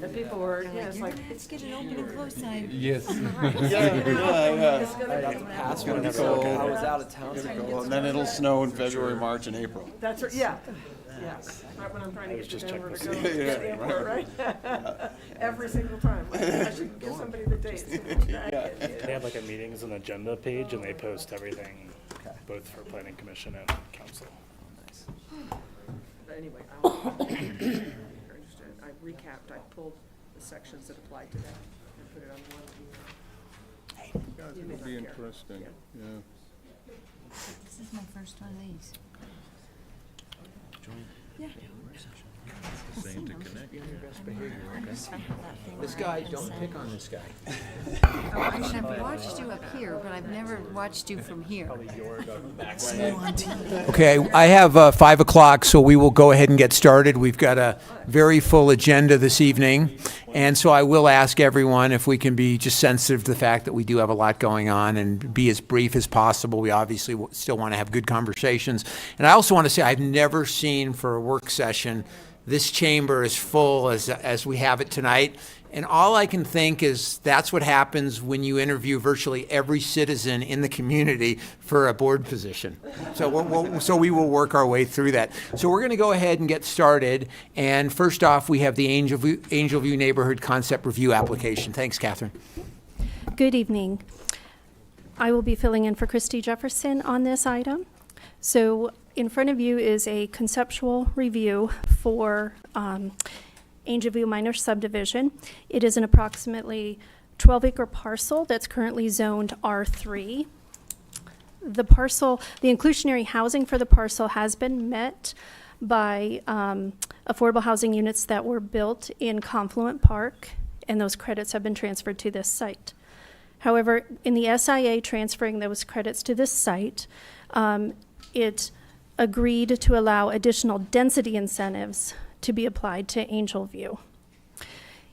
And people were, it's like, Let's get an open and close sign. Yes. it's gonna be. Pass one be of cold. I was out of town. And then it'll snow in February, March, and April. That's right, yeah. Right when I'm trying to get to Denver to go to the airport, right? Every single time. I should give somebody the dates. They have like a meetings and agenda page, and they post everything, both for planning commission and council. But anyway, if you're interested, I recapped, I pulled the sections that applied to that and put it on one email. You may It'll not be care. interesting, yeah. This is my first one of these. Yeah. Same to connect. This guy, don't pick on this guy. I've watched you up here, but I've never watched you from here. Okay, I have 5 o'clock, so we will go ahead and get started. We've got a very full agenda this evening, and so I will ask everyone if we can be just sensitive to the fact that we do have a lot going on and be as brief as possible. We obviously still want to have good conversations. And I also want to say I've never seen for a work session this chamber as full as we have it tonight. And all I can think is that's what happens when you interview virtually every citizen in the community for a board position. So we will work our way through that. So we're going to go ahead and get started. And first off, we have the Angel View Neighborhood Concept Review application. Thanks, Catherine. Good evening. I will be filling in for Christy Jefferson on this item. So in front of you is a conceptual review for Angel View Minor Subdivision. It is an approximately 12-acre parcel that's currently zoned R3. The inclusionary housing for the parcel has been met by affordable housing units that were built in Confluent Park, and those credits have been transferred to this site. However, in the SIA transferring those credits to this site, it agreed to allow additional density incentives to be applied to Angel View.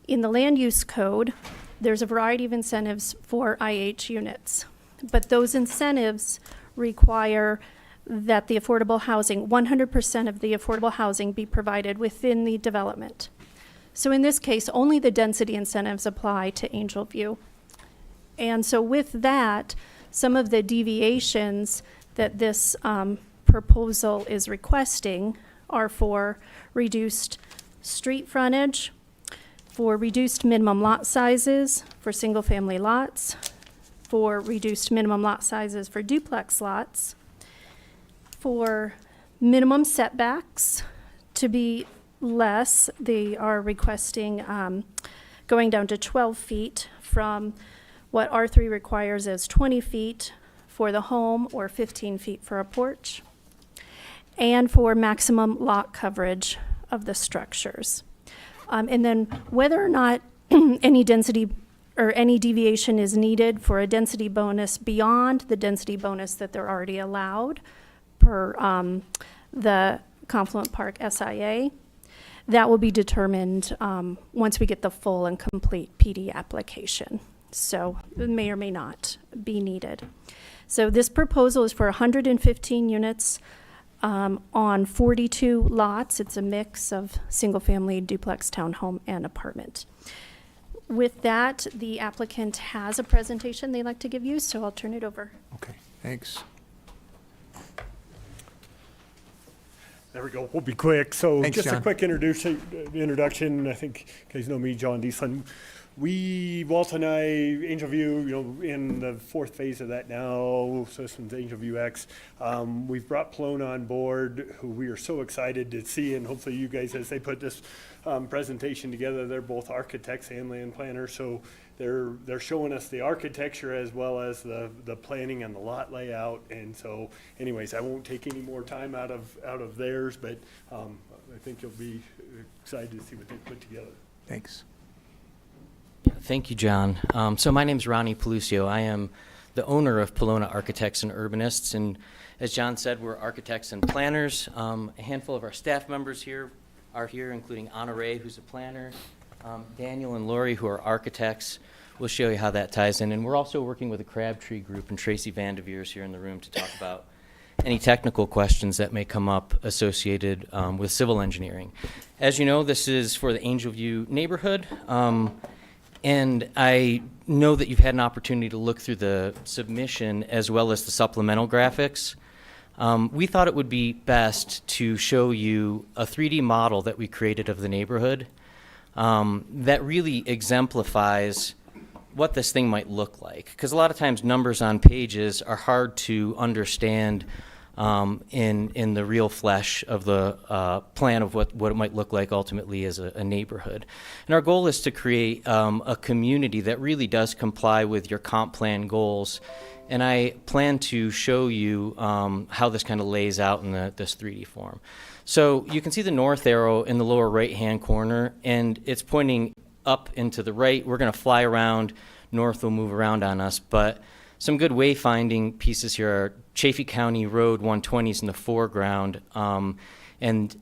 In the land use code, there's a variety of incentives for IH units, but those incentives require that the affordable housing, 100% of the affordable housing be provided within the development. So in this case, only the density incentives apply to Angel View. And so with that, some of the deviations that this proposal is requesting are for reduced street frontage, for reduced minimum lot sizes for single-family lots, for reduced minimum lot sizes for duplex lots, for minimum setbacks to be less. They are requesting going down to 12 feet from what R3 requires as 20 feet for the home or 15 feet for a porch, and for maximum lot coverage of the structures. And then whether or not any density or any deviation is needed for a density bonus beyond the density bonus that they're already allowed per the Confluent Park SIA, that will be determined once we get the full and complete PD application. So it may or may not be needed. So this proposal is for 115 units on 42 lots. It's a mix of single-family, duplex, townhome, and apartment. With that, the applicant has a presentation they'd like to give you, so I'll turn it over. Okay, thanks. There we go. We'll be quick. So Thanks, just John. a quick introduction. I think you guys know me, John Dieslin. Walt and I, Angel View, in the 4th phase of that now, so this one's Angel View X. We've brought Plone on board, who we are so excited to see, and hopefully you guys, as they put this presentation together, they're both architects and land planners, so they're showing us the architecture as well as the planning and the lot layout. And so anyways, I won't take any more time out of theirs, but I think you'll be excited to see what they put together. Thanks. Yeah, thank you, John. So my name is Ronnie Pelucio. I am the owner of Pelona Architects and Urbanists, and as John said, we're architects and planners. A handful of our staff members here are here, including Anna Ray, who's a planner, Daniel and Lori, who are architects. We'll show you how that ties in, and we're also working with the Crabtree Group and Tracy Vandeveer is here in the room to talk about any technical questions that may come up associated with civil engineering. As you know, this is for the Angel View neighborhood, and I know that you've had an opportunity to look through the submission as well as the supplemental graphics. We thought it would be best to show you a 3D model that we created of the neighborhood that really exemplifies what this thing might look like. Because a lot of times numbers on pages are hard to understand in the real flesh of the plan of what it might look like ultimately as a neighborhood. And our goal is to create a community that really does comply with your comp plan goals. And I plan to show you how this kind of lays out in this 3D form. So you can see the north arrow in the lower right-hand corner, and it's pointing up and to the right. We're going to fly around. North will move around on us, but some good wayfinding pieces here are Chaffee County Road 120 is in the foreground, and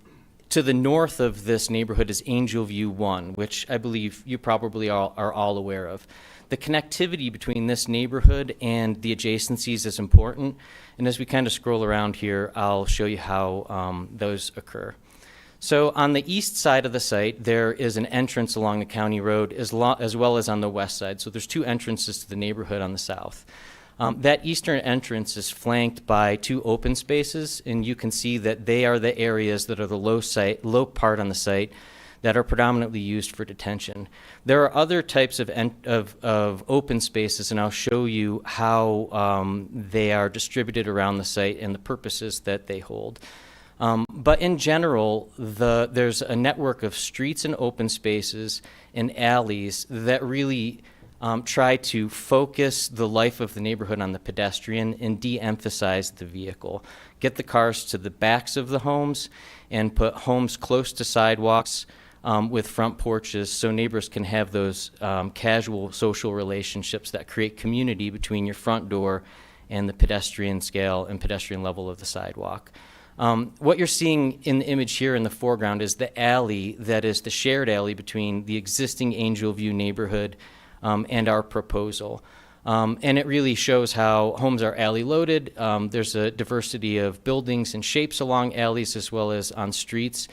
to the north of this neighborhood is Angel View 1, which I believe you probably are all aware of. The connectivity between this neighborhood and the adjacencies is important, and as we kind of scroll around here, I'll show you how those occur. So on the east side of the site, there is an entrance along the county road as well as on the west side. So there's two entrances to the neighborhood on the south. That eastern entrance is flanked by two open spaces, and you can see that they are the areas that are the low part on the site that are predominantly used for detention. There are other types of open spaces, and I'll show you how they are distributed around the site and the purposes that they hold. But in general, there's a network of streets and open spaces and alleys that really try to focus the life of the neighborhood on the pedestrian and de-emphasize the vehicle. Get the cars to the backs of the homes and put homes close to sidewalks with front porches so neighbors can have those casual social relationships that create community between your front door and the pedestrian scale and pedestrian level of the sidewalk. What you're seeing in the image here in the foreground is the alley that is the shared alley between the existing Angel View neighborhood and our proposal. And it really shows how homes are alley loaded. There's a diversity of buildings and shapes along alleys as well as on streets.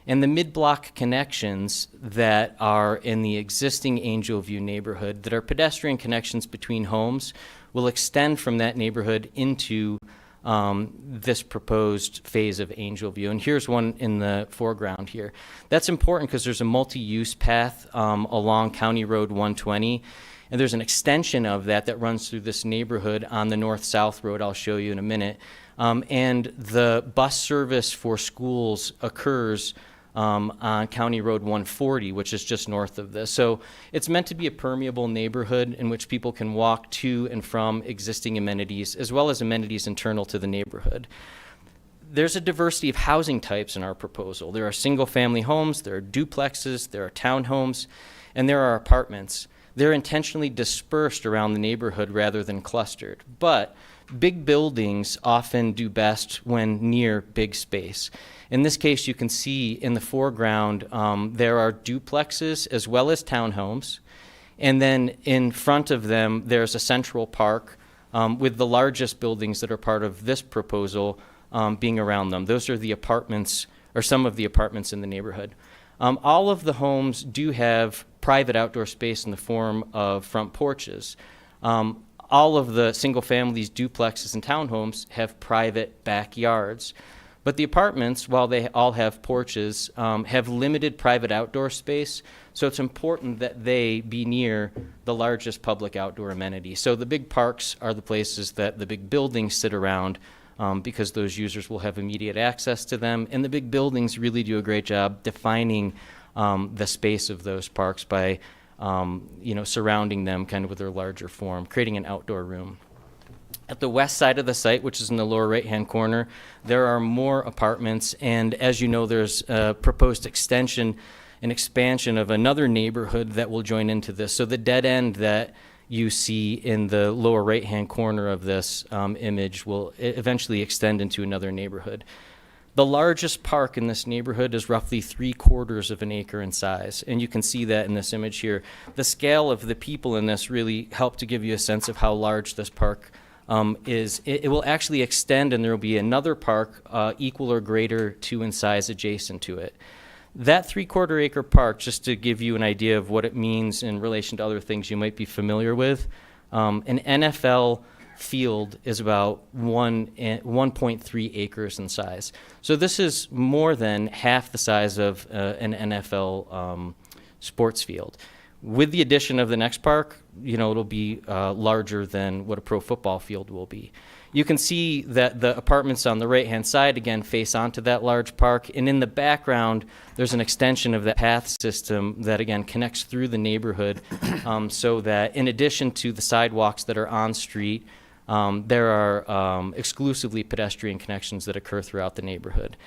And the mid-block connections that are in the existing Angel View neighborhood that are pedestrian connections between homes will extend from that neighborhood into this proposed phase of Angel View. And here's one in the foreground here. That's important because there's a multi-use path along County Road 120, and there's an extension of that runs through this neighborhood on the north-south road I'll show you in a minute. And the bus service for schools occurs on County Road 140, which is just north of this. So it's meant to be a permeable neighborhood in which people can walk to and from existing amenities, as well as amenities internal to the neighborhood. There's a diversity of housing types in our proposal. There are single-family homes, there are duplexes, there are townhomes, and there are apartments. They're intentionally dispersed around the neighborhood rather than clustered. But big buildings often do best when near big space. In this case, you can see in the foreground, there are duplexes as well as townhomes. And then in front of them, there's a central park with the largest buildings that are part of this proposal being around them. Those are the apartments, or some of the apartments in the neighborhood. All of the homes do have private outdoor space in the form of front porches. All of the single families, duplexes, and townhomes have private backyards. But the apartments, while they all have porches, have limited private outdoor space, so it's important that they be near the largest public outdoor amenity. So the big parks are the places that the big buildings sit around because those users will have immediate access to them, and the big buildings really do a great job defining the space of those parks by surrounding them kind of with their larger form, creating an outdoor room. At the west side of the site, which is in the lower right-hand corner, there are more apartments, and as you know, there's a proposed extension and expansion of another neighborhood that will join into this. So the dead end that you see in the lower right-hand corner of this image will eventually extend into another neighborhood. The largest park in this neighborhood is roughly 3/4 of an acre in size, and you can see that in this image here. The scale of the people in this really help to give you a sense of how large this park it will actually extend, and there will be another park equal or greater to in size adjacent to it. That 3/4 acre park, just to give you an idea of what it means in relation to other things you might be familiar with, an NFL field is about 1.3 acres in size. So this is more than half the size of an NFL sports field. With the addition of the next park, it'll be larger than what a pro football field will be. You can see that the apartments on the right-hand side, again, face onto that large park. And in the background, there's an extension of that path system that, again, connects through the neighborhood so that in addition to the sidewalks that are on street, there are exclusively pedestrian connections that occur throughout the neighborhood.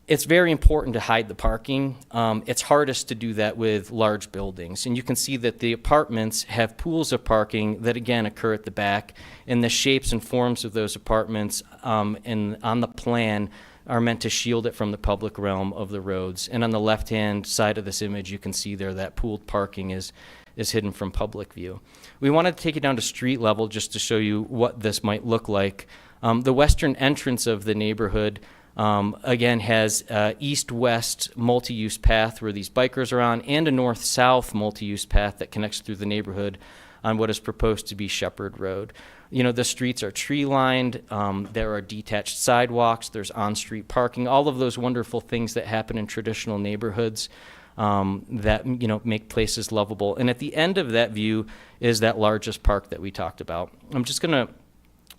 It's very important to hide the parking. It's hardest to do that with large buildings. And you can see that the apartments have pools of parking that, again, occur at the back. And the shapes and forms of those apartments on the plan are meant to shield it from the public realm of the roads. And on the left-hand side of this image, you can see there that pooled parking is hidden from public view. We wanted to take it down to street level just to show you what this might look like. The western entrance of the neighborhood again, has east-west multi-use path where these bikers are on, and a north-south multi-use path that connects through the neighborhood on what is proposed to be Shepherd Road. The streets are tree-lined, there are detached sidewalks, there's on-street parking, all of those wonderful things that happen in traditional neighborhoods that, make places lovable. And at the end of that view is that largest park that we talked about. I'm just going to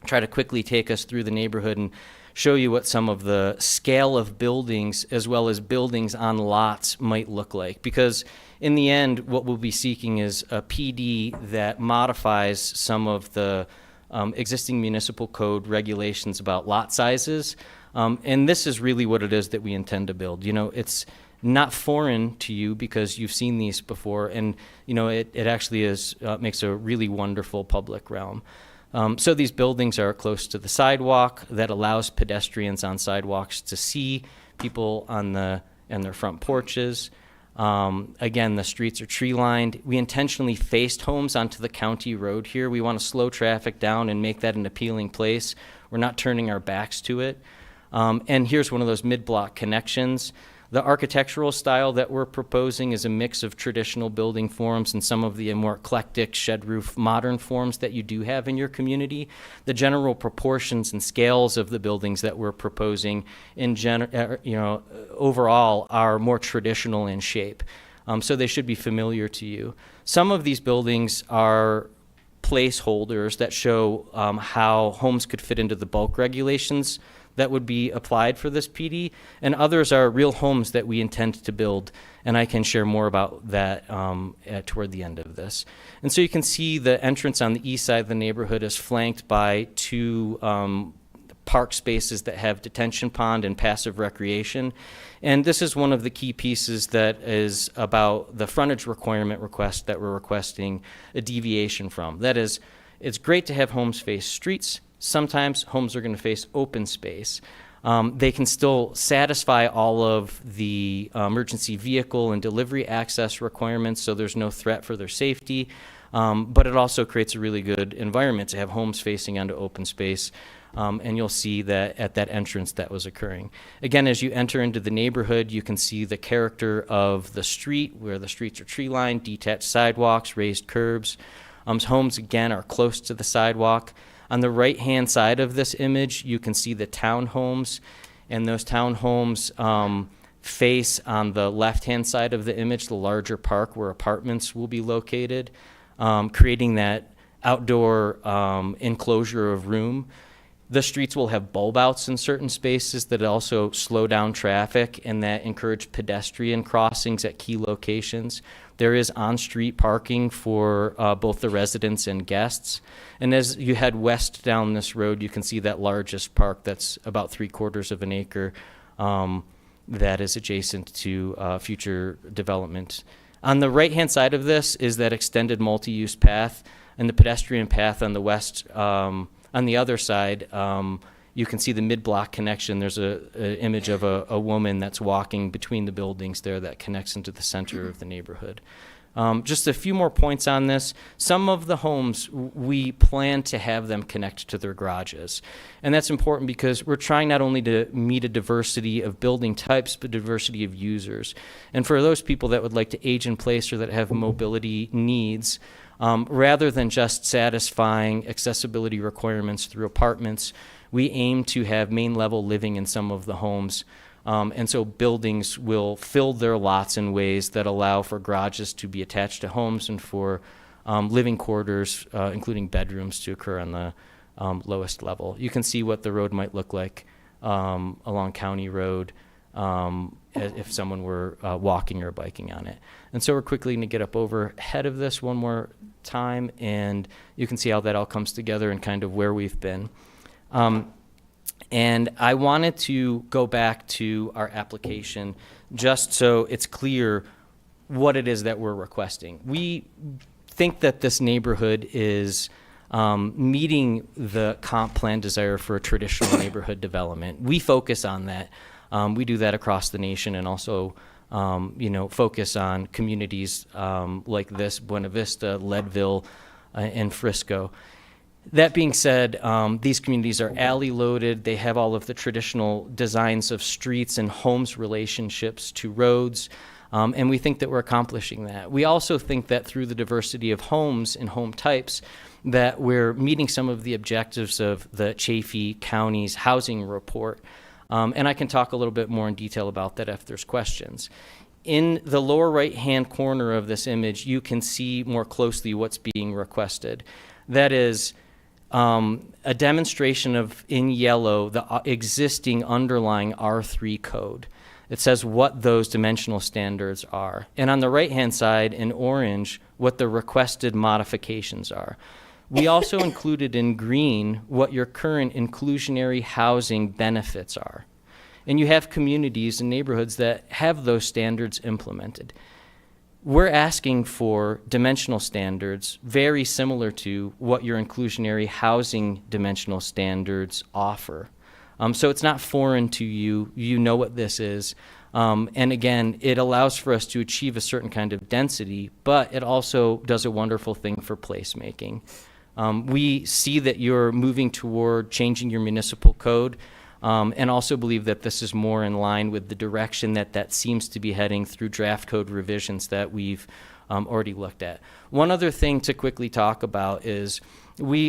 try to quickly take us through the neighborhood and show you what some of the scale of buildings as well as buildings on lots might look like. Because in the end, what we'll be seeking is a PD that modifies some of the existing municipal code regulations about lot sizes. And this is really what it is that we intend to build. It's not foreign to you because you've seen these before. And, it actually makes a really wonderful public realm. So these buildings are close to the sidewalk that allows pedestrians on sidewalks to see people on their front porches. Again, the streets are tree lined. We intentionally faced homes onto the county road here. We want to slow traffic down and make that an appealing place. We're not turning our backs to it. And here's one of those mid-block connections. The architectural style that we're proposing is a mix of traditional building forms and some of the more eclectic shed roof modern forms that you do have in your community. The general proportions and scales of the buildings that we're proposing overall are more traditional in shape. So they should be familiar to you. Some of these buildings are placeholders that show how homes could fit into the bulk regulations that would be applied for this PD, and others are real homes that we intend to build, and I can share more about that toward the end of this. And so you can see the entrance on the east side of the neighborhood is flanked by two park spaces that have detention pond and passive recreation. And this is one of the key pieces that is about the frontage requirement request that we're requesting a deviation from. That is, it's great to have homes face streets. Sometimes homes are going to face open space. They can still satisfy all of the emergency vehicle and delivery access requirements, so there's no threat for their safety. But it also creates a really good environment to have homes facing onto open space. And you'll see that at that entrance that was occurring. Again, as you enter into the neighborhood, you can see the character of the street, where the streets are tree-lined, detached sidewalks, raised curbs. Homes, again, are close to the sidewalk. On the right-hand side of this image, you can see the townhomes, and those townhomes face on the left-hand side of the image, the larger park where apartments will be located, creating that outdoor enclosure of room. The streets will have bulb outs in certain spaces that also slow down traffic and that encourage pedestrian crossings at key locations. There is on-street parking for both the residents and guests. And as you head west down this road, you can see that largest park that's about 3/4 of an acre that is adjacent to future development. On the right-hand side of this is that extended multi-use path, and the pedestrian path on the west. On the other side, you can see the mid-block connection. There's an image of a woman that's walking between the buildings there that connects into the center of the neighborhood. Just a few more points on this. Some of the homes, we plan to have them connect to their garages. And that's important because we're trying not only to meet a diversity of building types, but diversity of users. And for those people that would like to age in place or that have mobility needs, rather than just satisfying accessibility requirements through apartments, we aim to have main level living in some of the homes. And so buildings will fill their lots in ways that allow for garages to be attached to homes and for living quarters, including bedrooms, to occur on the lowest level. You can see what the road might look like along County Road if someone were walking or biking on it. And so we're quickly going to get up overhead of this one more time, and you can see how that all comes together and kind of where we've been. And I wanted to go back to our application just so it's clear what it is that we're requesting. We think that this neighborhood is meeting the comp plan desire for a traditional neighborhood development. We focus on that. We do that across the nation, and also focus on communities like this, Buena Vista, Leadville, and Frisco. That being said, these communities are alley loaded. They have all of the traditional designs of streets and homes relationships to roads, and we think that we're accomplishing that. We also think that through the diversity of homes and home types, that we're meeting some of the objectives of the Chaffee County's housing report. And I can talk a little bit more in detail about that if there's questions. In the lower right-hand corner of this image, you can see more closely what's being requested. That is a demonstration of, in yellow, the existing underlying R3 code. It says what those dimensional standards are. And on the right-hand side, in orange, what the requested modifications are. We also included in green what your current inclusionary housing benefits are. And you have communities and neighborhoods that have those standards implemented. We're asking for dimensional standards very similar to what your inclusionary housing dimensional standards offer. So it's not foreign to you. You know what this is. And again, it allows for us to achieve a certain kind of density, but it also does a wonderful thing for placemaking. We see that you're moving toward changing your municipal code, and also believe that this is more in line with the direction that seems to be heading through draft code revisions that we've already looked at. One other thing to quickly talk about is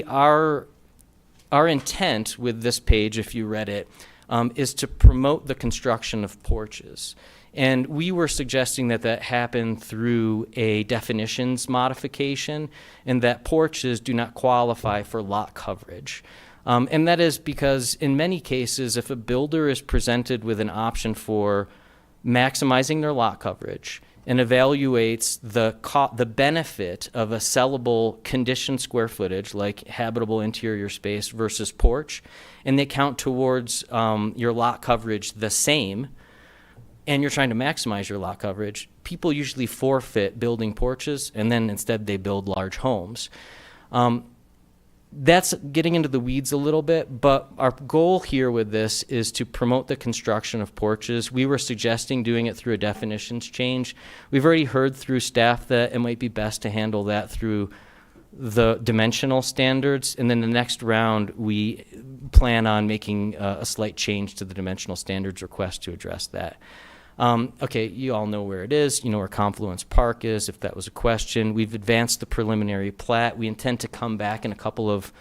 our intent with this page, if you read it, is to promote the construction of porches. And we were suggesting that happen through a definitions modification, and that porches do not qualify for lot coverage. And that is because in many cases, if a builder is presented with an option for maximizing their lot coverage and evaluates the benefit of a sellable conditioned square footage, like habitable interior space versus porch, and they count towards your lot coverage the same, and you're trying to maximize your lot coverage, people usually forfeit building porches, and then instead they build large homes. That's getting into the weeds a little bit, but our goal here with this is to promote the construction of porches. We were suggesting doing it through a definitions change. We've already heard through staff that it might be best to handle that through the dimensional standards, and then the next round we plan on making a slight change to the dimensional standards request to address that. Okay, you all know where it is. You know where Confluence Park is, if that was a question. We've advanced the preliminary plat. We intend to come back in a couple of,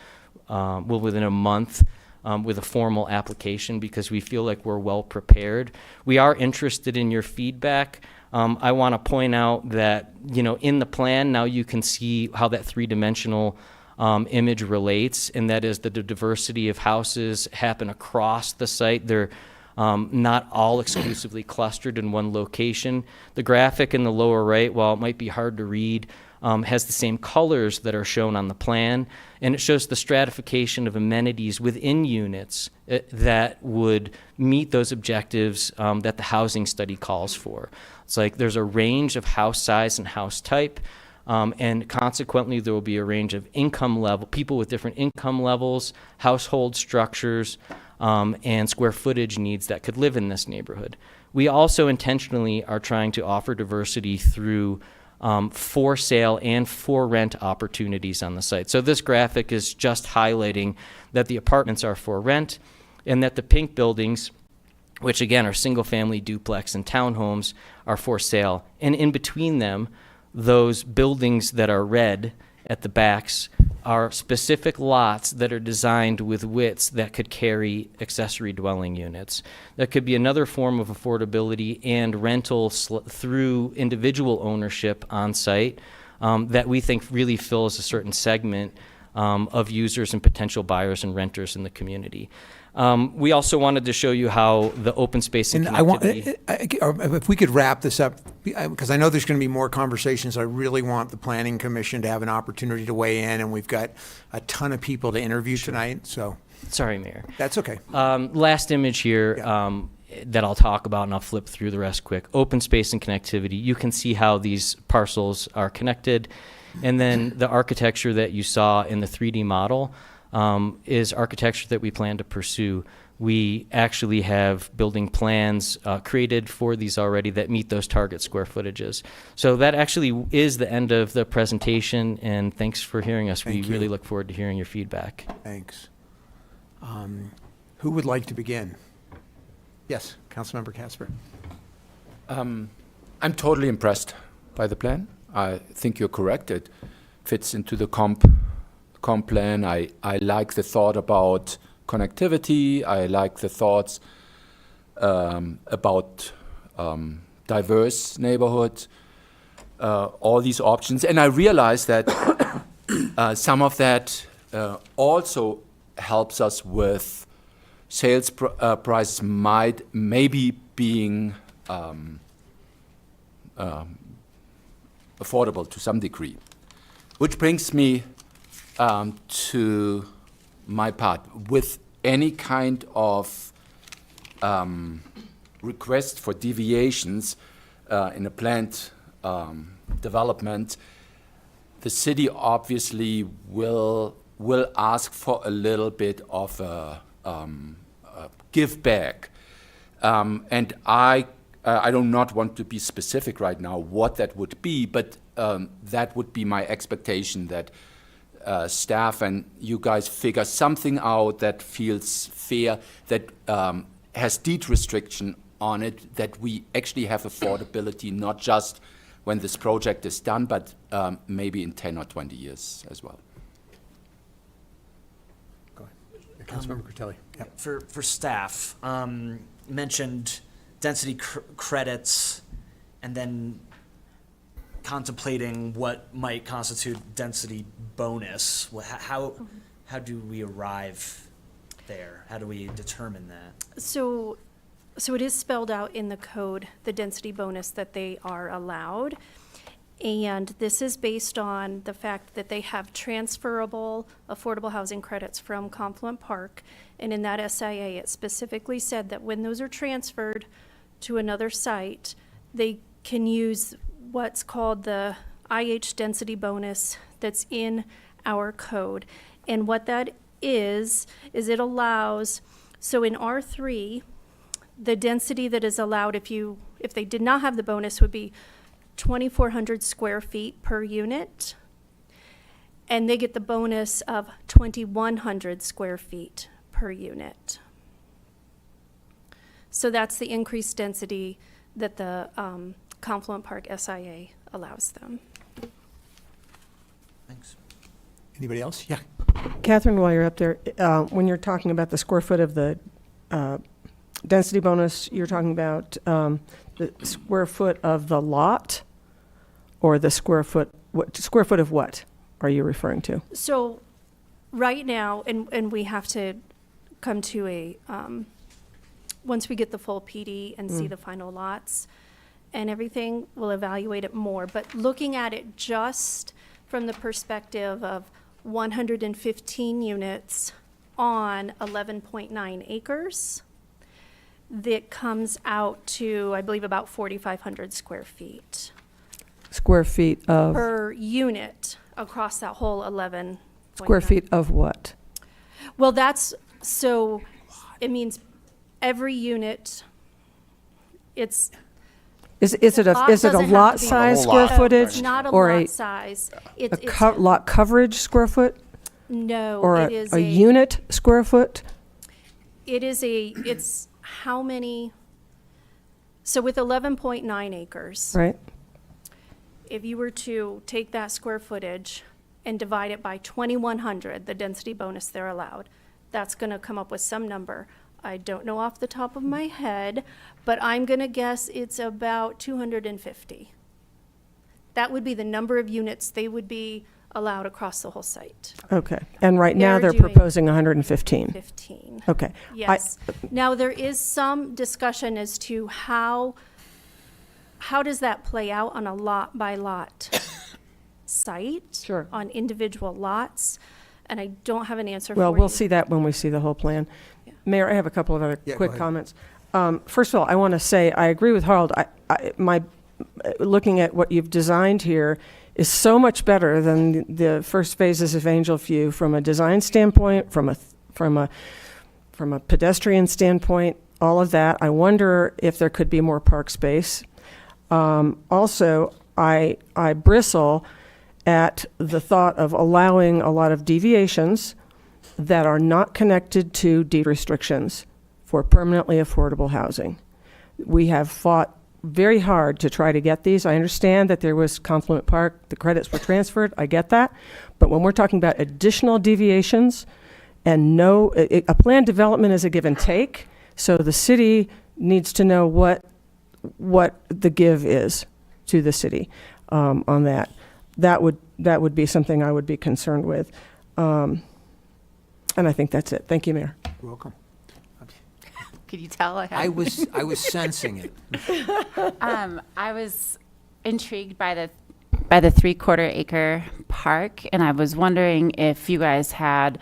within a month with a formal application because we feel like we're well prepared. We are interested in your feedback. I want to point out that, in the plan, now you can see how that three-dimensional image relates, and that is that the diversity of houses happen across the site. They're not all exclusively clustered in one location. The graphic in the lower right, while it might be hard to read, has the same colors that are shown on the plan, and it shows the stratification of amenities within units that would meet those objectives that the housing study calls for. It's like there's a range of house size and house type, and consequently there will be a range of income level, people with different income levels, household structures, and square footage needs that could live in this neighborhood. We also intentionally are trying to offer diversity through for sale and for rent opportunities on the site. So this graphic is just highlighting that the apartments are for rent and that the pink buildings, which again are single-family duplex and townhomes, are for sale. And in between them, those buildings that are red at the backs are specific lots that are designed with widths that could carry accessory dwelling units. That could be another form of affordability and rental through individual ownership on site that we think really fills a certain segment of users and potential buyers and renters in the community. We also wanted to show you how the open space and connectivity. If we could wrap this up, because I know there's going to be more conversations. I really want the Planning Commission to have an opportunity to weigh in, and we've got a ton of people to interview tonight, so. Sorry, Mayor. That's okay. Last image here that I'll talk about, and I'll flip through the rest quick. Open space and connectivity. You can see how these parcels are connected. And then the architecture that you saw in the 3D model is architecture that we plan to pursue. We actually have building plans created for these already that meet those target square footages. So that actually is the end of the presentation, and thanks for hearing us. We really look forward to hearing your feedback. Thanks. Who would like to begin? Yes, Councilmember Casper. I'm totally impressed by the plan. I think you're correct. It fits into the comp plan. I like the thought about connectivity. I like the thoughts about diverse neighborhoods, all these options. And I realize that some of that also helps us with sales prices maybe being affordable to some degree. Which brings me to my part. With any kind of request for deviations in a planned development, the city obviously will ask for a little bit of a give back. And I do not want to be specific right now what that would be, but that would be my expectation, that staff and you guys figure something out that feels fair, that has deed restriction on it, that we actually have affordability, not just when this project is done, but maybe in 10 or 20 years as well. Go ahead. Councilmember Critelli. Yep. For staff, you mentioned density credits and then contemplating what might constitute density bonus. How do we arrive there? How do we determine that? So it is spelled out in the code, the density bonus that they are allowed. And this is based on the fact that they have transferable affordable housing credits from Confluent Park. And in that SIA, it specifically said that when those are transferred to another site, they can use what's called the IH density bonus that's in our code. And what that is it allows, so in R3, the density that is allowed if they did not have the bonus would be 2,400 square feet per unit, and they get the bonus of 2,100 square feet per unit. So that's the increased density that the Confluent Park SIA allows them. Thanks. Anybody else? Yeah. Catherine, while you're up there, when you're talking about the square foot of the density bonus, you're talking about the square foot of the lot, or the square foot of what are you referring to? So right now, and we have to come to a, once we get the full PD and see the final lots and everything, we'll evaluate it more. But looking at it just from the perspective of 115 units on 11.9 acres, that comes out to, I believe, about 4,500 square feet. Square feet of? Per unit across that whole 11. Square feet of what? Well, it means every unit, it's Is it a Lot is it a doesn't have lot to be- size A square lot. footage? Not a or lot size. a It's lot coverage square foot? no, Or it is a unit square foot? It's how many, so with 11.9 acres, Right? if you were to take that square footage and divide it by 2,100, the density bonus they're allowed, that's going to come up with some number. I don't know off the top of my head, but I'm going to guess it's about 250. That would be the number of units they would be allowed across the whole site. Okay. And right now, They're they're doing proposing 115. 15. Okay. Yes. Now, there is some discussion as to how does that play out on a lot-by-lot site? Sure. On individual lots? And I don't have an answer for you. Well, we'll see that when we see the whole plan. Yeah. Mayor, I have a couple of other Yeah, go quick ahead. comments. First of all, I want to say, I agree with Harold. Looking at what you've designed here is so much better than the first phases of Angel View from a design standpoint, from a pedestrian standpoint, all of that. I wonder if there could be more park space. Also, I bristle at the thought of allowing a lot of deviations that are not connected to deed restrictions for permanently affordable housing. We have fought very hard to try to get these. I understand that there was Confluent Park, the credits were transferred, I get that. But when we're talking about additional deviations and a planned development is a give and take, so the city needs to know what the give is to the city on that. That would be something I would be concerned with. And I think that's it. Thank you, Mayor. You're welcome. Could you tell? I was sensing it. I was intrigued by the 3/4 acre park, and I was wondering if you guys had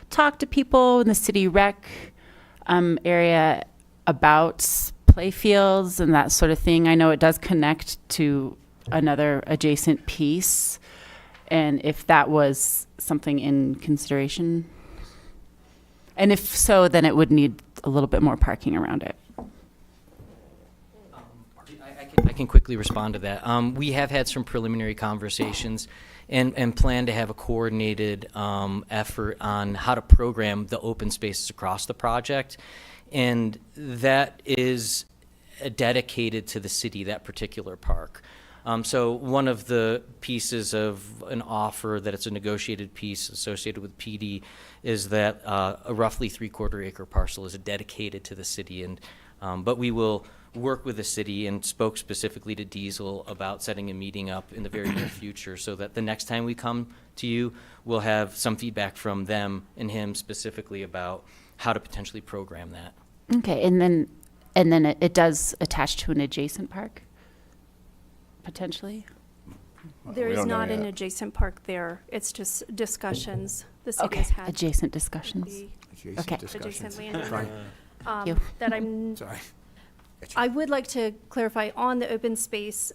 talked to people in the city rec area about play fields and that sort of thing. I know it does connect to another adjacent piece, and if that was something in consideration. And if so, then it would need a little bit more parking around it. I can quickly respond to that. We have had some preliminary conversations and plan to have a coordinated effort on how to program the open spaces across the project. And that is dedicated to the city, that particular park. So one of the pieces of an offer that it's a negotiated piece associated with PD is that a roughly 3/4 acre parcel is dedicated to the city. And but we will work with the city and spoke specifically to Diesel about setting a meeting up in the very near future so that the next time we come to you, we'll have some feedback from them and him specifically about how to potentially program that. Okay, and then it does attach to an adjacent park, potentially? There We is don't know not an yet. adjacent park there. It's just discussions the city Okay, has had. adjacent discussions. The Adjacent Okay. discussions. adjacent land Fine. Thank you. that I'm Sorry. I would like to clarify on the open space,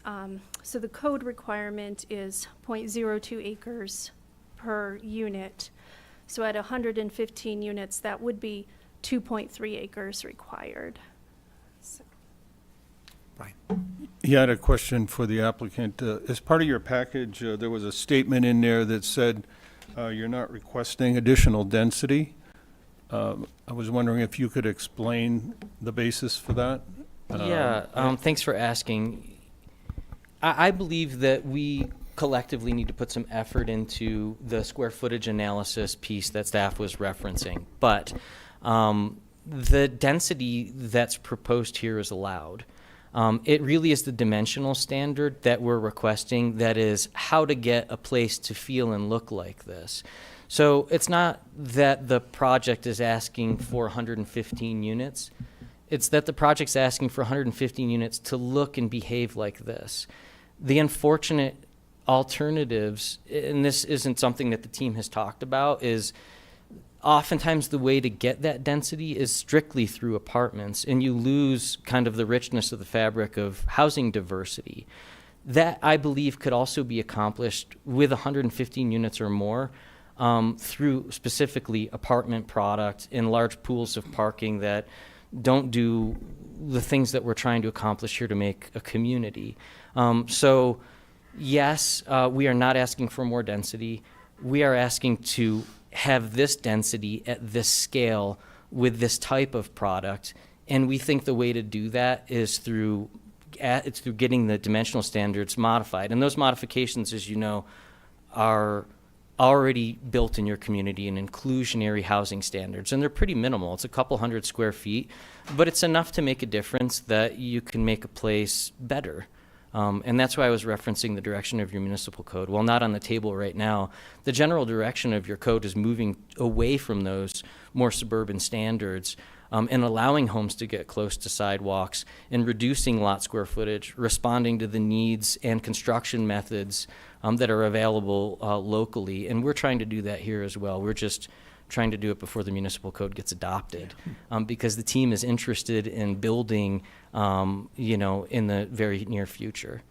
so the code requirement is 0.02 acres per unit. So at 115 units, that would be 2.3 acres required. So- Fine. Yeah, I had a question for the applicant. As part of your package, there was a statement in there that said you're not requesting additional density. I was wondering if you could explain the basis for that? Thanks for asking. I believe that we collectively need to put some effort into the square footage analysis piece that staff was referencing. But the density that's proposed here is allowed. It really is the dimensional standard that we're requesting, that is how to get a place to feel and look like this. So it's not that the project is asking for 115 units. It's that the project's asking for 115 units to look and behave like this. The unfortunate alternatives, and this isn't something that the team has talked about, is oftentimes the way to get that density is strictly through apartments, and you lose kind of the richness of the fabric of housing diversity. That, I believe, could also be accomplished with 115 units or more through specifically apartment product in large pools of parking that don't do the things that we're trying to accomplish here to make a community. So yes, we are not asking for more density. We are asking to have this density at this scale with this type of product. And we think the way to do that is through getting the dimensional standards modified. And those modifications, as you know, are already built in your community in inclusionary housing standards. And they're pretty minimal. It's a couple hundred square feet, but it's enough to make a difference that you can make a place better. And that's why I was referencing the direction of your municipal code. While not on the table right now, the general direction of your code is moving away from those more suburban standards and allowing homes to get close to sidewalks and reducing lot square footage, responding to the needs and construction methods that are available locally. And we're trying to do that here as well. We're just trying to do it before the municipal code gets adopted because the team is interested in building, in the very near future.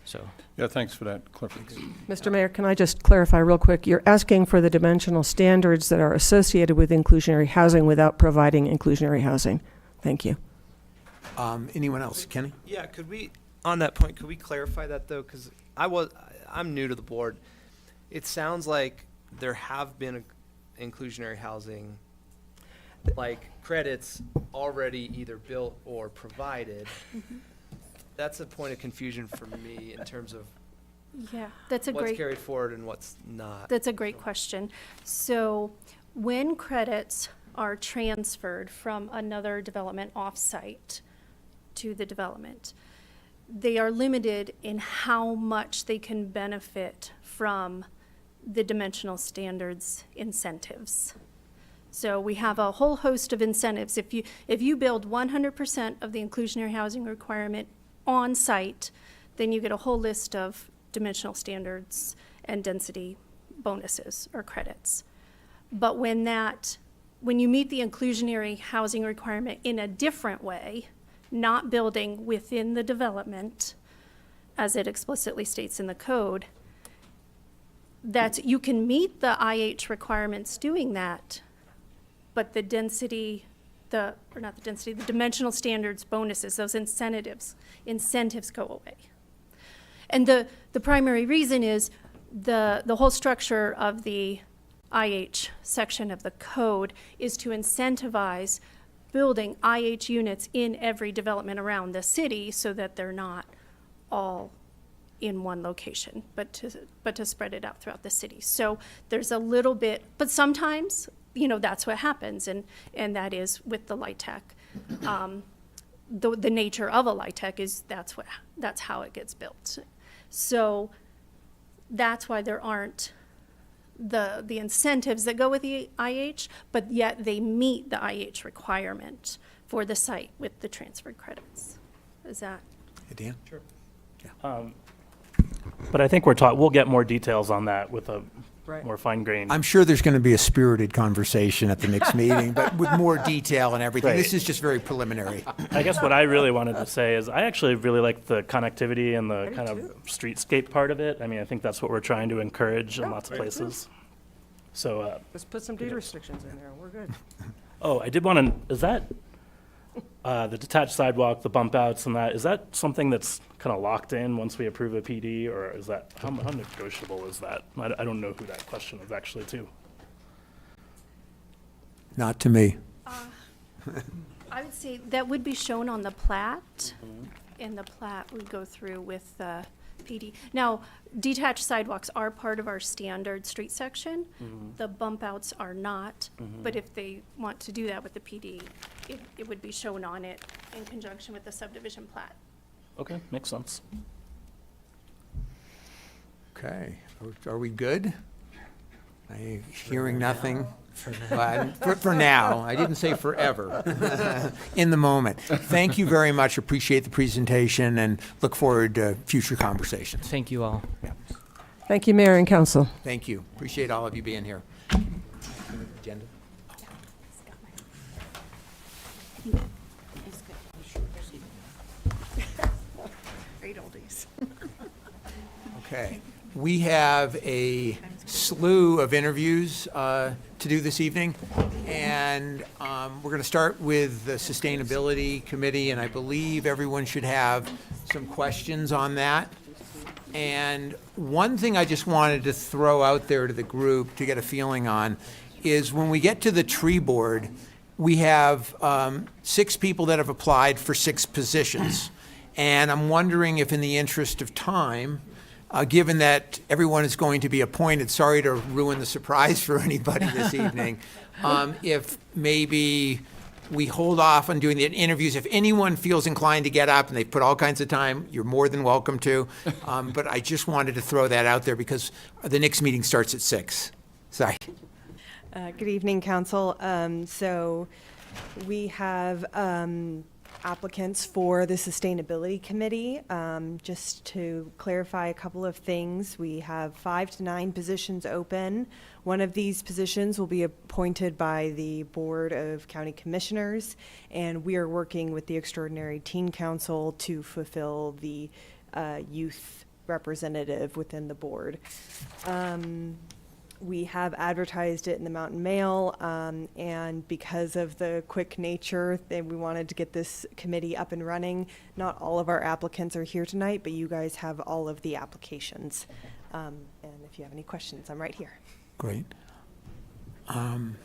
So. Yeah, thanks for that clarification. Mr. Mayor, can I just clarify real quick? You're asking for the dimensional standards that are associated with inclusionary housing without providing inclusionary housing. Thank you. Anyone else? Kenny? Yeah, on that point, could we clarify that though? Because I'm new to the board. It sounds like there have been inclusionary housing, like credits already either built or provided. That's a point of confusion for me in terms of Yeah, that's a what's great. carried forward and what's not. That's a great question. So when credits are transferred from another development offsite to the development, they are limited in how much they can benefit from the dimensional standards incentives. So we have a whole host of incentives. If you build 100% of the inclusionary housing requirement on site, then you get a whole list of dimensional standards and density bonuses or credits. But when you meet the inclusionary housing requirement in a different way, not building within the development, as it explicitly states in the code, that you can meet the IH requirements doing that, but the dimensional standards bonuses, those incentives go away. And the primary reason is the whole structure of the IH section of the code is to incentivize building IH units in every development around the city so that they're not all in one location, but to spread it out throughout the city. So there's a little bit, but sometimes, that's what happens, and that is with the LIHTC. The nature of a LIHTC is that's how it gets built. So that's why there aren't the incentives that go with the IH, but yet they meet the IH requirement for the site with the transferred credits. Is that? Hey, Dan? Sure. But I think we'll get more details on that with a Right. more fine-grained. I'm sure there's going to be a spirited conversation at the next meeting, but with more detail and everything. Right. This is just very preliminary. I guess what I really wanted to say is I actually really like the connectivity and the kind of streetscape part of it. I mean, I think that's what we're trying to encourage in lots of places. So, Let's put some deed restrictions in there. We're good. oh, I did want to, is that the detached sidewalk, the bump outs and that, is that something that's kind of locked in once we approve a PD, or is that, how negotiable is that? I don't know who that question is actually to. Not to me. I would say that would be shown on the plat, and the plat would go through with the PD. Now, detached sidewalks are part of our standard street section. The bump outs are not, but if they want to do that with the PD, it would be shown on it in conjunction with the subdivision plat. Okay, makes sense. Okay, are we good? I'm hearing nothing. For now. I didn't say forever. In the moment. Thank you very much. Appreciate the presentation and look forward to future conversations. Thank you all. Thank you, Mayor and Council. Thank you. Appreciate all of you being here. Agenda? Great oldies. Okay. We have a slew of interviews to do this evening. And we're going to start with the Sustainability Committee, and I believe everyone should have some questions on that. And one thing I just wanted to throw out there to the group to get a feeling on is when we get to the tree board, we have 6 people that have applied for 6 positions. And I'm wondering if in the interest of time, given that everyone is going to be appointed, sorry to ruin the surprise for anybody this evening, if maybe we hold off on doing the interviews. If anyone feels inclined to get up, and they've put all kinds of time, you're more than welcome to. But I just wanted to throw that out there because the next meeting starts at 6. Sorry. Good evening, Council. So we have applicants for the Sustainability Committee. Just to clarify a couple of things, we have 5 to 9 positions open. One of these positions will be appointed by the Board of County Commissioners, and we are working with the Extraordinary Teen Council to fulfill the youth representative within the board. We have advertised it in the Mountain Mail, and because of the quick nature that we wanted to get this committee up and running, not all of our applicants are here tonight, but you guys have all of the applications. And if you have any questions, I'm right here. Great. And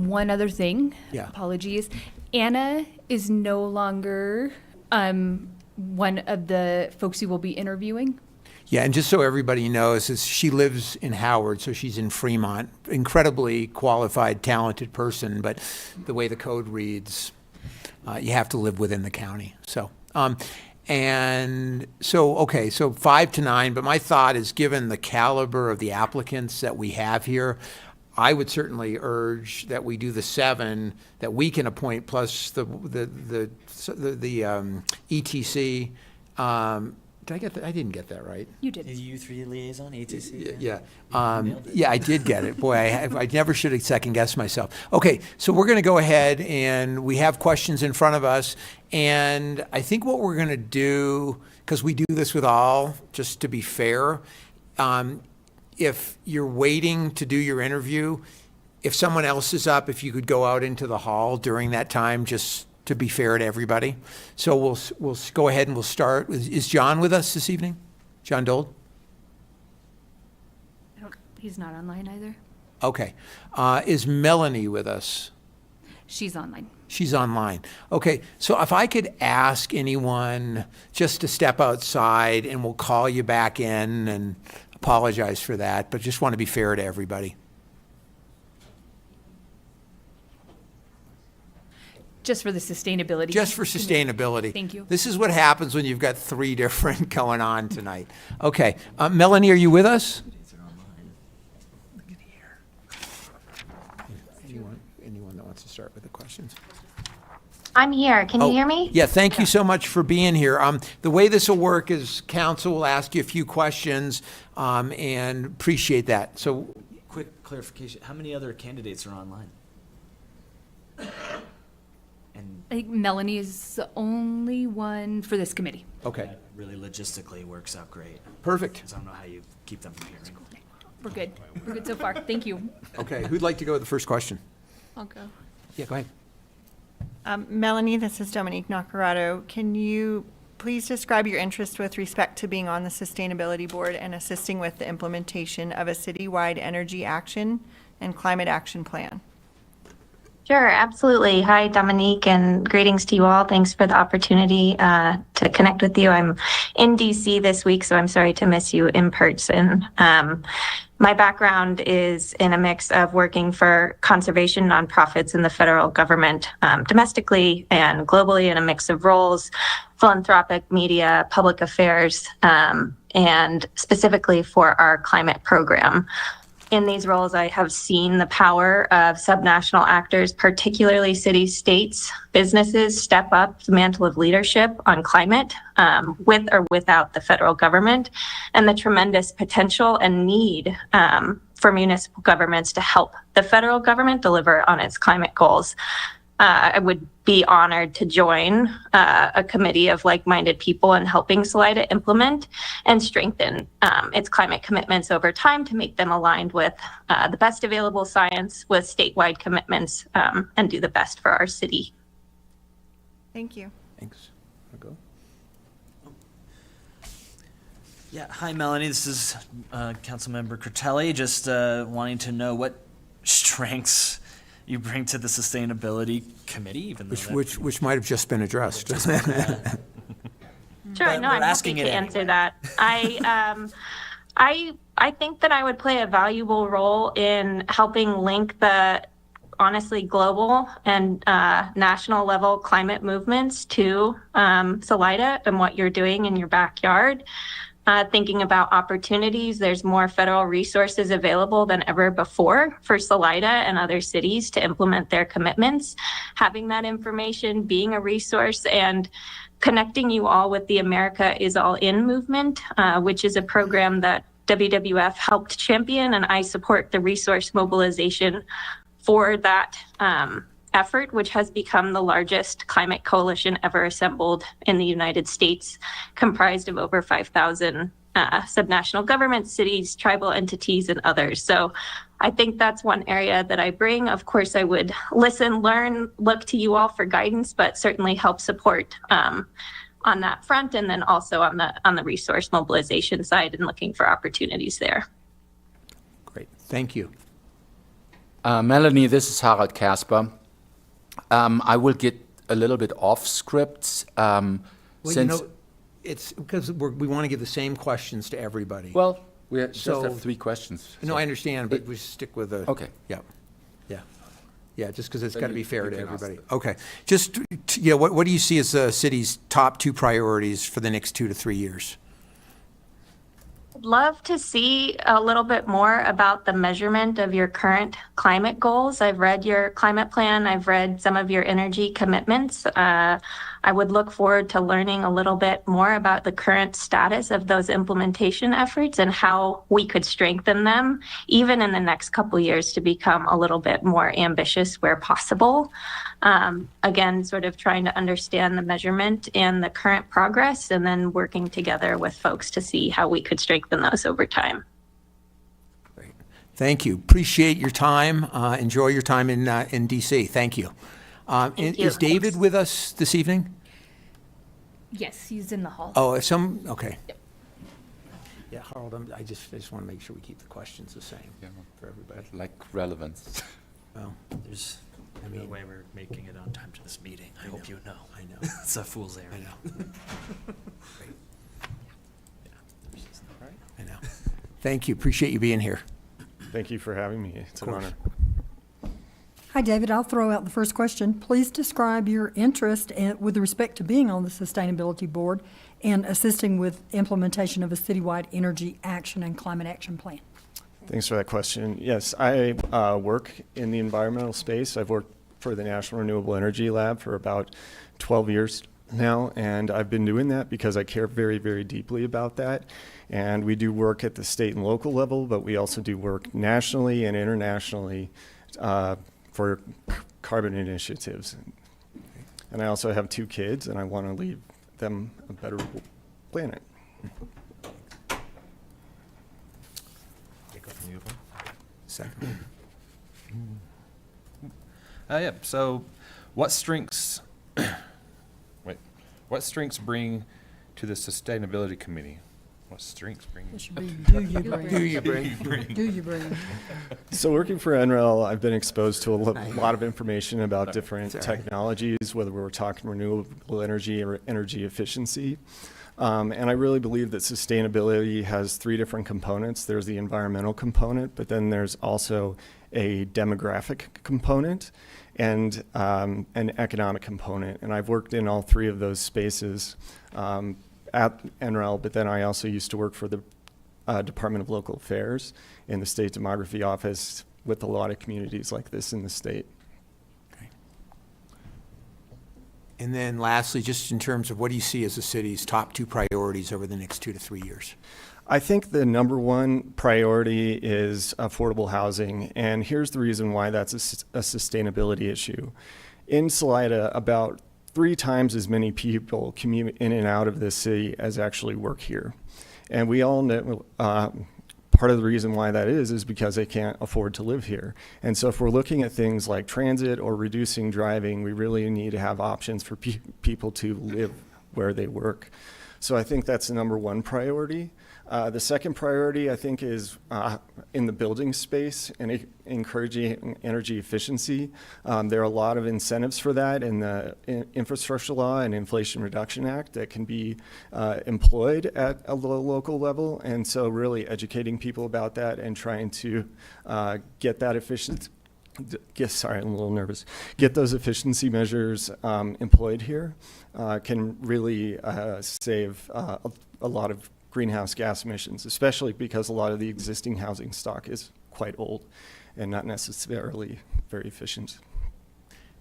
one other thing, Yeah. apologies, Anna is no longer one of the folks you will be interviewing. Yeah, and just so everybody knows, is she lives in Howard, so she's in Fremont. Incredibly qualified, talented person, but the way the code reads, you have to live within the county. So, and so, okay, so 5 to 9, but my thought is, given the caliber of the applicants that we have here, I would certainly urge that we do the 7 that we can appoint, plus the ETC. Did I get that? I didn't get that right. You did. U3 liaison, ATC. Yeah. Yeah, I did get it. Boy, I never should have second-guessed myself. Okay, so we're going to go ahead, and we have questions in front of us. And I think what we're going to do, because we do this with all, just to be fair, if you're waiting to do your interview, if someone else is up, if you could go out into the hall during that time, just to be fair to everybody. So we'll go ahead and we'll start. Is John with us this evening? John Dold? He's not online either. Okay. Is Melanie with us? She's online. She's online. Okay, so if I could ask anyone just to step outside, and we'll call you back in, and apologize for that, but just want to be fair to everybody. Just for the sustainability. Just for sustainability. Thank you. This is what happens when you've got 3 different going on tonight. Okay, Melanie, are you with us? Anyone that wants to start with the questions? I'm here. Can you hear me? Yeah, thank you so much for being here. The way this will work is council will ask you a few questions, and appreciate that. So, Quick clarification, how many other candidates are online? And I think Melanie is the only one for this committee. okay, that really logistically works out great. perfect. 'Cause I don't know how you keep them from hearing. We're good. We're good so far. Thank you. Okay, who'd like to go with the first question? I'll go. Yeah, go ahead. Melanie, this is Dominique Nacarado. Can you please describe your interest with respect to being on the Sustainability Board and assisting with the implementation of a citywide energy action and climate action plan? Sure, absolutely. Hi, Dominique, and greetings to you all. Thanks for the opportunity to connect with you. I'm in DC this week, so I'm sorry to miss you in person. My background is in a mix of working for conservation nonprofits in the federal government, domestically and globally, in a mix of roles, philanthropic, media, public affairs, and specifically for our climate program. In these roles, I have seen the power of subnational actors, particularly cities, states, businesses, step up the mantle of leadership on climate, with or without the federal government, and the tremendous potential and need for municipal governments to help the federal government deliver on its climate goals. I would be honored to join a committee of like-minded people in helping Salida implement and strengthen its climate commitments over time to make them aligned with the best available science, with statewide commitments, and do the best for our city. Thank you. Thanks. Go. Yeah, hi Melanie, this is Councilmember Critelli, just wanting to know what strengths you bring to the Sustainability Committee, even though Which might have just been addressed. Sure, But no, we're I'm happy asking to it answer that. I think that I would play a valuable role in helping link the honestly global and national level climate movements to Salida and what you're doing in your backyard. Thinking about opportunities, there's more federal resources available than ever before for Salida and other cities to implement their commitments. Having that information, being a resource, and connecting you all with the America is All In movement, which is a program that WWF helped champion, and I support the resource mobilization for that effort, which has become the largest climate coalition ever assembled in the United States, comprised of over 5,000 subnational governments, cities, tribal entities, and others. So I think that's one area that I bring. Of course, I would listen, learn, look to you all for guidance, but certainly help support on that front, and then also on the resource mobilization side and looking for opportunities there. Great. Thank you. Melanie, this is Harald Kasper. I will get a little bit off script. Well, you know, it's because we want to give the same questions to everybody. Well, we just have 3 questions. No, I understand, but we stick with the. Okay. Yeah. Yeah. Yeah, just because it's Then got to be you fair to can ask everybody. them. Okay. Just, what do you see as the city's top 2 priorities for the next 2 to 3 years? I'd love to see a little bit more about the measurement of your current climate goals. I've read your climate plan. I've read some of your energy commitments. I would look forward to learning a little bit more about the current status of those implementation efforts and how we could strengthen them, even in the next couple of years, to become a little bit more ambitious where possible. Again, sort of trying to understand the measurement and the current progress, and then working together with folks to see how we could strengthen those over time. Great. Thank you. Appreciate your time. Enjoy your time in DC. Thank you. Thank you. Is David with us this evening? Yes, he's in the hall. Oh, okay. Yep. Yeah, Harold, I just want to make sure we keep the questions the same for everybody. Like relevance. Well, there's no way we're making it on time to this meeting. I hope you know. I know. It's a fool's errand. I know. Great. I know. Thank you. Appreciate you being here. Thank you for having me. It's an honor. Hi, David. I'll throw out the first question. Please describe your interest with respect to being on the Sustainability Board and assisting with implementation of a citywide energy action and climate action plan. Thanks for that question. Yes, I work in the environmental space. I've worked for the National Renewable Energy Lab for about 12 years now, and I've been doing that because I care very, very deeply about that. And we do work at the state and local level, but we also do work nationally and internationally for carbon initiatives. And I also have 2 kids, and I want to leave them a better planet. Second. Yeah. So, what strengths bring to the Sustainability Committee? What strengths bring? It should be do you bring. Do you bring? Do you bring. So working for NREL, I've been exposed to a lot of information about different technologies, whether we're talking renewable energy or energy efficiency. And I really believe that sustainability has 3 different components. There's the environmental component, but then there's also a demographic component and an economic component. And I've worked in all 3 of those spaces at NREL, but then I also used to work for the Department of Local Affairs in the State Demography Office with a lot of communities like this in the state. Okay. And then lastly, just in terms of what do you see as the city's top 2 priorities over the next 2 to 3 years? I think the number 1 priority is affordable housing, and here's the reason why that's a sustainability issue. in Salida, about 3 times as many people commute in and out of this city as actually work here. And we all know part of the reason why that is because they can't afford to live here. And so if we're looking at things like transit or reducing driving, we really need to have options for people to live where they work. So I think that's the number one priority. The second priority, I think, is in the building space and encouraging energy efficiency. There are a lot of incentives for that in the Infrastructure Law and Inflation Reduction Act that can be employed at a local level. And so really educating people about that and trying to get that efficiency. Sorry, I'm a little nervous. Get those efficiency measures employed here can really save a lot of greenhouse gas emissions, especially because a lot of the existing housing stock is quite old and not necessarily very efficient.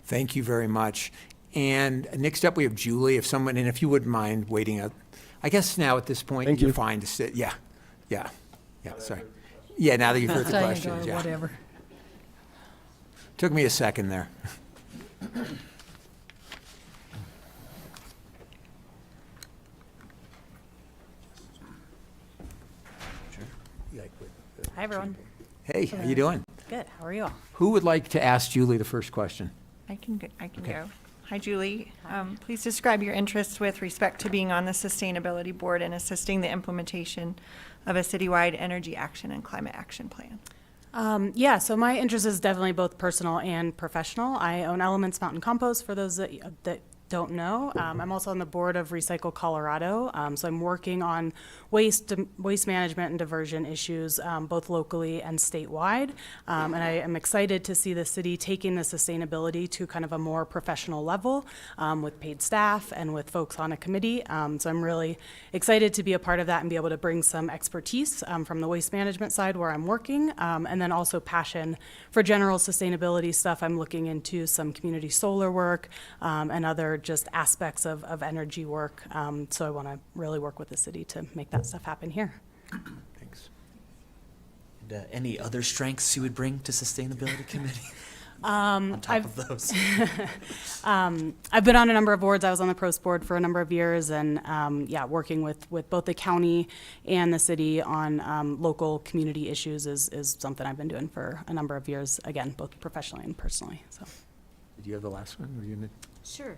Thank you very much. And next up, we have Julie. If you wouldn't mind waiting up. I guess now at this point, you're fine to sit. Yeah, sorry. Yeah, now that you've heard the questions, yeah. Whatever. Took me a second there. Hi, everyone. Hey, how you doing? Good. How are you all? Who would like to ask Julie the first question? I can go. Hi, Julie. Please describe your interests with respect to being on the Sustainability Board and assisting the implementation of a citywide energy action and climate action plan. Yeah, so my interest is definitely both personal and professional. I own Elements Mountain Compost, for those that don't know. I'm also on the board of Recycle Colorado, so I'm working on waste management and diversion issues, both locally and statewide. And I am excited to see the city taking the sustainability to kind of a more professional level with paid staff and with folks on a committee. So I'm really excited to be a part of that and be able to bring some expertise from the waste management side where I'm working, and then also passion for general sustainability stuff. I'm looking into some community solar work and other just aspects of energy work. So I want to really work with the city to make that stuff happen here. Thanks. And, any other strengths you would bring to Sustainability Committee? On top of those. I've been on a number of boards. I was on the Pros Board for a number of years, and working with both the county and the city on local community issues is something I've been doing for a number of years, again, both professionally and personally. So. Did you have the last one? Were you gonna... Sure.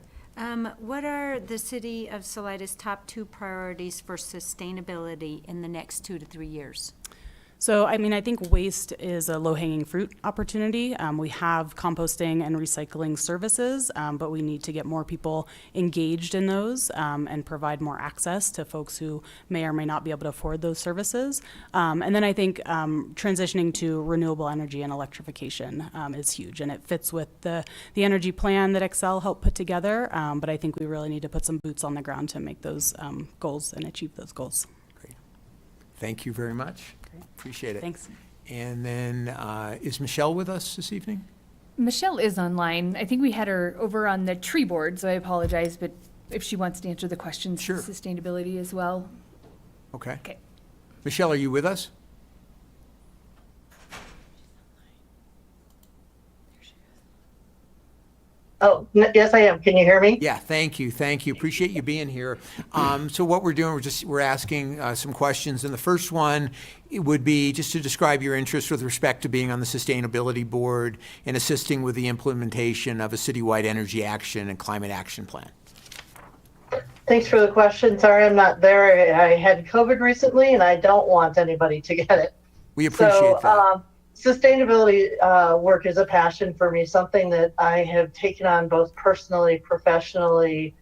What are the city of Salida's top 2 priorities for sustainability in the next 2 to 3 years? So, I mean, I think waste is a low-hanging fruit opportunity. We have composting and recycling services, but we need to get more people engaged in those and provide more access to folks who may or may not be able to afford those services. And then I think transitioning to renewable energy and electrification is huge, and it fits with the energy plan that Excel helped put together. But I think we really need to put some boots on the ground to make those goals and achieve those goals. Great. Thank you very much. Appreciate it. Thanks. And then is Michelle with us this evening? Michelle is online. I think we had her over on the tree board, so I apologize, but if she wants to answer the questions, sure. Sustainability as well. Okay. Okay. Michelle, are you with us? Oh, yes, I am. Can you hear me? Yeah, thank you. Thank you. Appreciate you being here. So what we're doing, we're asking some questions. And the first one would be just to describe your interest with respect to being on the Sustainability Board and assisting with the implementation of a citywide energy action and climate action plan. Thanks for the question. Sorry, I'm not there. I had COVID recently, and I don't want anybody to get it. We appreciate that. Sustainability work is a passion for me, something that I have taken on both personally, professionally,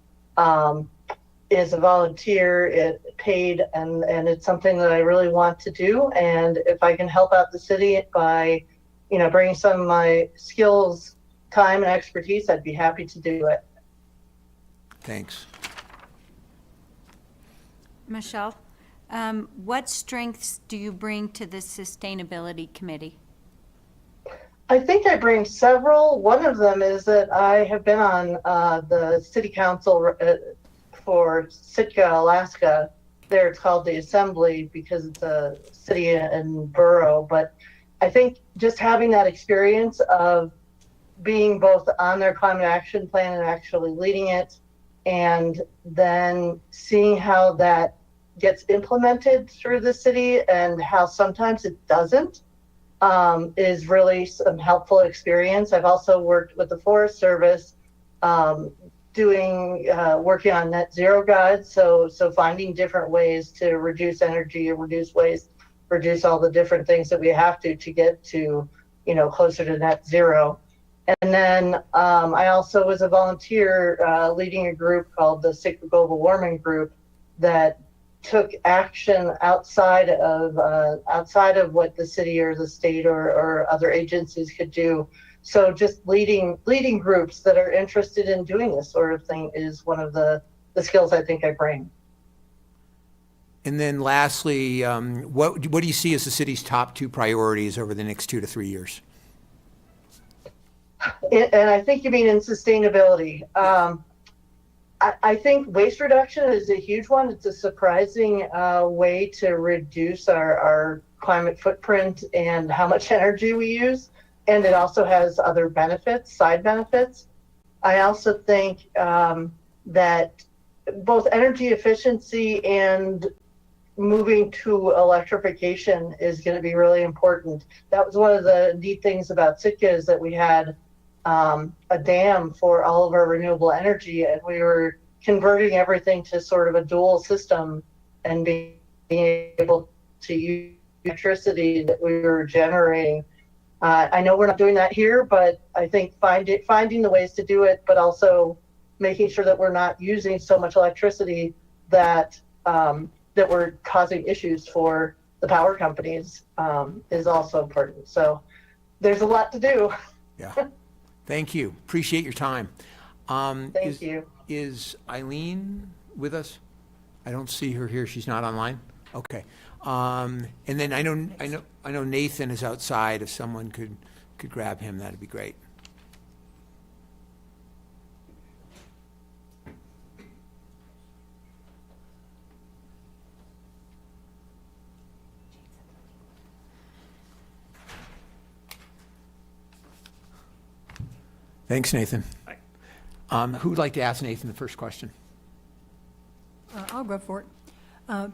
is a volunteer, paid, and it's something that I really want to do. And if I can help out the city by, bringing some of my skills, time, and expertise, I'd be happy to do it. Thanks. Michelle, what strengths do you bring to the Sustainability Committee? I think I bring several. One of them is that I have been on the city council for Sitka, Alaska. There it's called the Assembly because it's a city and borough. But I think just having that experience of being both on their climate action plan and actually leading it, and then seeing how that gets implemented through the city and how sometimes it doesn't, is really some helpful experience. I've also worked with the Forest Service, working on net zero guides. So finding different ways to reduce energy, reduce waste, reduce all the different things that we have to get to, closer to net zero. And then I also was a volunteer leading a group called the Sacred Global Warming Group that took action outside of what the city or the state or other agencies could do. So just leading groups that are interested in doing this sort of thing is one of the skills I think I bring. And then lastly, what do you see as the city's top 2 priorities over the next 2 to 3 years? And I think you mean in sustainability. I think waste reduction is a huge one. It's a surprising way to reduce our climate footprint and how much energy we use. And it also has other benefits, side benefits. I also think that both energy efficiency and moving to electrification is going to be really important. That was one of the neat things about Sitka, is that we had a dam for all of our renewable energy, and we were converting everything to sort of a dual system and being able to use electricity that we were generating. I know we're not doing that here, but I think finding the ways to do it, but also making sure that we're not using so much electricity that we're causing issues for the power companies is also important. So there's a lot to do. Yeah. Thank you. Appreciate your time. Thank you. Is Eileen with us? I don't see her here. She's not online. Okay. And then I know Nathan is outside. If someone could grab him, that'd be great. Thanks, Nathan. Who would like to ask Nathan the first question? I'll go for it.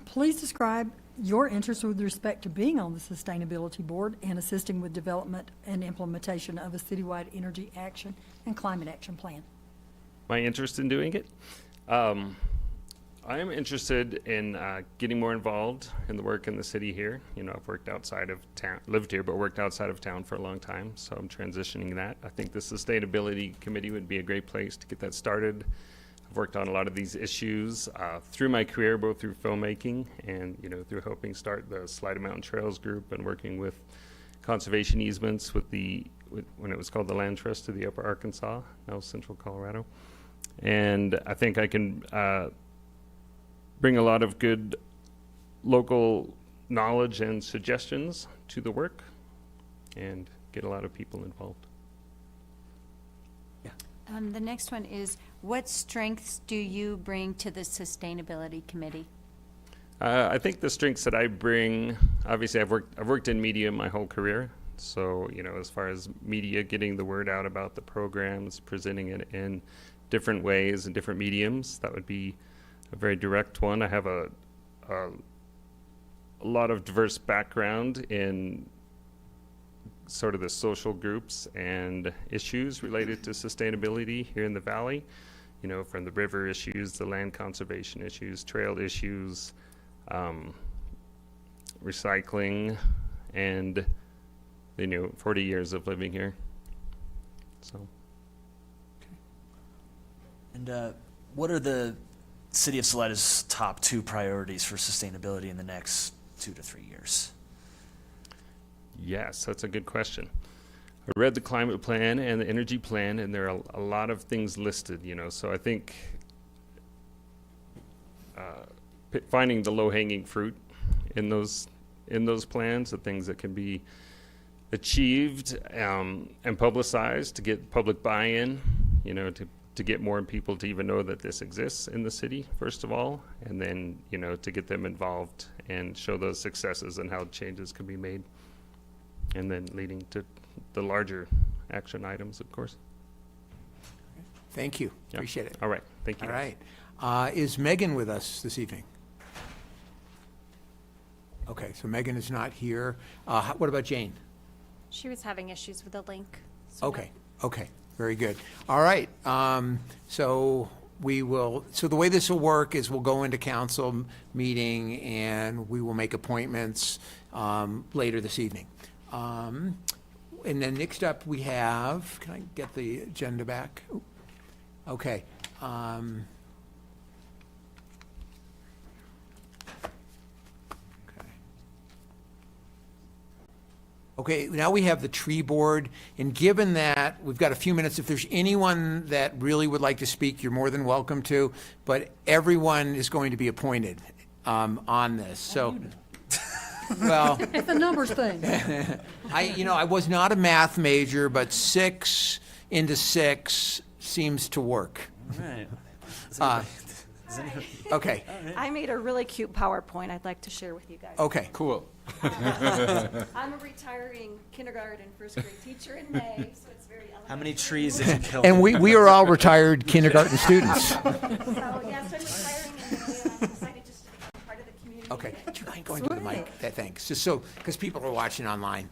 Please describe your interest with respect to being on the Sustainability Board and assisting with development and implementation of a citywide energy action and climate action plan. My interest in doing it? I am interested in getting more involved in the work in the city here. I've worked outside of town, lived here, but worked outside of town for a long time, so I'm transitioning that. I think the Sustainability Committee would be a great place to get that started. I've worked on a lot of these issues through my career, both through filmmaking and through helping start the Salida Mountain Trails group and working with conservation easements with when it was called the Land Trust of the Upper Arkansas, now Central Colorado. And I think I can bring a lot of good local knowledge and suggestions to the work and get a lot of people involved. The next one is, what strengths do you bring to the Sustainability Committee? I think the strengths that I bring, obviously I've worked in media my whole career. So, as far as media, getting the word out about the programs, presenting it in different ways and different mediums, that would be a very direct one. I have a lot of diverse background in sort of the social groups and issues related to sustainability here in the valley, from the river issues, the land conservation issues, trail issues, recycling, and 40 years of living here. So. And what are the City of Salida's top 2 priorities for sustainability in the next 2 to 3 years? Yes, that's a good question. I read the climate plan and the energy plan, and there are a lot of things listed, so I think finding the low-hanging fruit in those plans, the things that can be achieved and publicized to get public buy-in, to get more people to even know that this exists in the city, first of all, and then, to get them involved and show those successes and how changes can be made, and then leading to the larger action items, of course. Thank you. Yeah. Appreciate it. All right. Thank you. All guys. right. Is Megan with us this evening? Okay, so Megan is not here. What about Jane? She was having issues with the link. so Okay, okay, very good. All right, so the way this will work is we'll go into council meeting and we will make appointments later this evening. And then next up we have, can I get the agenda back? Ooh. Okay. Okay, now we have the tree board, and given that we've got a few minutes, if there's anyone that really would like to speak, you're more than welcome to, but everyone is going to be appointed on this, so. Well. It's a numbers thing. I was not a math major, but 6 into 6 seems to work. All right. Okay, I made a really cute PowerPoint I'd like to share with you guys. okay. Cool. I'm a retiring kindergarten first grade teacher in May, so it's very elementary. How many trees did you kill? And we are all retired kindergarten students. So, yes, I'm retiring in May, and I'm excited just to become part of the community. Okay, do you mind going to the mic? Thanks, just so, because people are watching online.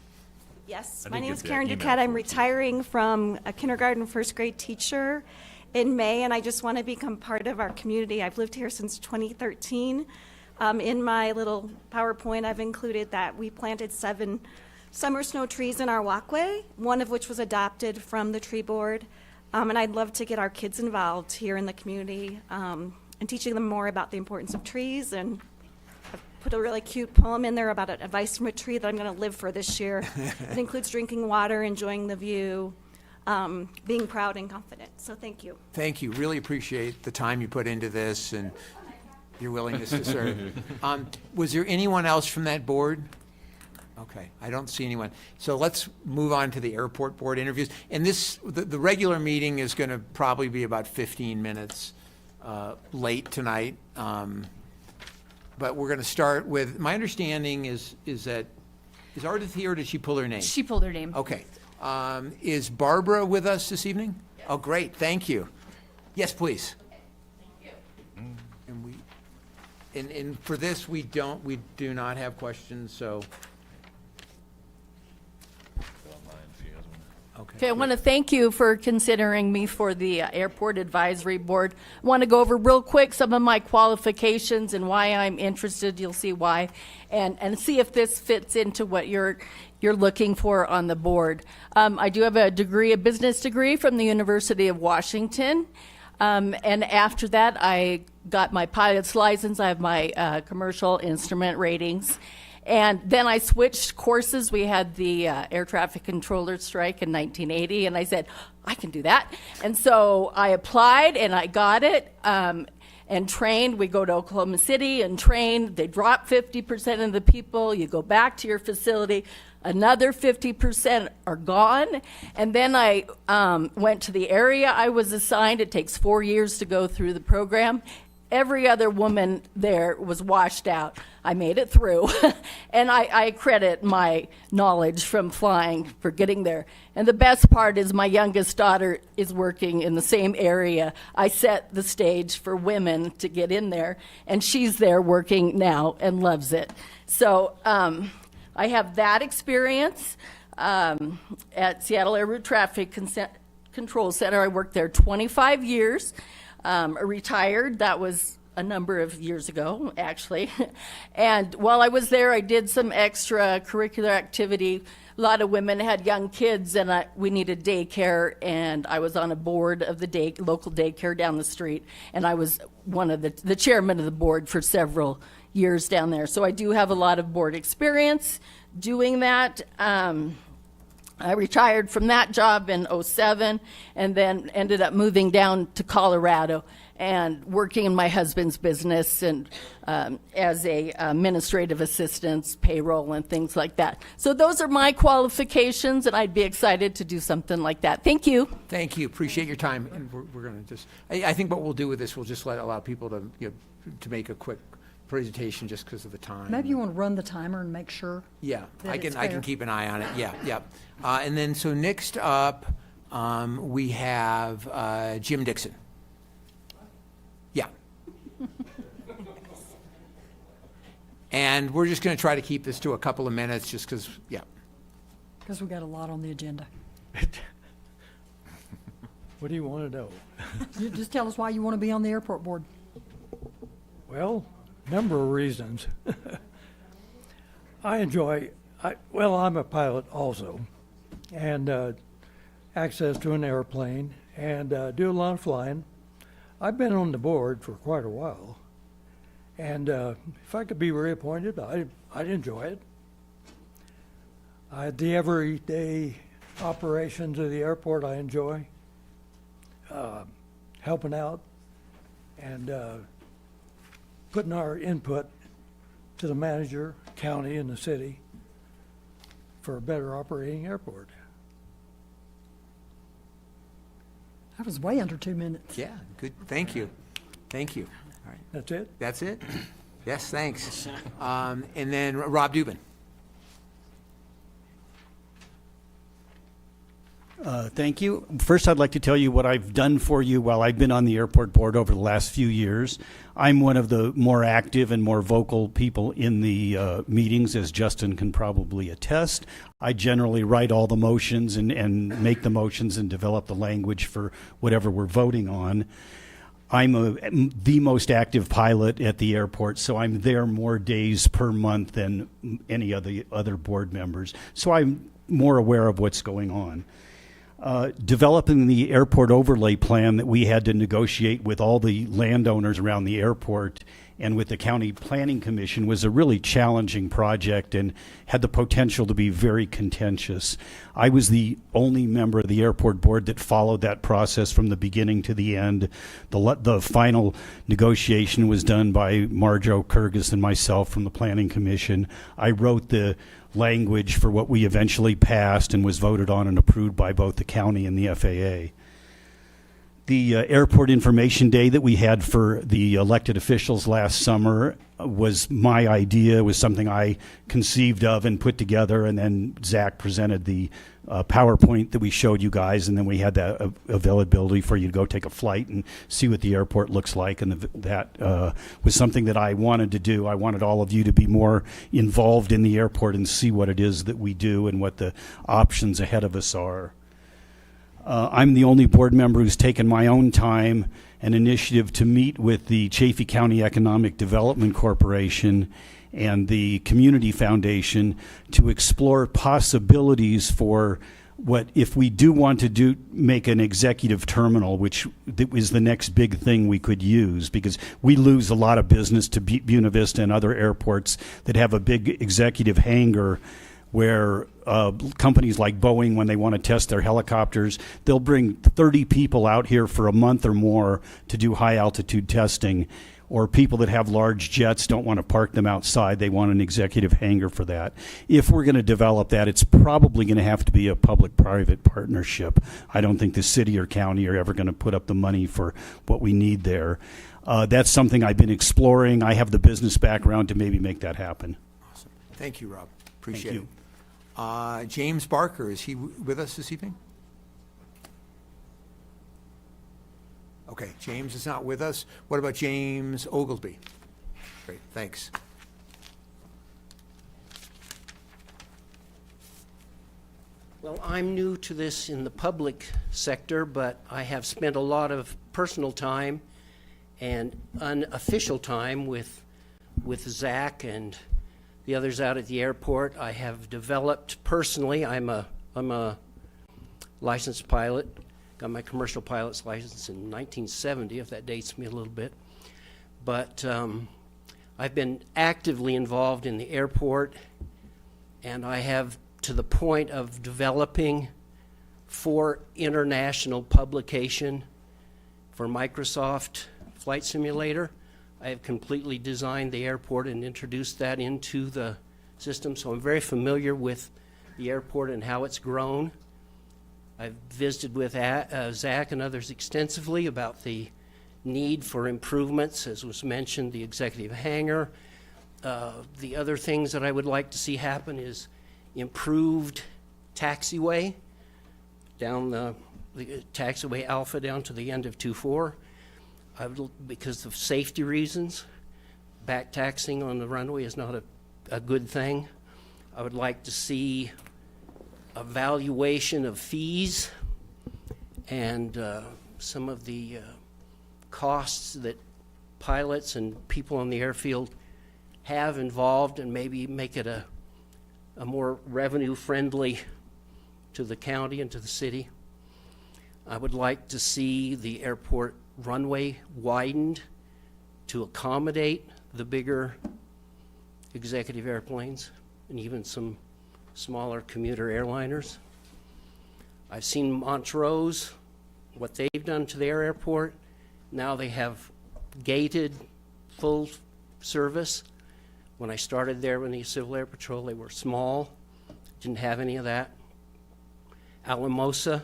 Yes, I my didn't name get is the Karen email Duquette. I'm from retiring from a kindergarten first grade teacher in May, and I just want to become part of our community. I've lived here since 2013. In my little PowerPoint, I've included that we planted 7 summer snow trees in our walkway, one of which was adopted from the tree board. And I'd love to get our kids involved here in the community and teaching them more about the importance of trees. And I've put a really cute poem in there about advice from a tree that I'm going to live for this year. It includes drinking water, enjoying the view, being proud and confident. So thank you. Thank you, really appreciate the time you put into this and your willingness to serve. Was there anyone else from that board? Okay, I don't see anyone. So let's move on to the airport board interviews. And the regular meeting is going to probably be about 15 minutes late tonight. But we're going to start with, my understanding is that, is Ardith here or did she pull her name? She pulled her name. Okay. Is Barbara with us this evening? Yes. Oh, great, thank you. Yes, please. And for this, we do not have questions, so. Okay, I want to thank you for considering me for the Airport Advisory Board. I want to go over real quick some of my qualifications and why I'm interested. You'll see why, and see if this fits into what you're looking for on the board. I do have a business degree from the University of Washington. And after that, I got my pilot's license. I have my commercial instrument ratings. And then I switched courses. We had the air traffic controller strike in 1980, and I said, I can do that. And so I applied, and I got it, and trained. We go to Oklahoma City and train. They drop 50% of the people. You go back to your facility. Another 50% are gone. And then I went to the area I was assigned. It takes 4 years to go through the program. Every other woman there was washed out. I made it through. And I credit my knowledge from flying for getting there. And the best part is my youngest daughter is working in the same area. I set the stage for women to get in there, and she's there working now and loves it. So I have that experience at Seattle Air Route Traffic Control Center. I worked there 25 years. Retired. That was a number of years ago, actually. And while I was there, I did some extracurricular activity. A lot of women had young kids, and we needed daycare, and I was on a board of the local daycare down the street, and I was one of the chairman of the board for several years down there. So I do have a lot of board experience doing that. I retired from that job in 2007 and then ended up moving down to Colorado and working in my husband's business and as a administrative assistant, payroll and things like that. So those are my qualifications, and I'd be excited to do something like that. Thank you. Thank you, appreciate your time. And we're going to just, I think what we'll do with this, we'll just allow people to, to make a quick presentation just because of the time. Maybe you want to run the timer and make sure. Yeah, that I it's can fair. keep an eye on it, yeah. And then, so next up, we have Jim Dixon. Yeah. And we're just going to try to keep this to a couple of minutes, just because, yeah. Because we got a lot on the agenda. What do you want to know? You just tell us why you want to be on the airport board. Well, number of reasons. I'm a pilot also, and access to an airplane, and do a lot of flying. I've been on the board for quite a while, and if I could be reappointed, I'd enjoy it. The everyday operations of the airport I enjoy, helping out, and putting our input to the manager, county, and the city for a better operating airport. That was way under 2 minutes. Yeah, good, thank you. Thank you. All right. That's it? That's it? Yes, thanks. And then Rob Dubin. Thank you. First, I'd like to tell you what I've done for you while I've been on the airport board over the last few years. I'm one of the more active and more vocal people in the meetings, as Justin can probably attest. I generally write all the motions and make the motions and develop the language for whatever we're voting on. I'm the most active pilot at the airport, so I'm there more days per month than any of the other board members. So I'm more aware of what's going on. Developing the airport overlay plan that we had to negotiate with all the landowners around the airport and with the County Planning Commission was a really challenging project and had the potential to be very contentious. I was the only member of the airport board that followed that process from the beginning to the end. The final negotiation was done by Marjo Kyrgyz and myself from the Planning Commission. I wrote the language for what we eventually passed and was voted on and approved by both the county and the FAA. The airport information day that we had for the elected officials last summer was my idea, was something I conceived of and put together, and then Zach presented the PowerPoint that we showed you guys, and then we had that availability for you to go take a flight and see what the airport looks like, and that was something that I wanted to do. I wanted all of you to be more involved in the airport and see what it is that we do and what the options ahead of us are. I'm the only board member who's taken my own time and initiative to meet with the Chaffey County Economic Development Corporation and the Community Foundation to explore possibilities for what, if we do want to make an executive terminal, which is the next big thing we could use, because we lose a lot of business to Buena Vista and other airports that have a big executive hangar where companies like Boeing, when they want to test their helicopters, they'll bring 30 people out here for a month or more to do high-altitude testing, or people that have large jets don't want to park them outside. They want an executive hangar for that. If we're going to develop that, it's probably going to have to be a public-private partnership. I don't think the city or county are ever going to put up the money for what we need there. That's something I've been exploring. I have the business background to maybe make that happen. Awesome. Thank you, Rob. Appreciate Thank you. it. James Barker, is he with us this evening? Okay, James is not with us. What about James Oglesby? Great, thanks. Well, I'm new to this in the public sector, but I have spent a lot of personal time and unofficial time with Zach and the others out at the airport. I have developed personally, I'm a licensed pilot, got my commercial pilot's license in 1970, if that dates me a little bit. But I've been actively involved in the airport, and I have, to the point of developing for international publication for Microsoft Flight Simulator. I have completely designed the airport and introduced that into the system, so I'm very familiar with the airport and how it's grown. I've visited with Zach and others extensively about the need for improvements, as was mentioned, the executive hangar. The other things that I would like to see happen is improved taxiway down the taxiway Alpha down to the end of 2-4. Because of safety reasons, back taxing on the runway is not a good thing. I would like to see a valuation of fees and some of the costs that pilots and people on the airfield have involved, and maybe make it a more revenue-friendly to the county and to the city. I would like to see the airport runway widened to accommodate the bigger executive airplanes and even some smaller commuter airliners. I've seen Montrose, what they've done to their airport. Now they have gated full service. When I started there in the Civil Air Patrol, they were small, didn't have any of that. Alamosa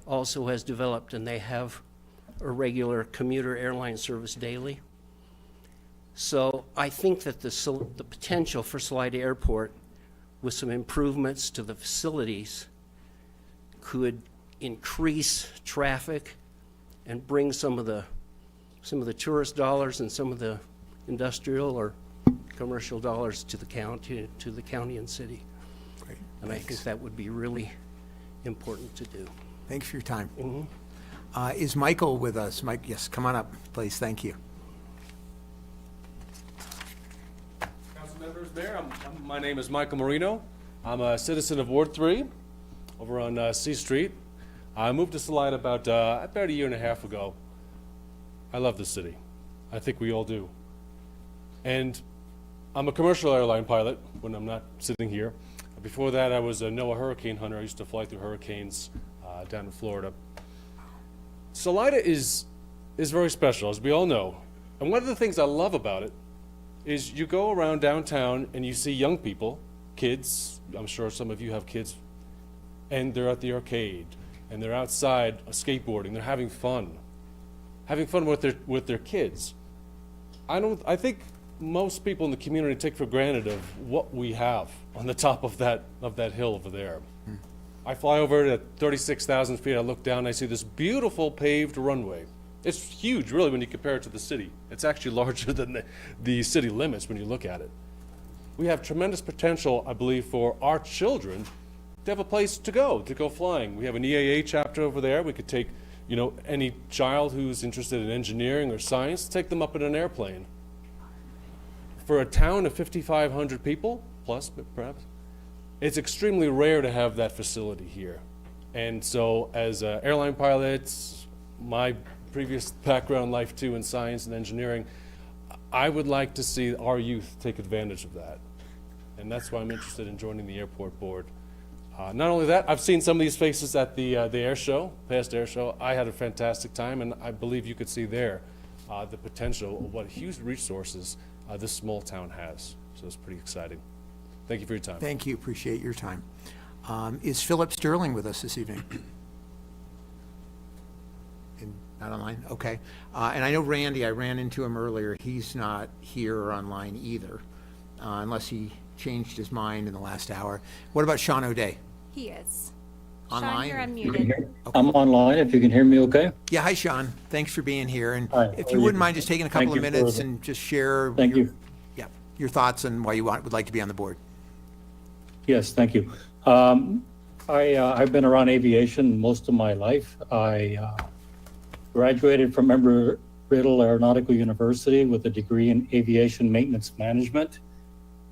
also has developed, and they have a regular commuter airline service daily. So I think that the potential for Salida Airport, with some improvements to the facilities, could increase traffic and bring some of the tourist dollars and some of the industrial or commercial dollars to the county and city. Great. And Thanks. I think that would be really important to do. Thanks for your time. Mm-hmm. Is Michael with us? Mike, yes, come on up, please. Thank you. Council members, Mayor, my name is Michael Marino. I'm a citizen of Ward 3 over on C Street. I moved to Salida about a year and a half ago. I love the city. I think we all do. And I'm a commercial airline pilot when I'm not sitting here. Before that, I was a NOAA hurricane hunter. I used to fly through hurricanes down in Florida. Salida is very special, as we all know. And one of the things I love about it is you go around downtown and you see young people, kids, I'm sure some of you have kids, and they're at the arcade, and they're outside skateboarding, they're having fun with their kids. I think most people in the community take for granted of what we have on the top of that hill over there. I fly over it at 36,000 feet, I look down, I see this beautiful paved runway. It's huge, really, when you compare it to the city. It's actually larger than the city limits when you look at it. We have tremendous potential, I believe, for our children to have a place to go flying. We have an EAA chapter over there. We could take, any child who's interested in engineering or science, take them up in an airplane. For a town of 5,500 people, plus perhaps, it's extremely rare to have that facility here. And so as airline pilots, my previous background in life too in science and engineering, I would like to see our youth take advantage of that. And that's why I'm interested in joining the airport board. Not only that, I've seen some of these faces at the air show, past air show. I had a fantastic time, and I believe you could see there the potential of what huge resources this small town has. So it's pretty exciting. Thank you for your time. Thank you. Appreciate your time. Is Philip Sterling with us this evening? Not online? Okay. And I know Randy, I ran into him earlier. He's not here or online either, unless he changed his mind in the last hour. What about Sean O'Day? He is. Online? Sean, you're unmuted. Okay. I'm online, if you can hear me okay? Yeah, hi, Sean. Thanks for being here. And Hi, if how you are wouldn't you? mind just taking a Thank couple of you minutes for- and just share Thank you. your thoughts and why you would like to be on the board. Yes, thank you. I've been around aviation most of my life. I graduated from Embry-Riddle Aeronautical University with a degree in aviation maintenance management,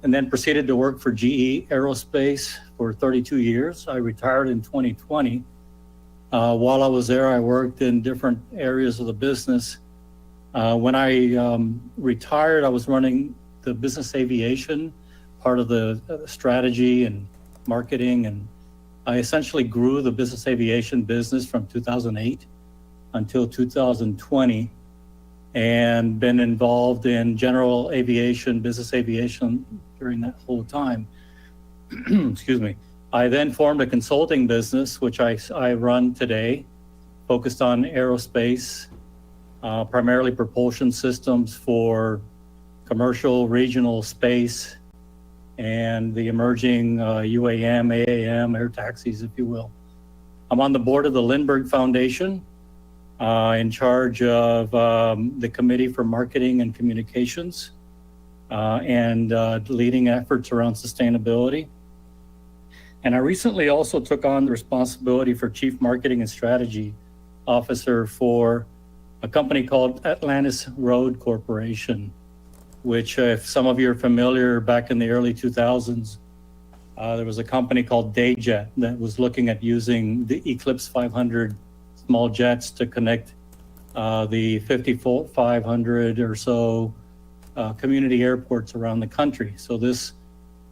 and then proceeded to work for GE Aerospace for 32 years. I retired in 2020. While I was there, I worked in different areas of the business. When I retired, I was running the business aviation, part of the strategy and marketing, and I essentially grew the business aviation business from 2008 until 2020, and been involved in general aviation, business aviation during that whole time. Excuse me. I then formed a consulting business, which I run today, focused on aerospace, primarily propulsion systems for commercial, regional space, and the emerging UAM, AAM, air taxis, if you will. I'm on the board of the Lindbergh Foundation, in charge of the Committee for Marketing and Communications, and leading efforts around sustainability. And I recently also took on the responsibility for Chief Marketing and Strategy Officer for a company called Atlantis Road Corporation, which, if some of you are familiar, back in the early 2000s, there was a company called Dayjet that was looking at using the Eclipse 500 small jets to connect the 500 or so community airports around the country. So this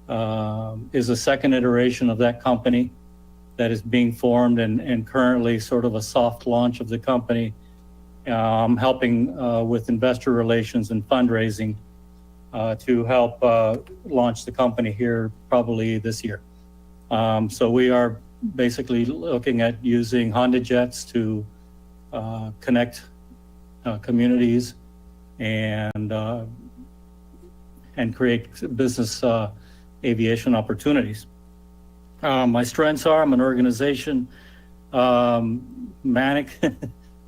is a second iteration of that company that is being formed, and currently sort of a soft launch of the company. I'm helping with investor relations and fundraising to help launch the company here probably this year. So we are basically looking at using Honda jets to connect communities and create business aviation opportunities. My strengths are I'm an organization manic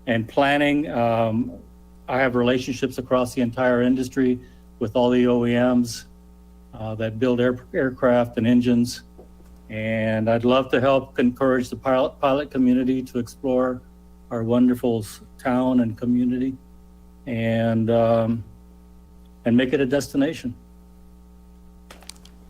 and planning. I have relationships across the entire industry with all the OEMs that build aircraft and engines. And I'd love to help encourage the pilot community to explore our wonderful town and community, and make it a destination.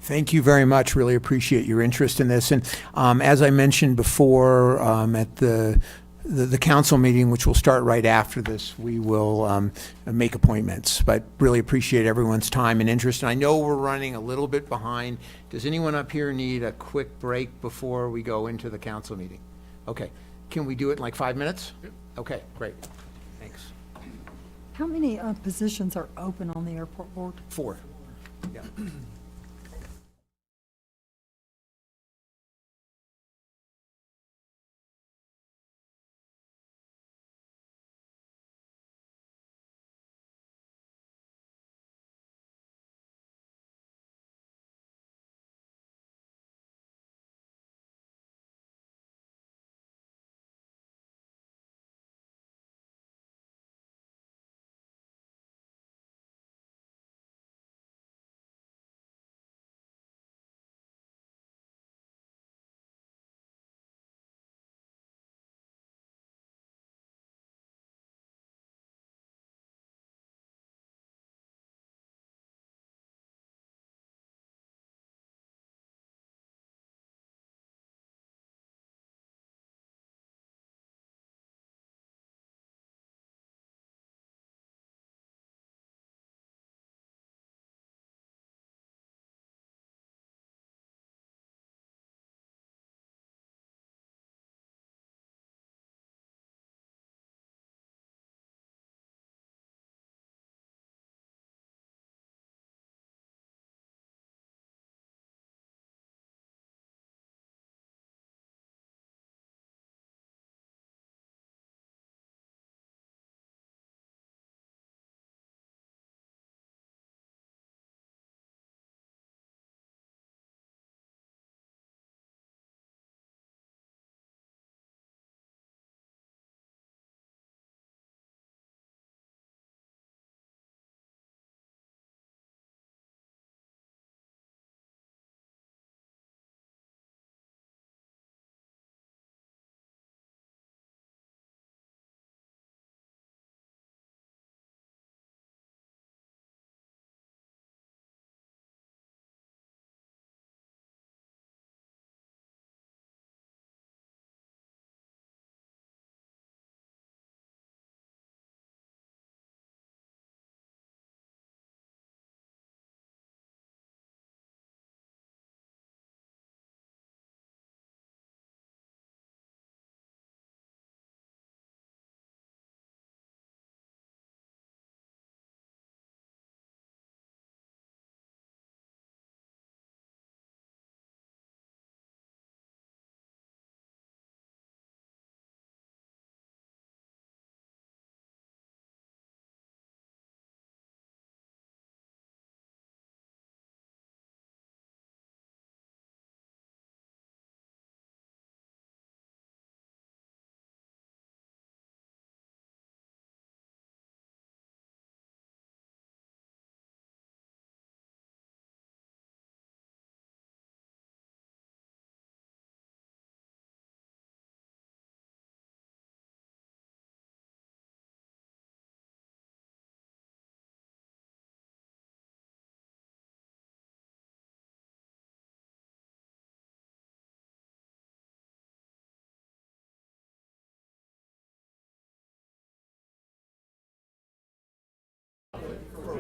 Thank you very much. Really appreciate your interest in this. And as I mentioned before, at the council meeting, which will start right after this, we will make appointments. But really appreciate everyone's time and interest. And I know we're running a little bit behind. Does anyone up here need a quick break before we go into the council meeting? Okay. Can we do it in like 5 minutes? Okay, great. Thanks. How many positions are open on the airport board? 4. Yeah.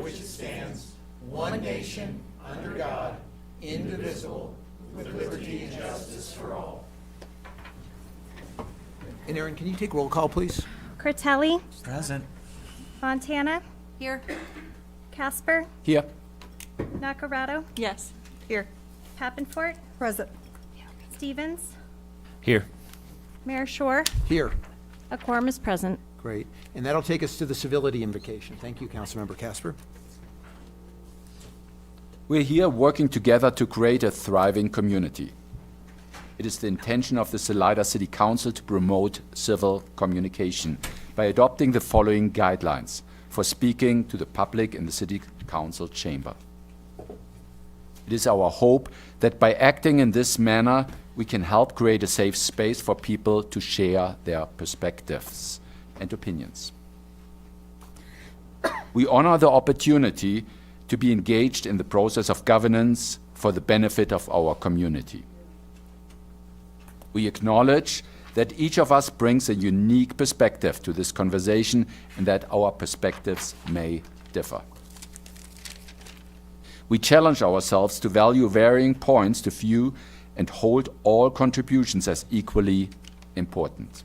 which it stands, one nation, under God, indivisible, with liberty and justice for all. And Aaron, can you take roll call, please? Critelli, Present. Fontana, Here. Casper, Here. Nacarado, Yes. Here. Pappenfort, Present. Stevens, Here. Mayor Shore. Here. A quorum is present. Great. And that'll take us to the civility invocation. Thank you, Councilmember Casper. We're here working together to create a thriving community. It is the intention of the Salida City Council to promote civil communication by adopting the following guidelines for speaking to the public in the City Council chamber. It is our hope that by acting in this manner, we can help create a safe space for people to share their perspectives and opinions. We honor the opportunity to be engaged in the process of governance for the benefit of our community. We acknowledge that each of us brings a unique perspective to this conversation and that our perspectives may differ. We challenge ourselves to value varying points of view and hold all contributions as equally important.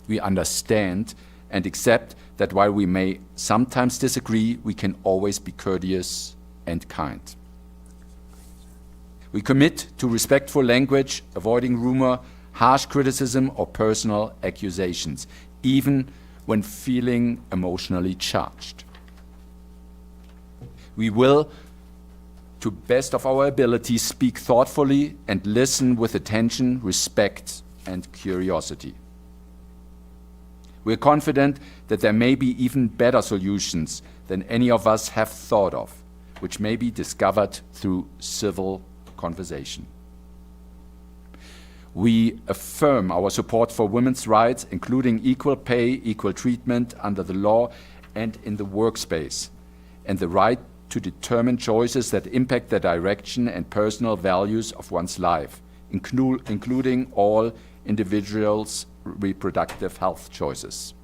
We understand and accept that while we may sometimes disagree, we can always be courteous and kind. We commit to respectful language, avoiding rumor, harsh criticism, or personal accusations, even when feeling emotionally charged. We will, to best of our ability, speak thoughtfully and listen with attention, respect, and curiosity. We are confident that there may be even better solutions than any of us have thought of, which may be discovered through civil conversation. We affirm our support for women's rights, including equal pay, equal treatment under the law and in the workspace, and the right to determine choices that impact the direction and personal values of one's life, including all individuals' reproductive health choices.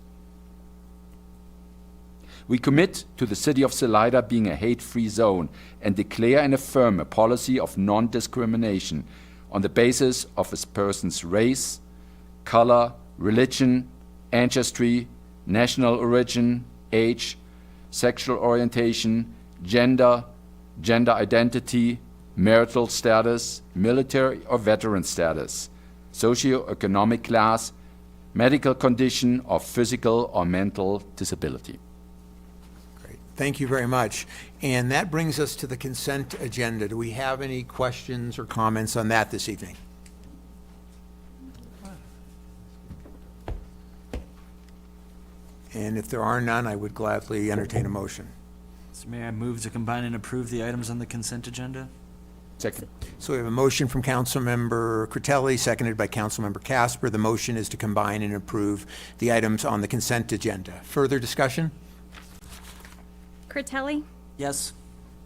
We commit to the City of Salida being a hate-free zone and declare and affirm a policy of non-discrimination on the basis of a person's race, color, religion, ancestry, national origin, age, sexual orientation, gender, gender identity, marital status, military or veteran status, socioeconomic class, medical condition, or physical or mental disability. Great. Thank you very much. And that brings us to the consent agenda. Do we have any questions or comments on that this evening? And if there are none, I would gladly entertain a motion. So may I move to combine and approve the items on the consent agenda? Second. So we have a motion from Councilmember Critelli, seconded by Councilmember Casper. The motion is to combine and approve the items on the consent agenda. Further discussion? Critelli, Yes.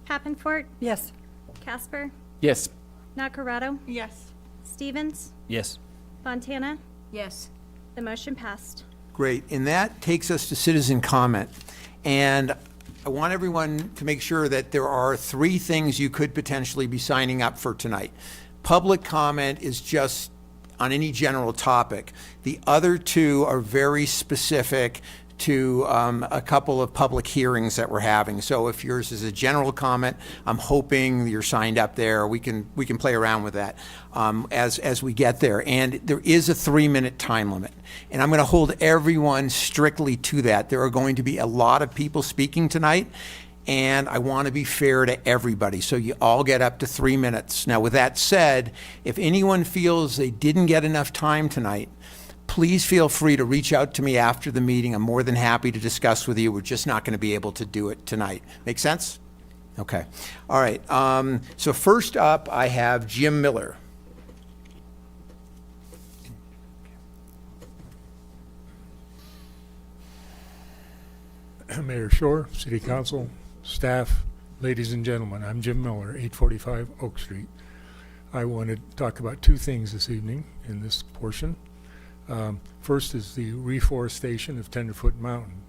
Pappenfort, Yes. Casper, Yes. Nacarado, Yes. Stevens, Yes. Fontana. Yes. The motion passed. Great. And that takes us to citizen comment. And I want everyone to make sure that there are 3 things you could potentially be signing up for tonight. Public comment is just on any general topic. The other 2 are very specific to a couple of public hearings that we're having. So if yours is a general comment, I'm hoping you're signed up there. We can play around with that as we get there. And there is a 3-minute time limit. And I'm going to hold everyone strictly to that. There are going to be a lot of people speaking tonight, and I want to be fair to everybody. So you all get up to 3 minutes. Now, with that said, if anyone feels they didn't get enough time tonight, please feel free to reach out to me after the meeting. I'm more than happy to discuss with you. We're just not going to be able to do it tonight. Make sense? Okay. All right. So first up, I have Jim Miller. Mayor Shore, City Council, staff, ladies and gentlemen, I'm Jim Miller, 845 Oak Street. I want to talk about 2 things this evening in this portion. First is the reforestation of Tenderfoot Mountain.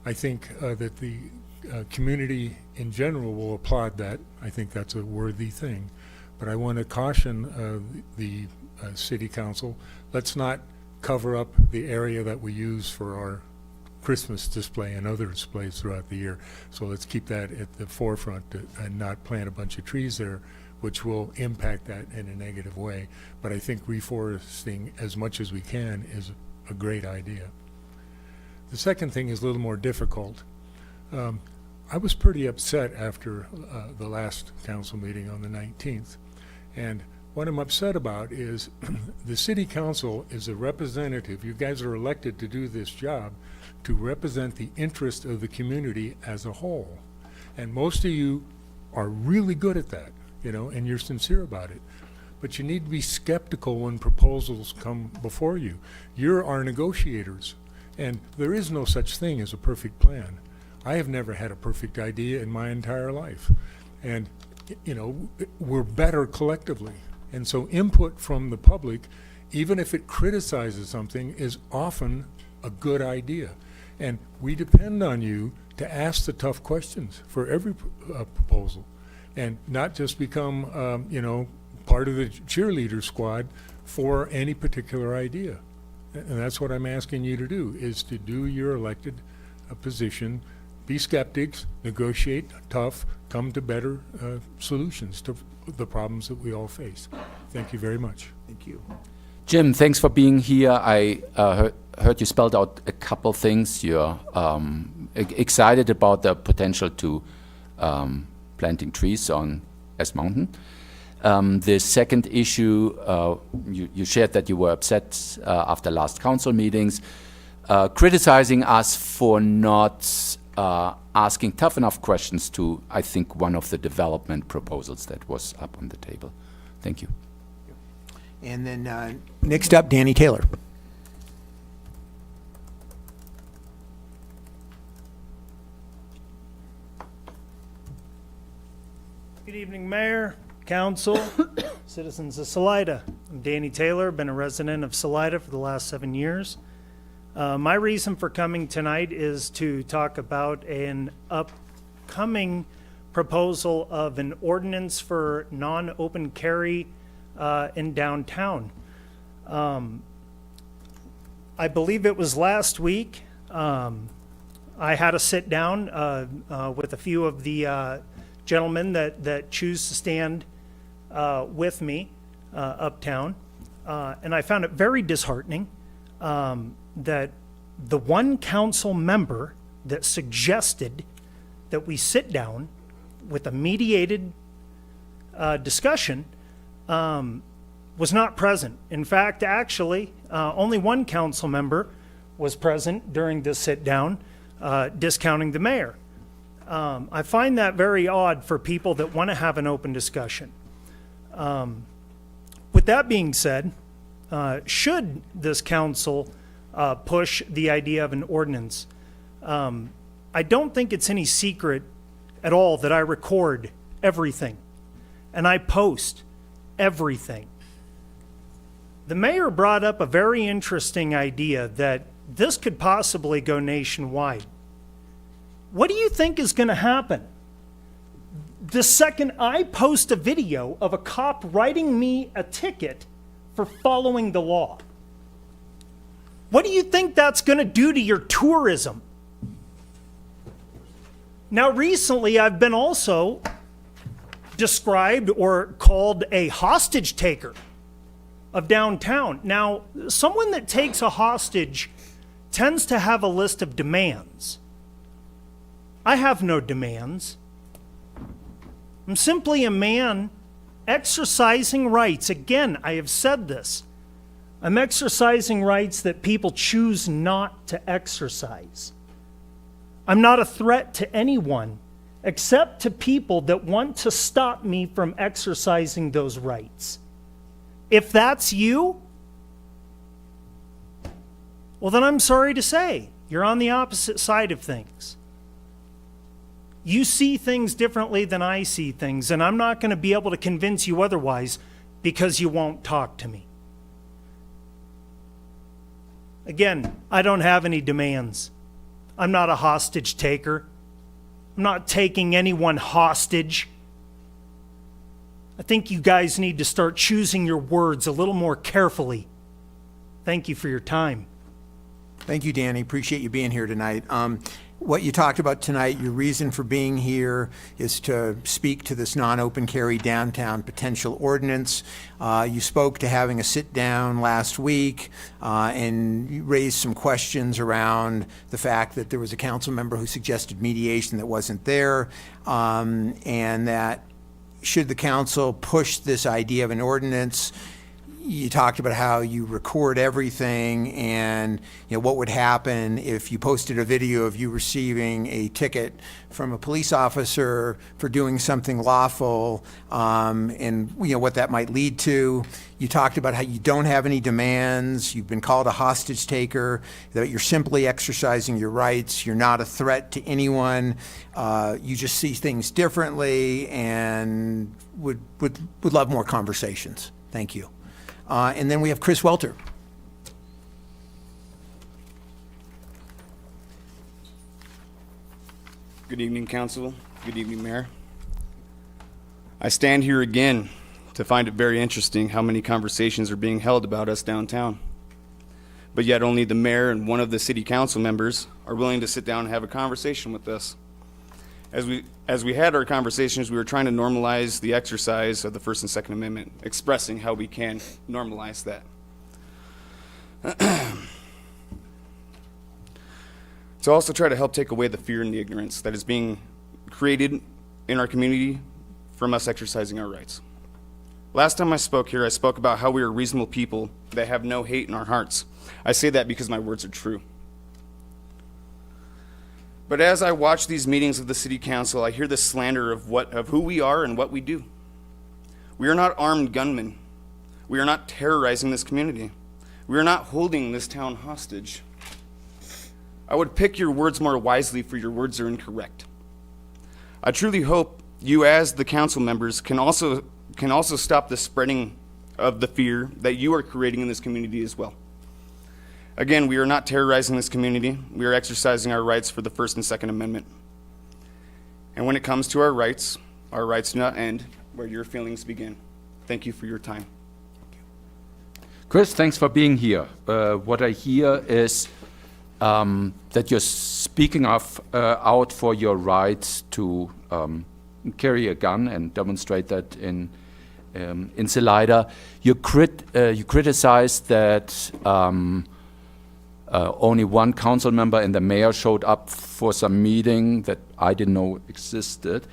I think that the community in general will applaud that. I think that's a worthy thing. But I want to caution the city council, let's not cover up the area that we use for our Christmas display and other displays throughout the year. So let's keep that at the forefront and not plant a bunch of trees there, which will impact that in a negative way. But I think reforesting as much as we can is a great idea. The second thing is a little more difficult. I was pretty upset after the last council meeting on the 19th. And what I'm upset about is the city council is a representative. You guys are elected to do this job to represent the interest of the community as a whole. And most of you are really good at that, you know, and you're sincere about it. But you need to be skeptical when proposals come before you. You're our negotiators, and there is no such thing as a perfect plan. I have never had a perfect idea in my entire life. And, you know, we're better collectively. And so input from the public, even if it criticizes something, is often a good idea. And we depend on you to ask the tough questions for every proposal, and not just become, you know, part of the cheerleader squad for any particular idea. And that's what I'm asking you to do, is to do your elected position, be skeptics, negotiate tough, come to better solutions to the problems that we all face. Thank you very much. Thank you. Jim, thanks for being here. I heard you spelled out a couple things. You're excited about the potential to planting trees on S Mountain. The second issue, you shared that you were upset after last council meetings, criticizing us for not asking tough enough questions to, I think, one of the development proposals that was up on the table. Thank you. And then next up, Danny Taylor. Good evening, Mayor, Council, citizens of Salida. I'm Danny Taylor, been a resident of Salida for the last 7 years. My reason for coming tonight is to talk about an upcoming proposal of an ordinance for non-open carry in downtown. I believe it was last week. I had a sit down with a few of the gentlemen that choose to stand with me uptown, and I found it very disheartening that the one council member that suggested that we sit down with a mediated discussion was not present. In fact, actually, only one council member was present during this sit down, discounting the mayor. I find that very odd for people that want to have an open discussion. With that being said, should this council push the idea of an ordinance, I don't think it's any secret at all that I record everything and I post everything. The mayor brought up a very interesting idea that this could possibly go nationwide. What do you think is going to happen the second I post a video of a cop writing me a ticket for following the law? What do you think that's going to do to your tourism? Now, recently, I've been also described or called a hostage taker of downtown. Now, someone that takes a hostage tends to have a list of demands. I have no demands. I'm simply a man exercising rights. Again, I have said this. I'm exercising rights that people choose not to exercise. I'm not a threat to anyone except to people that want to stop me from exercising those rights. If that's you, well, then I'm sorry to say, you're on the opposite side of things. You see things differently than I see things, and I'm not going to be able to convince you otherwise because you won't talk to me. Again, I don't have any demands. I'm not a hostage taker. I'm not taking anyone hostage. I think you guys need to start choosing your words a little more carefully. Thank you for your time. Thank you, Danny. Appreciate you being here tonight. What you talked about tonight, your reason for being here is to speak to this non-open carry downtown potential ordinance. You spoke to having a sit-down last week, and you raised some questions around the fact that there was a council member who suggested mediation that wasn't there, and that should the council push this idea of an ordinance, you talked about how you record everything and what would happen if you posted a video of you receiving a ticket from a police officer for doing something lawful, and what that might lead to. You talked about how you don't have any demands, you've been called a hostage taker, that you're simply exercising your rights, you're not a threat to anyone, you just see things differently, and would love more conversations. Thank you. And then we have Chris Welter. Good evening, Council. Good evening, Mayor. I stand here again to find it very interesting how many conversations are being held about us downtown. But yet only the mayor and one of the city council members are willing to sit down and have a conversation with us. As we had our conversations, we were trying to normalize the exercise of the First and Second Amendment, expressing how we can normalize that. To also try to help take away the fear and the ignorance that is being created in our community from us exercising our rights. Last time I spoke here, I spoke about how we are reasonable people that have no hate in our hearts. I say that because my words are true. But as I watch these meetings of the city council, I hear the slander of who we are and what we do. We are not armed gunmen. We are not terrorizing this community. We are not holding this town hostage. I would pick your words more wisely, for your words are incorrect. I truly hope you, as the council members, can also stop the spreading of the fear that you are creating in this community as well. Again, we are not terrorizing this community. We are exercising our rights for the First and Second Amendment. And when it comes to our rights do not end where your feelings begin. Thank you for your time. Chris, thanks for being here. What I hear is that you're speaking out for your rights to carry a gun and demonstrate that in Salida. You criticized that only one council member and the mayor showed up for some meeting that I didn't know existed.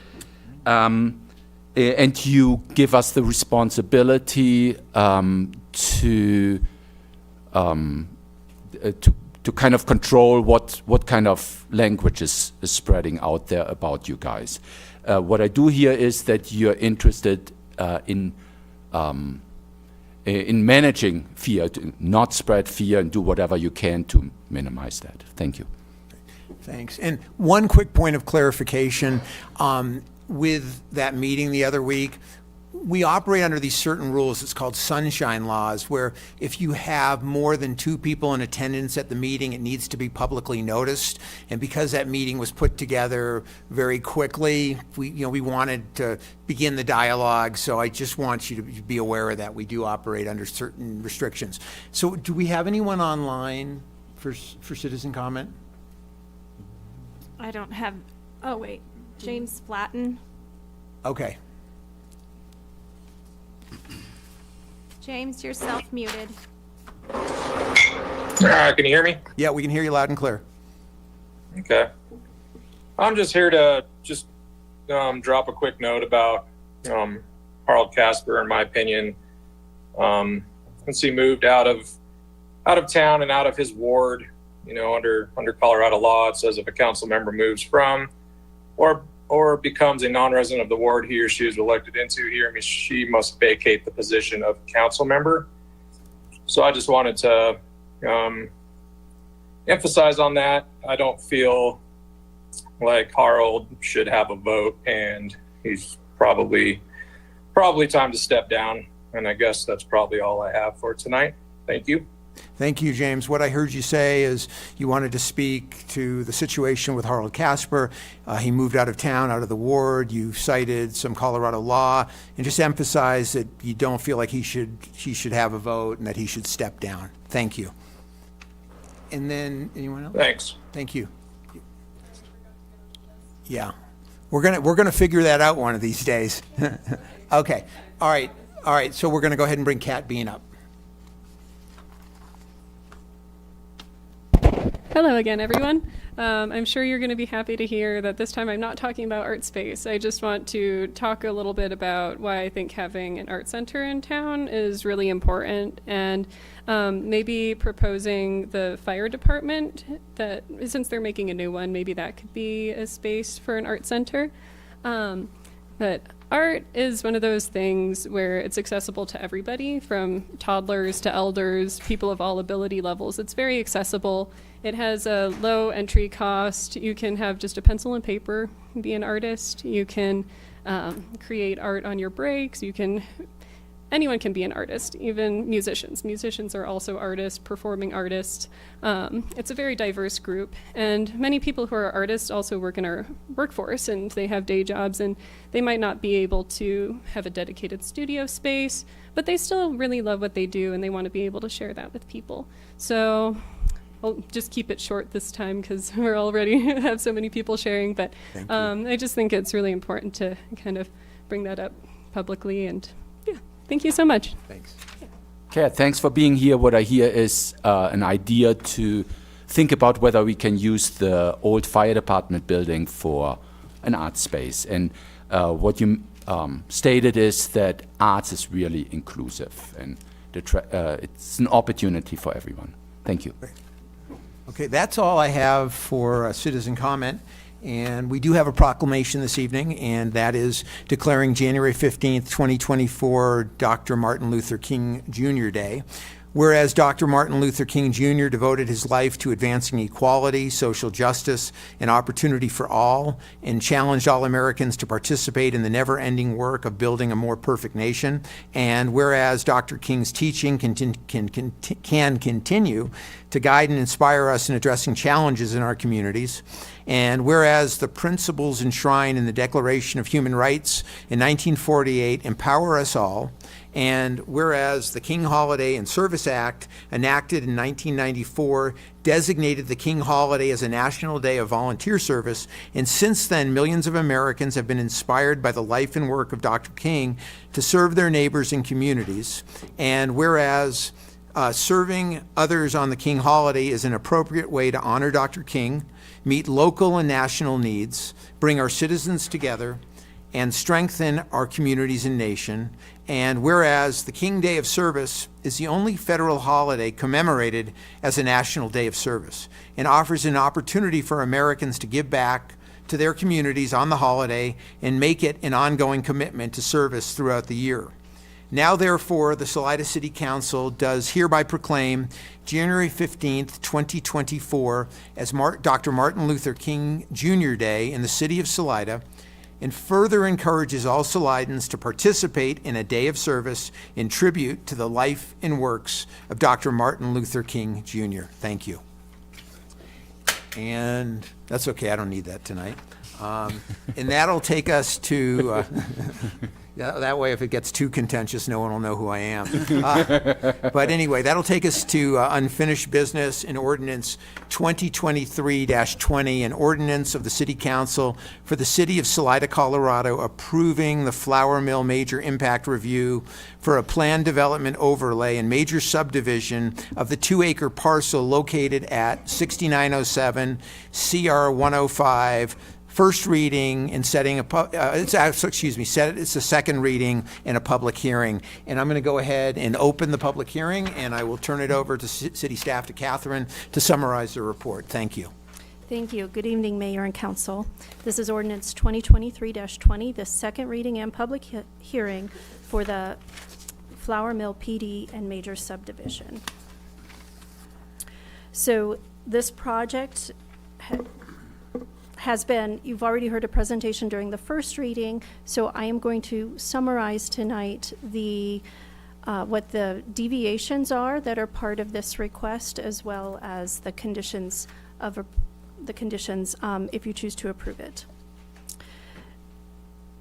And you give us the responsibility to kind of control what kind of language is spreading out there about you guys. What I do hear is that you're interested in managing fear, to not spread fear, and do whatever you can to minimize that. Thank you. Thanks. And one quick point of clarification. With that meeting the other week, we operate under these certain rules. It's called sunshine laws, where if you have more than 2 people in attendance at the meeting, it needs to be publicly noticed. And because that meeting was put together very quickly, we wanted to begin the dialogue. So I just want you to be aware of that. We do operate under certain restrictions. So do we have anyone online for citizen comment? I don't have, oh wait, James Flatten. Okay. James, you're self-muted. Can you hear me? Yeah, we can hear you loud and clear. Okay. I'm just here to drop a quick note about Harold Casper, in my opinion. Since he moved out of town and out of his ward, under Colorado law, it says if a council member moves from or becomes a non-resident of the ward he or she is elected into, he or she must vacate the position of council member. So I just wanted to emphasize on that. I don't feel like Harold should have a vote, and he's probably time to step down. And I guess that's probably all I have for tonight. Thank you. Thank you, James. What I heard you say is you wanted to speak to the situation with Harold Casper. He moved out of town, out of the ward. You cited some Colorado law and just emphasized that you don't feel like he should have a vote and that he should step down. Thank you. And then anyone else? Thanks. Thank you. Yeah. We're gonna figure that out one of these days. Okay. All right. So we're gonna go ahead and bring Kat Bean up. Hello again, everyone. I'm sure you're going to be happy to hear that this time I'm not talking about art space. I just want to talk a little bit about why I think having an art center in town is really important, and maybe proposing the fire department that, since they're making a new one, maybe that could be a space for an art center. But art is one of those things where it's accessible to everybody, from toddlers to elders, people of all ability levels. It's very accessible. It has a low entry cost. You can have just a pencil and paper, be an artist. You can create art on your breaks. Anyone can be an artist, even musicians. Musicians are also artists, performing artists. It's a very diverse group, and many people who are artists also work in our workforce, and they have day jobs, and they might not be able to have a dedicated studio space, but they still really love what they do, and they want to be able to share that with people. So I'll just keep it short this time because we're already have so many people sharing, but I just think it's really important to kind of bring that up publicly, and yeah. Thank you so much. Thanks. Kat, thanks for being here. What I hear is an idea to think about whether we can use the old fire department building for an art space. And what you stated is that arts is really inclusive, and it's an opportunity for everyone. Thank you. Okay, that's all I have for citizen comment. And we do have a proclamation this evening, and that is declaring January 15th, 2024, Dr. Martin Luther King Jr. Day. Whereas Dr. Martin Luther King Jr. devoted his life to advancing equality, social justice, and opportunity for all, and challenged all Americans to participate in the never-ending work of building a more perfect nation. And whereas Dr. King's teaching can continue to guide and inspire us in addressing challenges in our communities. And whereas the principles enshrined in the Declaration of Human Rights in 1948 empower us all, and whereas the King Holiday and Service Act, enacted in 1994, designated the King Holiday as a national day of volunteer service, and since then, millions of Americans have been inspired by the life and work of Dr. King to serve their neighbors and communities. And whereas serving others on the King Holiday is an appropriate way to honor Dr. King, meet local and national needs, bring our citizens together, and strengthen our communities and nation. And whereas the King Day of Service is the only federal holiday commemorated as a national day of service and offers an opportunity for Americans to give back to their communities on the holiday and make it an ongoing commitment to service throughout the year. Now, therefore, the Salida City Council does hereby proclaim January 15th, 2024 as Dr. Martin Luther King Jr. Day in the city of Salida, and further encourages all Salidans to participate in a day of service in tribute to the life and works of Dr. Martin Luther King Jr. Thank you. And that's okay, I don't need that tonight. And that'll take us to, that way if it gets too contentious, no one will know who I am. But anyway, that'll take us to unfinished business in Ordinance 2023-20, an ordinance of the City Council for the City of Salida, Colorado, approving the Flour Mill Major Impact Review for a planned development overlay and major subdivision of the 2-acre parcel located at 6907 CR 105, first reading and setting it's a second reading and a public hearing. And I'm going to go ahead and open the public hearing, and I will turn it over to city staff, to Catherine, to summarize the report. Thank you. Thank you. Good evening, Mayor and Council. This is Ordinance 2023-20, the second reading and public hearing for the Flour Mill PD and major subdivision. So this project has been, you've already heard a presentation during the first reading, so I am going to summarize tonight the what the deviations are that are part of this request, as well as the conditions if you choose to approve it.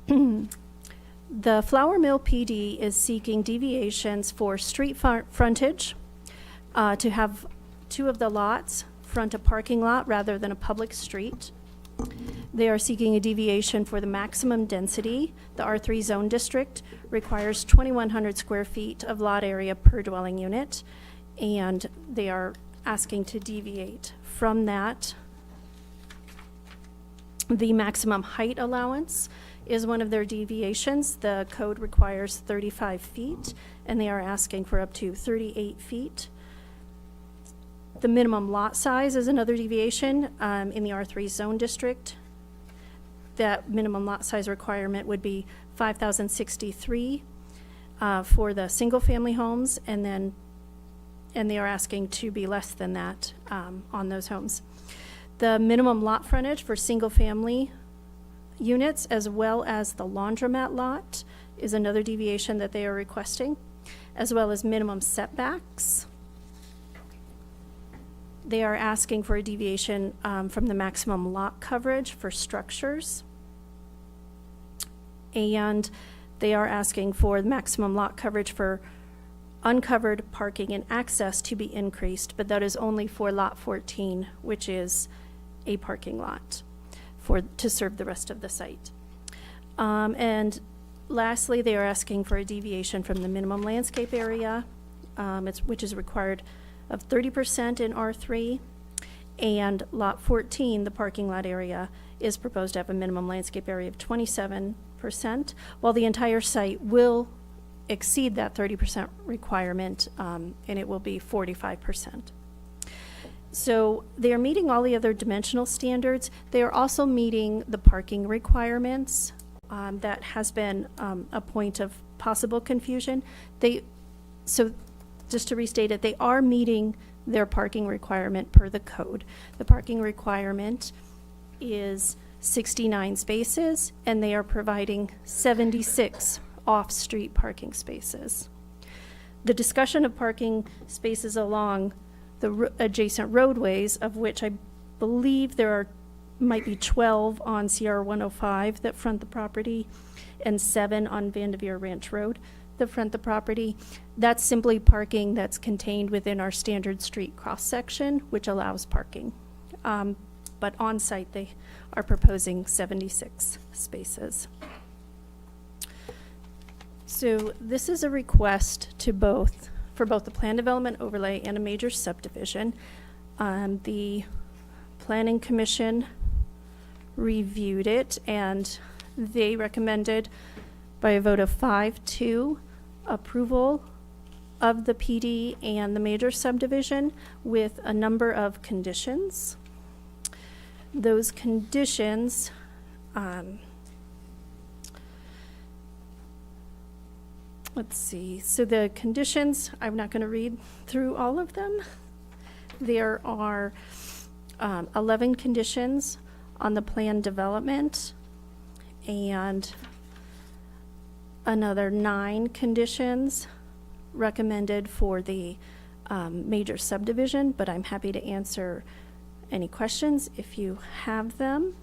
The Flour Mill PD is seeking deviations for street frontage, to have 2 of the lots front a parking lot rather than a public street. They are seeking a deviation for the maximum density. The R3 zone district requires 2,100 square feet of lot area per dwelling unit, and they are asking to deviate from that. The maximum height allowance is one of their deviations. The code requires 35 feet, and they are asking for up to 38 feet. The minimum lot size is another deviation in the R3 zone district. That minimum lot size requirement would be 5,063 for the single-family homes, and they are asking to be less than that on those homes. The minimum lot frontage for single-family units, as well as the laundromat lot, is another deviation that they are requesting, as well as minimum setbacks. They are asking for a deviation from the maximum lot coverage for structures. And they are asking for the maximum lot coverage for uncovered parking and access to be increased, but that is only for lot 14, which is a parking lot to serve the rest of the site. And lastly, they are asking for a deviation from the minimum landscape area, which is required of 30% in R3, and lot 14, the parking lot area, is proposed to have a minimum landscape area of 27%, while the entire site will exceed that 30% requirement, and it will be 45%. So they are meeting all the other dimensional standards. They are also meeting the parking requirements. That has been a point of possible confusion. So just to restate it, they are meeting their parking requirement per the code. The parking requirement is 69 spaces, and they are providing 76 off-street parking spaces. The discussion of parking spaces along the adjacent roadways, of which I believe might be 12 on CR 105 that front the property, and 7 on Vanderveer Ranch Road that front the property. That's simply parking that's contained within our standard street cross-section, which allows parking. But on site, they are proposing 76 spaces. So this is a request for both the plan development overlay and a major subdivision. The Planning Commission reviewed it, and they recommended by a vote of 5-2 approval of the PD and the major subdivision with a number of conditions. Those conditions let's see. So the conditions, I'm not going to read through all of them. There are 11 conditions on the plan development and another 9 conditions recommended for the major subdivision, but I'm happy to answer any questions if you have them.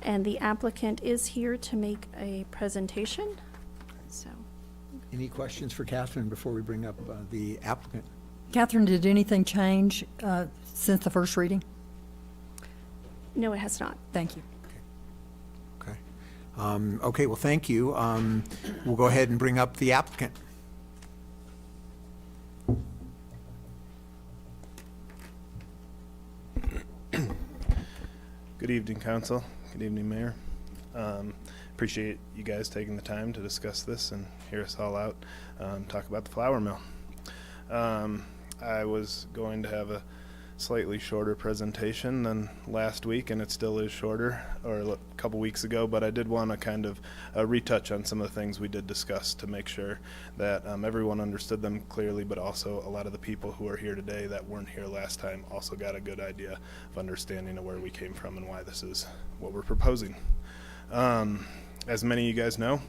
And the applicant is here to make a presentation. So, Any questions for Catherine before we bring up the applicant? Catherine, did anything change since the first reading? no, it has not. Thank you. Okay. Okay, well, thank you. We'll go ahead and bring up the applicant. Good evening, Council. Good evening, Mayor. Appreciate you guys taking the time to discuss this and hear us all out, talk about the flour mill. I was going to have a slightly shorter presentation than last week, and it still is shorter, or a couple weeks ago, but I did want to kind of retouch on some of the things we did discuss to make sure that everyone understood them clearly, but also a lot of the people who are here today that weren't here last time also got a good idea of understanding of where we came from and why this is what we're proposing. As many of you guys know,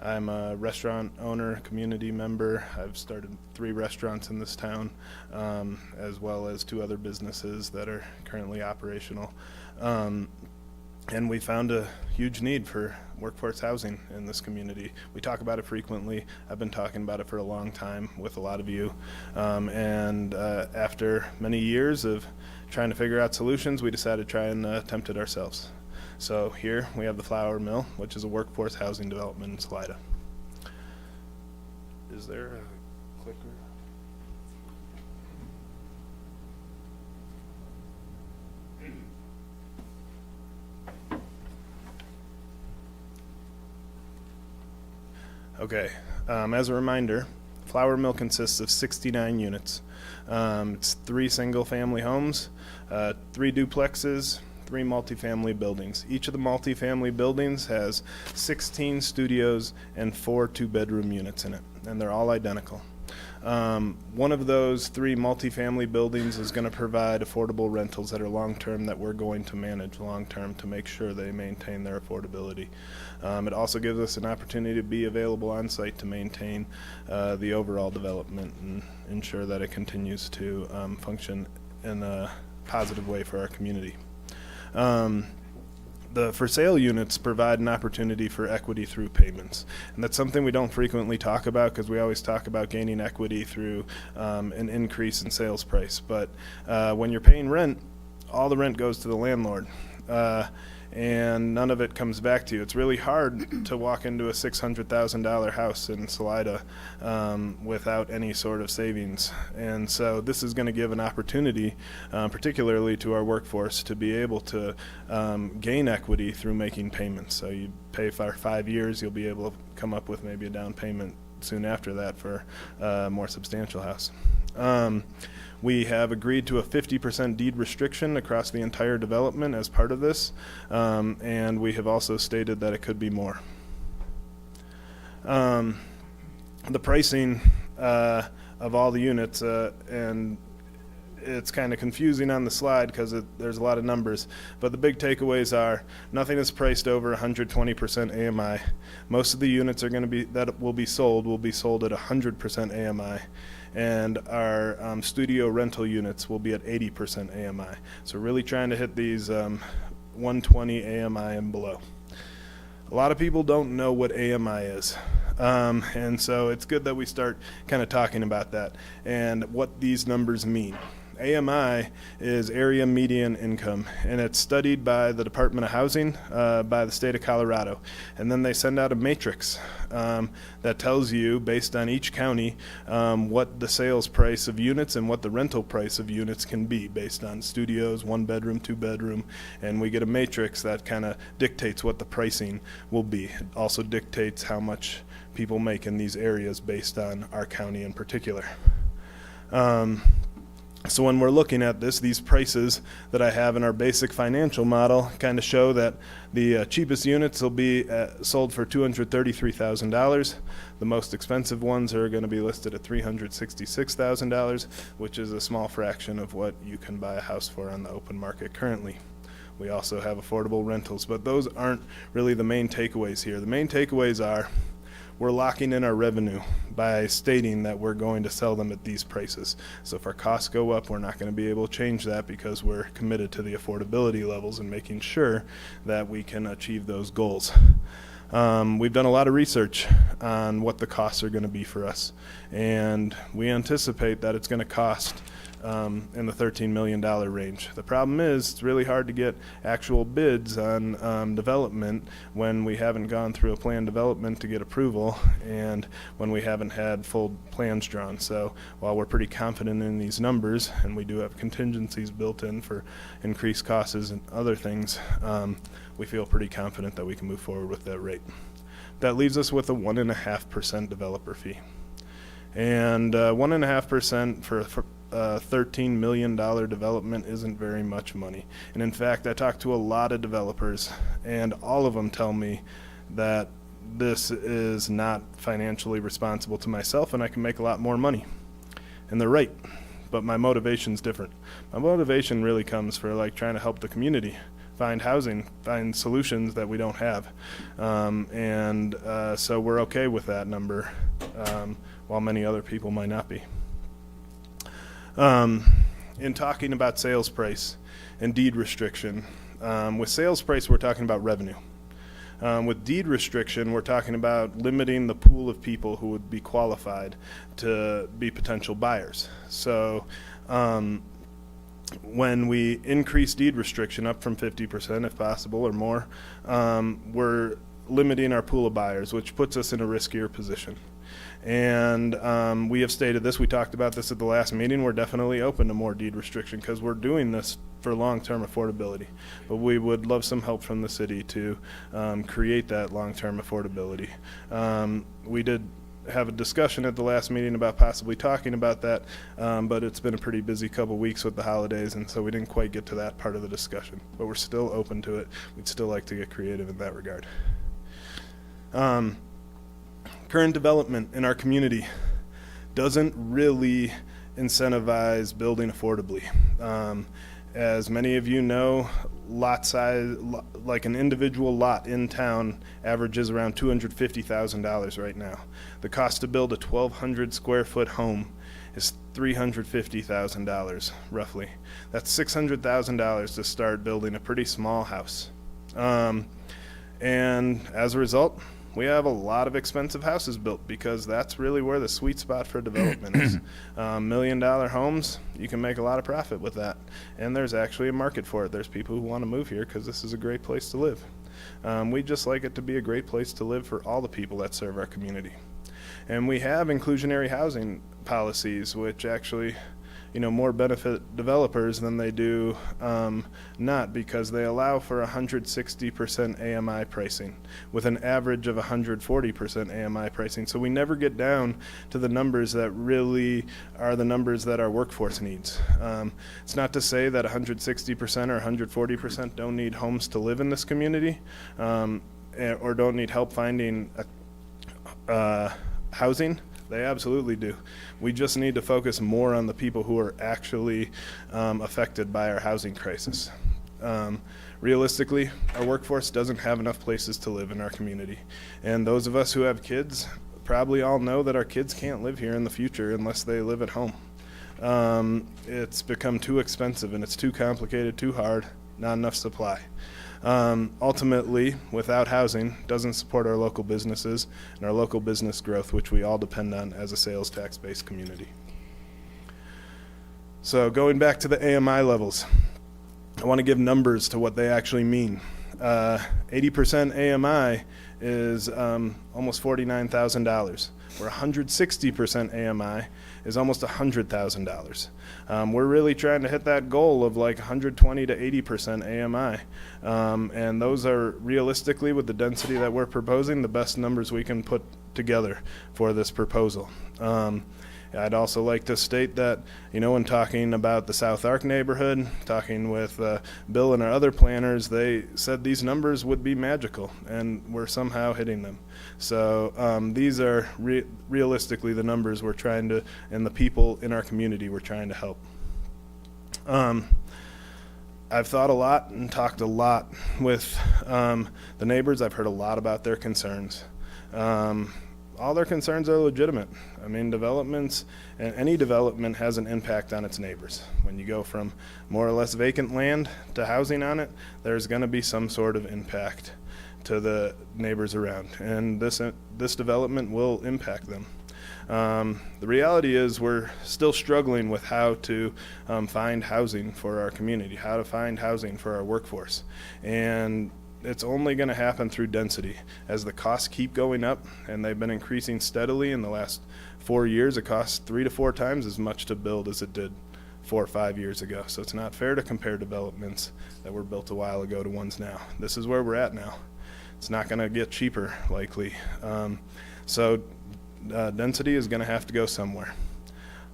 I'm a restaurant owner, community member. I've started 3 restaurants in this town, as well as 2 other businesses that are currently operational. And we found a huge need for workforce housing in this community. We talk about it frequently. I've been talking about it for a long time with a lot of you. After many years of trying to figure out solutions, we decided to try and attempt it ourselves. So here we have the Flour Mill, which is a workforce housing development in Salida. Is there a clicker? Okay, as a reminder, Flour Mill consists of 69 units. It's 3 single-family homes, 3 duplexes, 3 multifamily buildings. Each of the multifamily buildings has 16 studios and 4 2-bedroom units in it, and they're all identical. One of those 3 multifamily buildings is going to provide affordable rentals that are long-term that we're going to manage long-term to make sure they maintain their affordability. It also gives us an opportunity to be available on site to maintain the overall development and ensure that it continues to function in a positive way for our community. The for sale units provide an opportunity for equity through payments. And that's something we don't frequently talk about because we always talk about gaining equity through an increase in sales price. But when you're paying rent, all the rent goes to the landlord. And none of it comes back to you. It's really hard to walk into a $600,000 house in Salida without any sort of savings. And so this is going to give an opportunity, particularly to our workforce, to be able to gain equity through making payments. So you pay for 5 years, you'll be able to come up with maybe a down payment soon after that for a more substantial house. We have agreed to a 50% deed restriction across the entire development as part of this, and we have also stated that it could be more. The pricing of all the units, and it's kind of confusing on the slide because there's a lot of numbers, but the big takeaways are nothing is priced over 120% AMI. Most of the units are going to be that will be sold at 100% AMI. And our studio rental units will be at 80% AMI. So really trying to hit these 120 AMI and below. A lot of people don't know what AMI is. And so it's good that we start kind of talking about that and what these numbers mean. AMI is area median income, and it's studied by the Department of Housing by the state of Colorado. And then they send out a matrix that tells you, based on each county, what the sales price of units and what the rental price of units can be based on studios, 1-bedroom, 2-bedroom, and we get a matrix that kind of dictates what the pricing will be. It also dictates how much people make in these areas based on our county in particular. So when we're looking at this, these prices that I have in our basic financial model kind of show that the cheapest units will be sold for $233,000. The most expensive ones are going to be listed at $366,000, which is a small fraction of what you can buy a house for on the open market currently. We also have affordable rentals, but those aren't really the main takeaways here. The main takeaways are we're locking in our revenue by stating that we're going to sell them at these prices. So if our costs go up, we're not going to be able to change that because we're committed to the affordability levels and making sure that we can achieve those goals. We've done a lot of research on what the costs are going to be for us, and we anticipate that it's going to cost in the $13 million range. The problem is it's really hard to get actual bids on development when we haven't gone through a plan development to get approval and when we haven't had full plans drawn. So while we're pretty confident in these numbers and we do have contingencies built in for increased costs and other things, we feel pretty confident that we can move forward with that rate. That leaves us with a 1.5% developer fee. And 1.5% for $13 million development isn't very much money. And in fact, I talked to a lot of developers, and all of them tell me that this is not financially responsible to myself, and I can make a lot more money. And they're right, but my motivation's different. My motivation really comes for like trying to help the community. find housing, find solutions that we don't have. So we're okay with that number, while many other people might not be. In talking about sales price and deed restriction, with sales price, we're talking about revenue. With deed restriction, we're talking about limiting the pool of people who would be qualified to be potential buyers. So when we increase deed restriction up from 50% if possible or more, we're limiting our pool of buyers, which puts us in a riskier position. And we have stated this, we talked about this at the last meeting, we're definitely open to more deed restriction because we're doing this for long-term affordability. But we would love some help from the city to create that long-term affordability. We did have a discussion at the last meeting about possibly talking about that, but it's been a pretty busy couple weeks with the holidays, and so we didn't quite get to that part of the discussion. But we're still open to it. We'd still like to get creative in that regard. Current development in our community doesn't really incentivize building affordably. As many of you know, lot size, like an individual lot in town, averages around $250,000 right now. The cost to build a 1,200 square foot home is $350,000 roughly. That's $600,000 to start building a pretty small house. And as a result, we have a lot of expensive houses built because that's really where the sweet spot for development is. $1 million homes, you can make a lot of profit with that. And there's actually a market for it. There's people who want to move here because this is a great place to live. We'd just like it to be a great place to live for all the people that serve our community. And we have inclusionary housing policies, which actually, more benefit developers than they do not, because they allow for 160% AMI pricing with an average of 140% AMI pricing. So we never get down to the numbers that really are the numbers that our workforce needs. It's not to say that 160% or 140% don't need homes to live in this community, or don't need help finding housing. They absolutely do. We just need to focus more on the people who are actually affected by our housing crisis. Realistically, our workforce doesn't have enough places to live in our community. And those of us who have kids probably all know that our kids can't live here in the future unless they live at home. It's become too expensive and it's too complicated, too hard, not enough supply. Ultimately, without housing, doesn't support our local businesses and our local business growth, which we all depend on as a sales tax-based community. So going back to the AMI levels, I want to give numbers to what they actually mean. 80% AMI is almost $49,000, where 160% AMI is almost $100,000. We're really trying to hit that goal of like 120 to 80% AMI. And those are realistically, with the density that we're proposing, the best numbers we can put together for this proposal. I'd also like to state that, when talking about the South Arc neighborhood, talking with Bill and our other planners, they said these numbers would be magical, and we're somehow hitting them. So these are realistically the numbers we're trying to, and the people in our community we're trying to help. I've thought a lot and talked a lot with the neighbors. I've heard a lot about their concerns. All their concerns are legitimate. I mean, developments, and any development has an impact on its neighbors. When you go from more or less vacant land to housing on it, there's going to be some sort of impact to the neighbors around, and this development will impact them. The reality is we're still struggling with how to find housing for our community, how to find housing for our workforce, and it's only going to happen through density. As the costs keep going up, and they've been increasing steadily in the last 4 years, it costs 3 to 4 times as much to build as it did 4 or 5 years ago. So it's not fair to compare developments that were built a while ago to ones now. This is where we're at now. It's not going to get cheaper, likely. So density is going to have to go somewhere.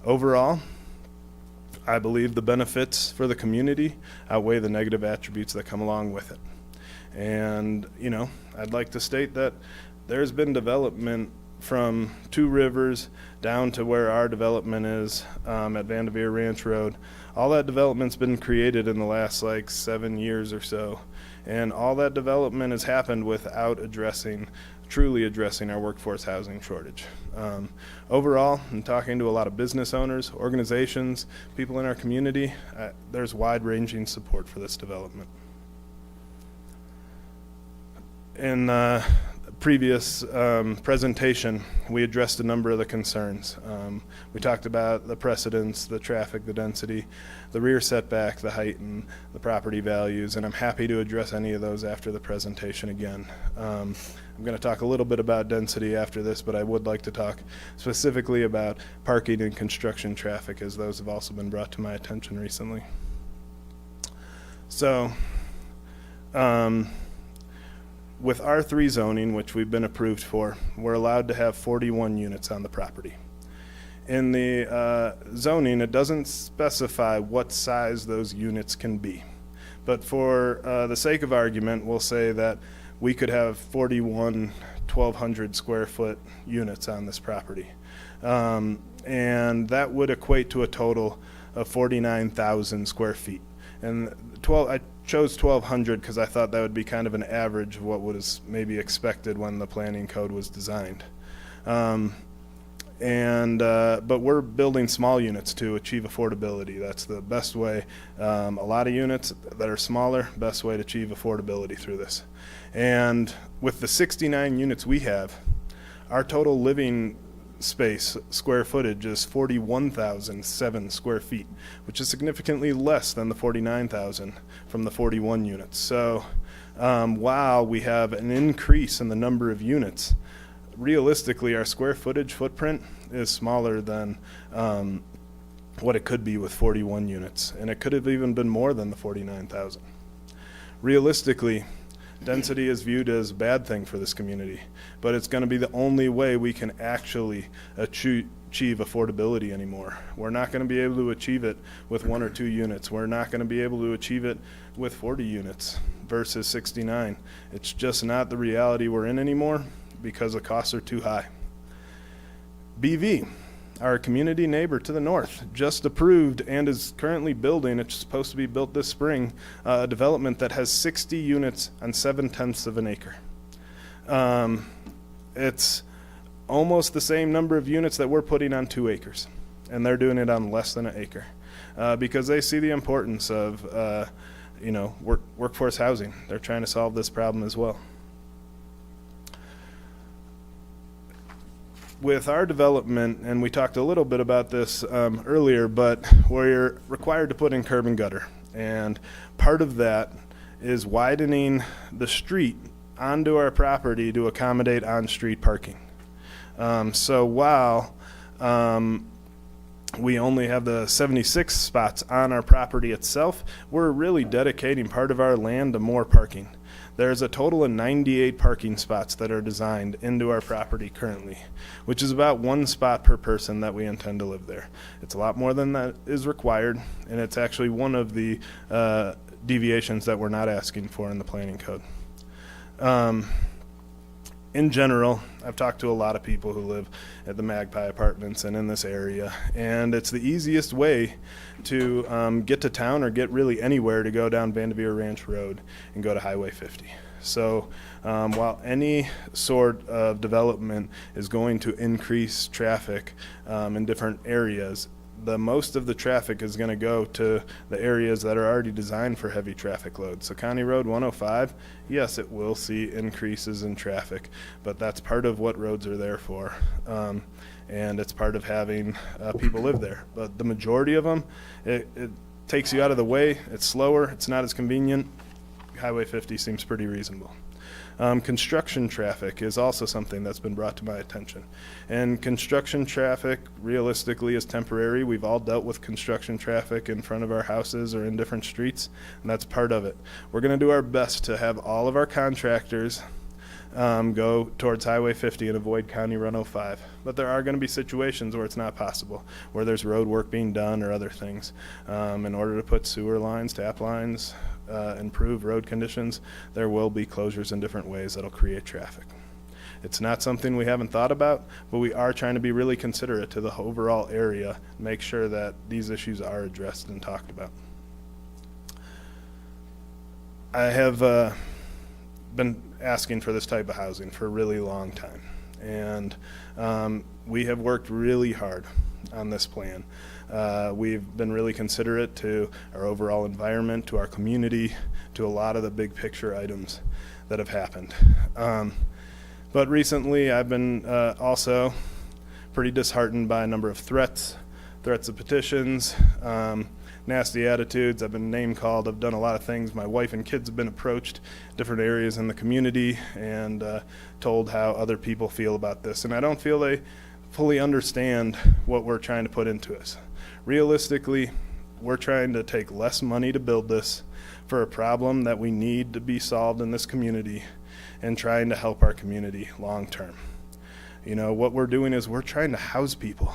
Overall, I believe the benefits for the community outweigh the negative attributes that come along with it. And, I'd like to state that there's been development from Two Rivers down to where our development is at Vanderveer Ranch Road. All that development's been created in the last 7 years or so. And all that development has happened without truly addressing our workforce housing shortage. Overall, I'm talking to a lot of business owners, organizations, people in our community. There's wide-ranging support for this development. In previous presentation, we addressed a number of the concerns. We talked about the precedents, the traffic, the density, the rear setback, the height, and the property values, and I'm happy to address any of those after the presentation again. I'm going to talk a little bit about density after this, but I would like to talk specifically about parking and construction traffic, as those have also been brought to my attention recently. So, with R3 zoning, which we've been approved for, we're allowed to have 41 units on the property. In the zoning, it doesn't specify what size those units can be. But for the sake of argument, we'll say that we could have 41 1,200 square foot units on this property. And that would equate to a total of 49,000 square feet. And I chose 1,200 because I thought that would be kind of an average of what was maybe expected when the planning code was designed. But we're building small units to achieve affordability. That's the best way. A lot of units that are smaller, best way to achieve affordability through this. And with the 69 units we have, our total living space square footage is 41,007 square feet, which is significantly less than the 49,000 from the 41 units. So while we have an increase in the number of units, realistically our square footage footprint is smaller than what it could be with 41 units, and it could have even been more than the 49,000. Realistically, density is viewed as a bad thing for this community, but it's going to be the only way we can actually achieve affordability anymore. We're not going to be able to achieve it with 1 or 2 units. We're not going to be able to achieve it with 40 units versus 69. It's just not the reality we're in anymore because the costs are too high. BV, our community neighbor to the north, just approved and is currently building, it's supposed to be built this spring, a development that has 60 units on 7/10 of an acre. It's almost the same number of units that we're putting on 2 acres, and they're doing it on less than an acre because they see the importance of workforce housing. They're trying to solve this problem as well. With our development, and we talked a little bit about this earlier, but we're required to put in curb and gutter. And part of that is widening the street onto our property to accommodate on-street parking. So while we only have the 76 spots on our property itself, we're really dedicating part of our land to more parking. There's a total of 98 parking spots that are designed into our property currently, which is about 1 spot per person that we intend to live there. It's a lot more than that is required, and it's actually one of the deviations that we're not asking for in the planning code. In general, I've talked to a lot of people who live at the Magpie Apartments and in this area, and it's the easiest way to get to town or get really anywhere to go down Vanderveer Ranch Road and go to Highway 50. So while any sort of development is going to increase traffic in different areas, the most of the traffic is going to go to the areas that are already designed for heavy traffic loads. So County Road 105, yes, it will see increases in traffic, but that's part of what roads are there for. And it's part of having people live there. But the majority of them, it takes you out of the way. It's slower. It's not as convenient. Highway 50 seems pretty reasonable. Construction traffic is also something that's been brought to my attention. And construction traffic, realistically, is temporary. We've all dealt with construction traffic in front of our houses or in different streets, and that's part of it. We're going to do our best to have all of our contractors go towards Highway 50 and avoid County Road 105. But there are going to be situations where it's not possible, where there's road work being done or other things. In order to put sewer lines, tap lines, improve road conditions, there will be closures in different ways that'll create traffic. It's not something we haven't thought about, but we are trying to be really considerate to the overall area, make sure that these issues are addressed and talked about. I have been asking for this type of housing for a really long time, and we have worked really hard on this plan. We've been really considerate to our overall environment, to our community, to a lot of the big picture items that have happened. But recently I've been also pretty disheartened by a number of threats of petitions, nasty attitudes. I've been name called. I've done a lot of things. My wife and kids have been approached different areas in the community and told how other people feel about this. And I don't feel they fully understand what we're trying to put into us. Realistically, we're trying to take less money to build this for a problem that we need to be solved in this community and trying to help our community long term. You know, what we're doing is we're trying to house people,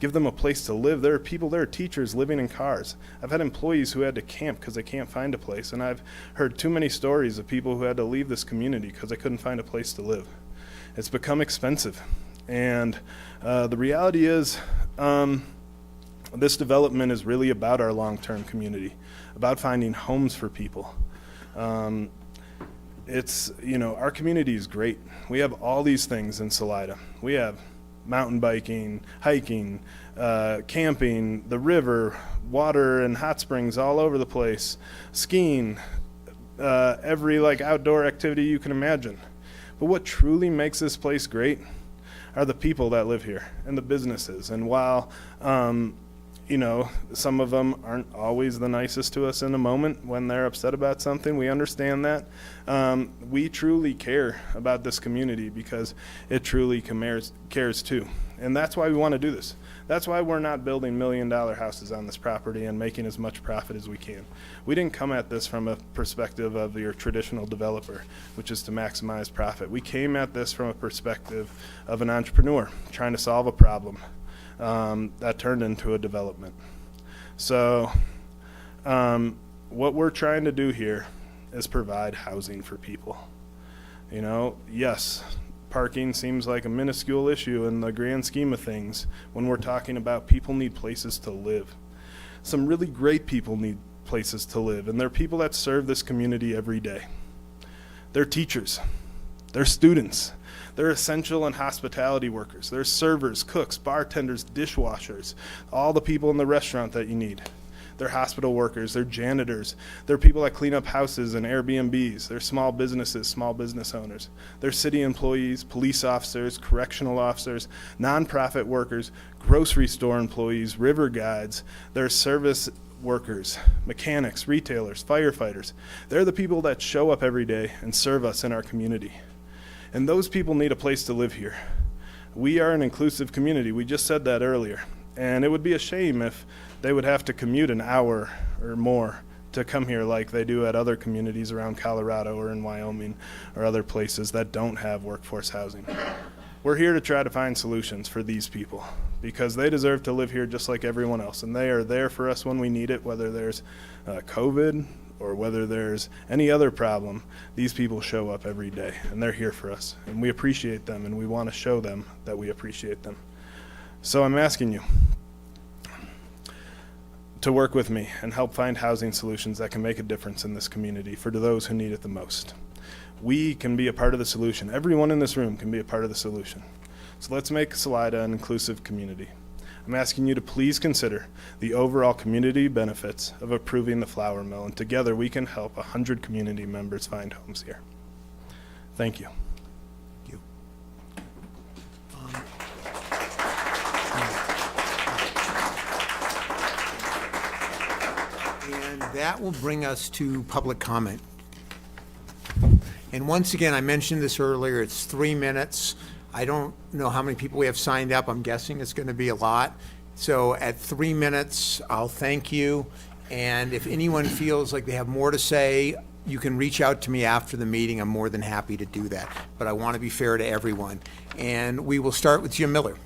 give them a place to live. There are teachers living in cars. I've had employees who had to camp because they can't find a place, and I've heard too many stories of people who had to leave this community because they couldn't find a place to live. It's become expensive, and the reality is this development is really about our long-term community, about finding homes for people. It's, you know, our community is great. We have all these things in Salida. We have mountain biking, hiking, camping, the river, water and hot springs all over the place, skiing, every outdoor activity you can imagine. But what truly makes this place great are the people that live here and the businesses. And while you know, some of them aren't always the nicest to us in the moment when they're upset about something. We understand that. We truly care about this community because it truly cares too. And that's why we want to do this. That's why we're not building $1 million houses on this property and making as much profit as we can. We didn't come at this from a perspective of your traditional developer, which is to maximize profit. We came at this from a perspective of an entrepreneur trying to solve a problem. That turned into a development. So what we're trying to do here is provide housing for people. You know, yes, parking seems like a minuscule issue in the grand scheme of things when we're talking about people need places to live. Some really great people need places to live, and they're people that serve this community every day. They're teachers, they're students, they're essential and hospitality workers. They're servers, cooks, bartenders, dishwashers, all the people in the restaurant that you need. They're hospital workers, they're janitors, they're people that clean up houses and Airbnbs, they're small businesses, small business owners. They're city employees, police officers, correctional officers, nonprofit workers, grocery store employees, river guides, they're service workers, mechanics, retailers, firefighters. They're the people that show up every day and serve us in our community. And those people need a place to live here. We are an inclusive community. We just said that earlier. And it would be a shame if they would have to commute an hour or more to come here like they do at other communities around Colorado or in Wyoming or other places that don't have workforce housing. We're here to try to find solutions for these people because they deserve to live here just like everyone else. And they are there for us when we need it, whether there's COVID or whether there's any other problem. These people show up every day and they're here for us, and we appreciate them, and we want to show them that we appreciate them. So I'm asking you to work with me and help find housing solutions that can make a difference in this community for those who need it the most. We can be a part of the solution. Everyone in this room can be a part of the solution. So let's make Salida an inclusive community. I'm asking you to please consider the overall community benefits of approving the flour mill, and together we can help 100 community members find homes here. Thank you. Thank you. And that will bring us to public comment. And once again, I mentioned this earlier, it's 3 minutes. I don't know how many people we have signed up. I'm guessing it's going to be a lot. So at 3 minutes, I'll thank you. And if anyone feels like they have more to say, you can reach out to me after the meeting. I'm more than happy to do that. But I want to be fair to everyone. And we will start with Jim Miller.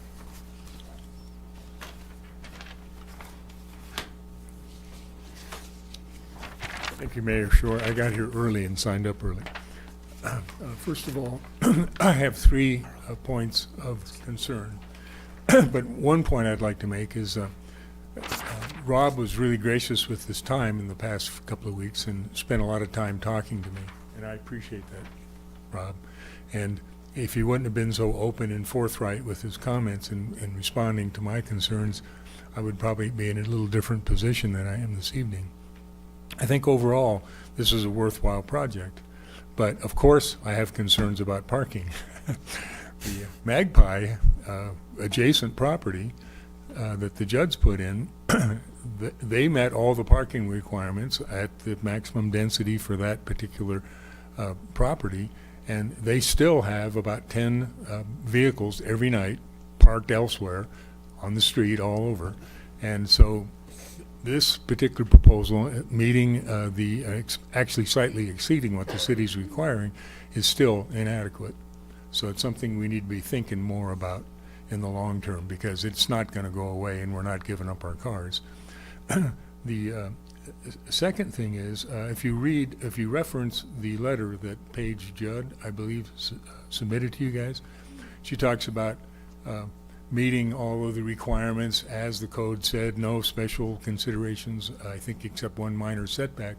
Thank you, Mayor Shore. I got here early and signed up early. First of all, I have 3 points of concern. But one point I'd like to make is Rob was really gracious with his time in the past couple of weeks and spent a lot of time talking to me, and I appreciate that, Rob. And if he wouldn't have been so open and forthright with his comments and responding to my concerns, I would probably be in a little different position than I am this evening. I think overall, this is a worthwhile project. But of course, I have concerns about parking. The Magpie adjacent property that the Judds put in, they met all the parking requirements at the maximum density for that particular property, and they still have about 10 vehicles every night parked elsewhere on the street all over. And so this particular proposal, meeting actually slightly exceeding what the city's requiring, is still inadequate. So it's something we need to be thinking more about in the long term, because it's not going to go away and we're not giving up our cars. The second thing is, if you reference the letter that Paige Judd, I believe, submitted to you guys, she talks about meeting all of the requirements as the code said, no special considerations, I think, except one minor setback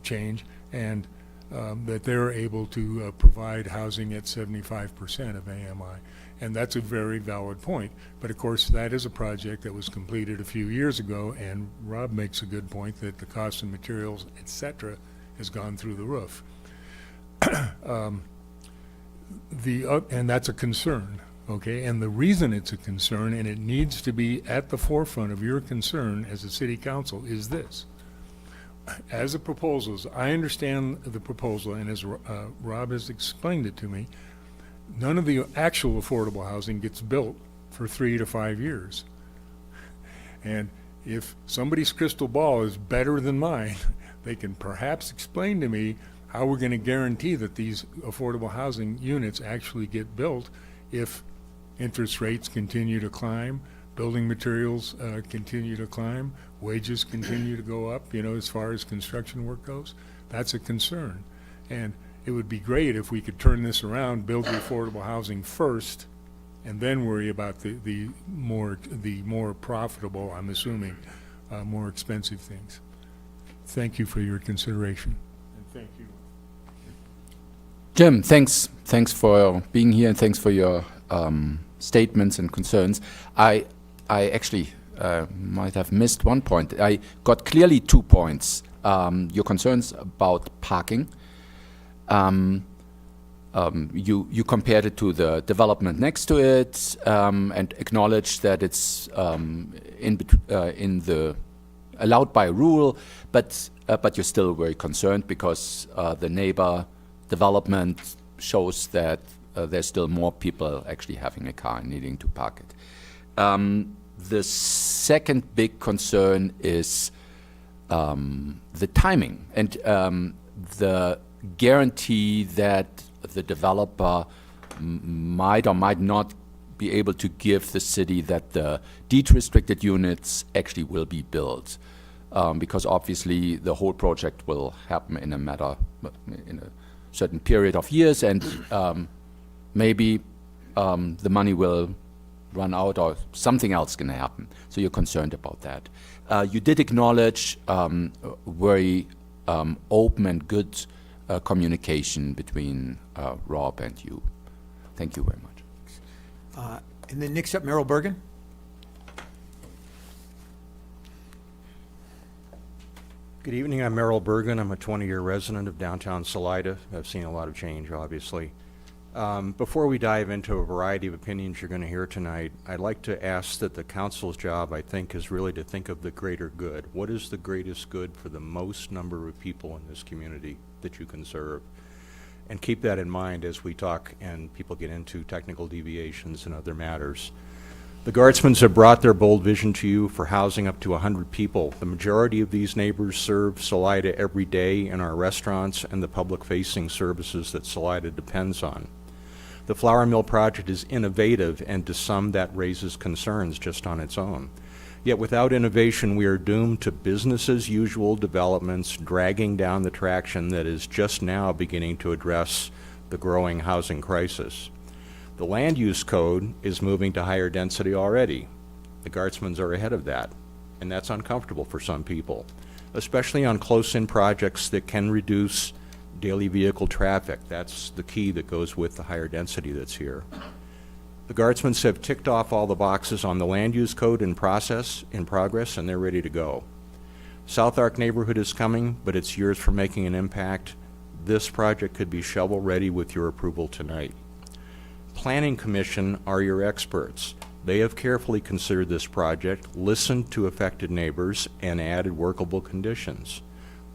change, and that they're able to provide housing at 75% of AMI. And that's a very valid point. But of course, that is a project that was completed a few years ago, and Rob makes a good point that the cost of materials, et cetera, has gone through the roof. And that's a concern, okay? And the reason it's a concern, and it needs to be at the forefront of your concern as a city council, is this. As the proposals, I understand the proposal, and as Rob has explained it to me, none of the actual affordable housing gets built for 3 to 5 years. And if somebody's crystal ball is better than mine, they can perhaps explain to me how we're going to guarantee that these affordable housing units actually get built if interest rates continue to climb, building materials continue to climb, wages continue to go up, as far as construction work goes. That's a concern. And it would be great if we could turn this around, build the affordable housing first, and then worry about the more profitable, I'm assuming, more expensive things. Thank you for your consideration. And thank you. Jim, thanks for being here, and thanks for your statements and concerns. I actually might have missed one point. I got clearly 2 points. Your concerns about parking. You compared it to the development next to it, and acknowledged that it's in the allowed by rule, but you're still very concerned because the neighbor development shows that there's still more people actually having a car and needing to park it. The second big concern is the timing and the guarantee that the developer might or might not be able to give the city that the deed-restricted units actually will be built, because obviously the whole project will happen in a certain period of years, and maybe the money will run out or something else is going to happen. So you're concerned about that. You did acknowledge very open and good communication between Rob and you. Thank you very much. And then next up, Merrill Bergen. Good evening. I'm Merrill Bergen. I'm a 20-year resident of downtown Salida. I've seen a lot of change, obviously. Before we dive into a variety of opinions you're going to hear tonight, I'd like to ask that the council's job, I think, is really to think of the greater good. What is the greatest good for the most number of people in this community that you can serve? And keep that in mind as we talk and people get into technical deviations and other matters. The Guardsmans have brought their bold vision to you for housing up to 100 people. The majority of these neighbors serve Salida every day in our restaurants and the public-facing services that Salida depends on. The Flour Mill project is innovative, and to some that raises concerns just on its own. Yet without innovation, we are doomed to business as usual developments dragging down the traction that is just now beginning to address the growing housing crisis. The land use code is moving to higher density already. The Guardsmans are ahead of that. and that's uncomfortable for some people, especially on close-in projects that can reduce daily vehicle traffic. That's the key that goes with the higher density that's here. The Guardsmans have ticked off all the boxes on the land use code in progress, and they're ready to go. South Arc neighborhood is coming, but it's yours for making an impact. This project could be shovel-ready with your approval tonight. Planning Commission are your experts. They have carefully considered this project, listened to affected neighbors, and added workable conditions.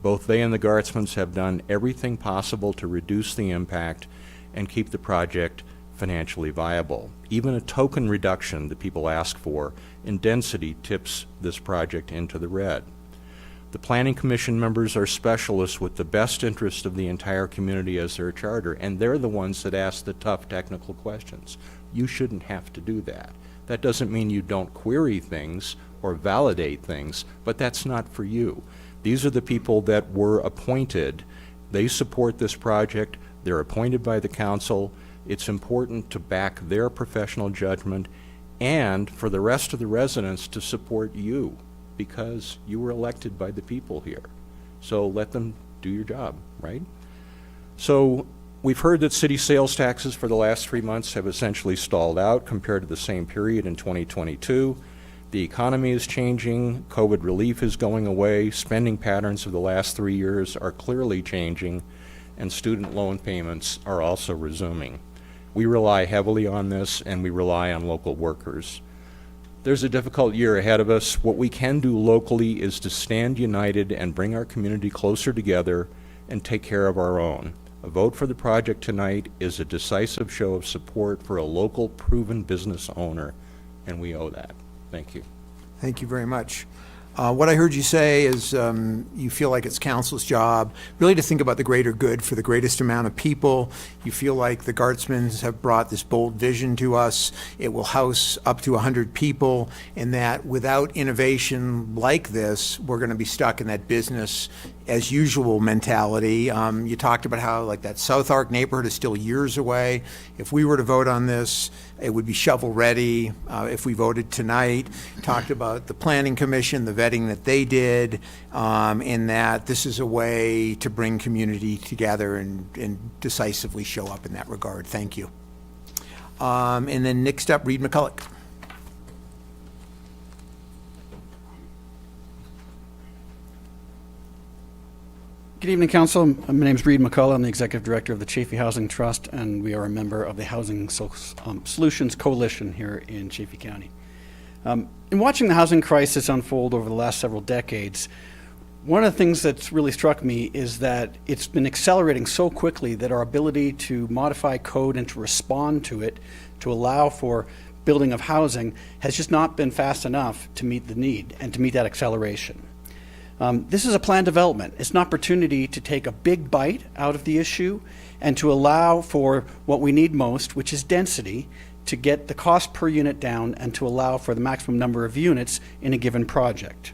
Both they and the Guardsmans have done everything possible to reduce the impact and keep the project financially viable. Even a token reduction that people ask for in density tips this project into the red. The Planning Commission members are specialists with the best interest of the entire community as their charter, and they're the ones that ask the tough technical questions. You shouldn't have to do that. That doesn't mean you don't query things or validate things, but that's not for you. These are the people that were appointed. They support this project. They're appointed by the council. It's important to back their professional judgment and for the rest of the residents to support you, because you were elected by the people here. So let them do your job, right? So we've heard that city sales taxes for the last 3 months have essentially stalled out compared to the same period in 2022. The economy is changing, COVID relief is going away, spending patterns of the last 3 years are clearly changing, and student loan payments are also resuming. We rely heavily on this, and we rely on local workers. There's a difficult year ahead of us. What we can do locally is to stand united and bring our community closer together and take care of our own. A vote for the project tonight is a decisive show of support for a local proven business owner, and we owe that. Thank you. Thank you very much. What I heard you say is you feel like it's council's job really to think about the greater good for the greatest amount of people. You feel like the Guardsmans have brought this bold vision to us. It will house up to 100 people, and that without innovation like this, we're going to be stuck in that business as usual mentality. You talked about how like that South Arc neighborhood is still years away. If we were to vote on this, it would be shovel ready if we voted tonight. Talked about the Planning Commission, the vetting that they did, in that this is a way to bring community together and decisively show up in that regard. Thank you. And then next up, Reed McCulloch. Good evening, Council. My name is Reed McCullough. I'm the Executive Director of the Chaffey Housing Trust, and we are a member of the Housing Solutions Coalition here in Chaffey County. In watching the housing crisis unfold over the last several decades, one of the things that's really struck me is that it's been accelerating so quickly that our ability to modify code and to respond to it, to allow for building of housing, has just not been fast enough to meet the need and to meet that acceleration. This is a planned development. It's an opportunity to take a big bite out of the issue and to allow for what we need most, which is density, to get the cost per unit down and to allow for the maximum number of units in a given project.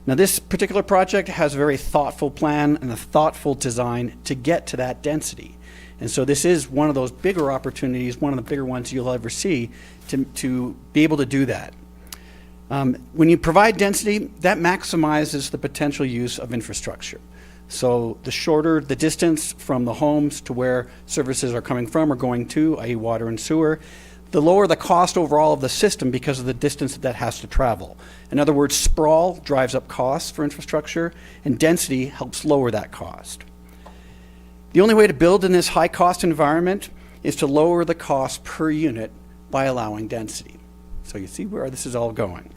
Now, this particular project has a very thoughtful plan and a thoughtful design to get to that density. And so this is one of those bigger opportunities, one of the bigger ones you'll ever see to be able to do that. When you provide density, that maximizes the potential use of infrastructure. So the shorter the distance from the homes to where services are coming from or going to, i.e. water and sewer, the lower the cost overall of the system because of the distance that has to travel. In other words, sprawl drives up costs for infrastructure, and density helps lower that cost. The only way to build in this high-cost environment is to lower the cost per unit by allowing density. So you see where this is all going.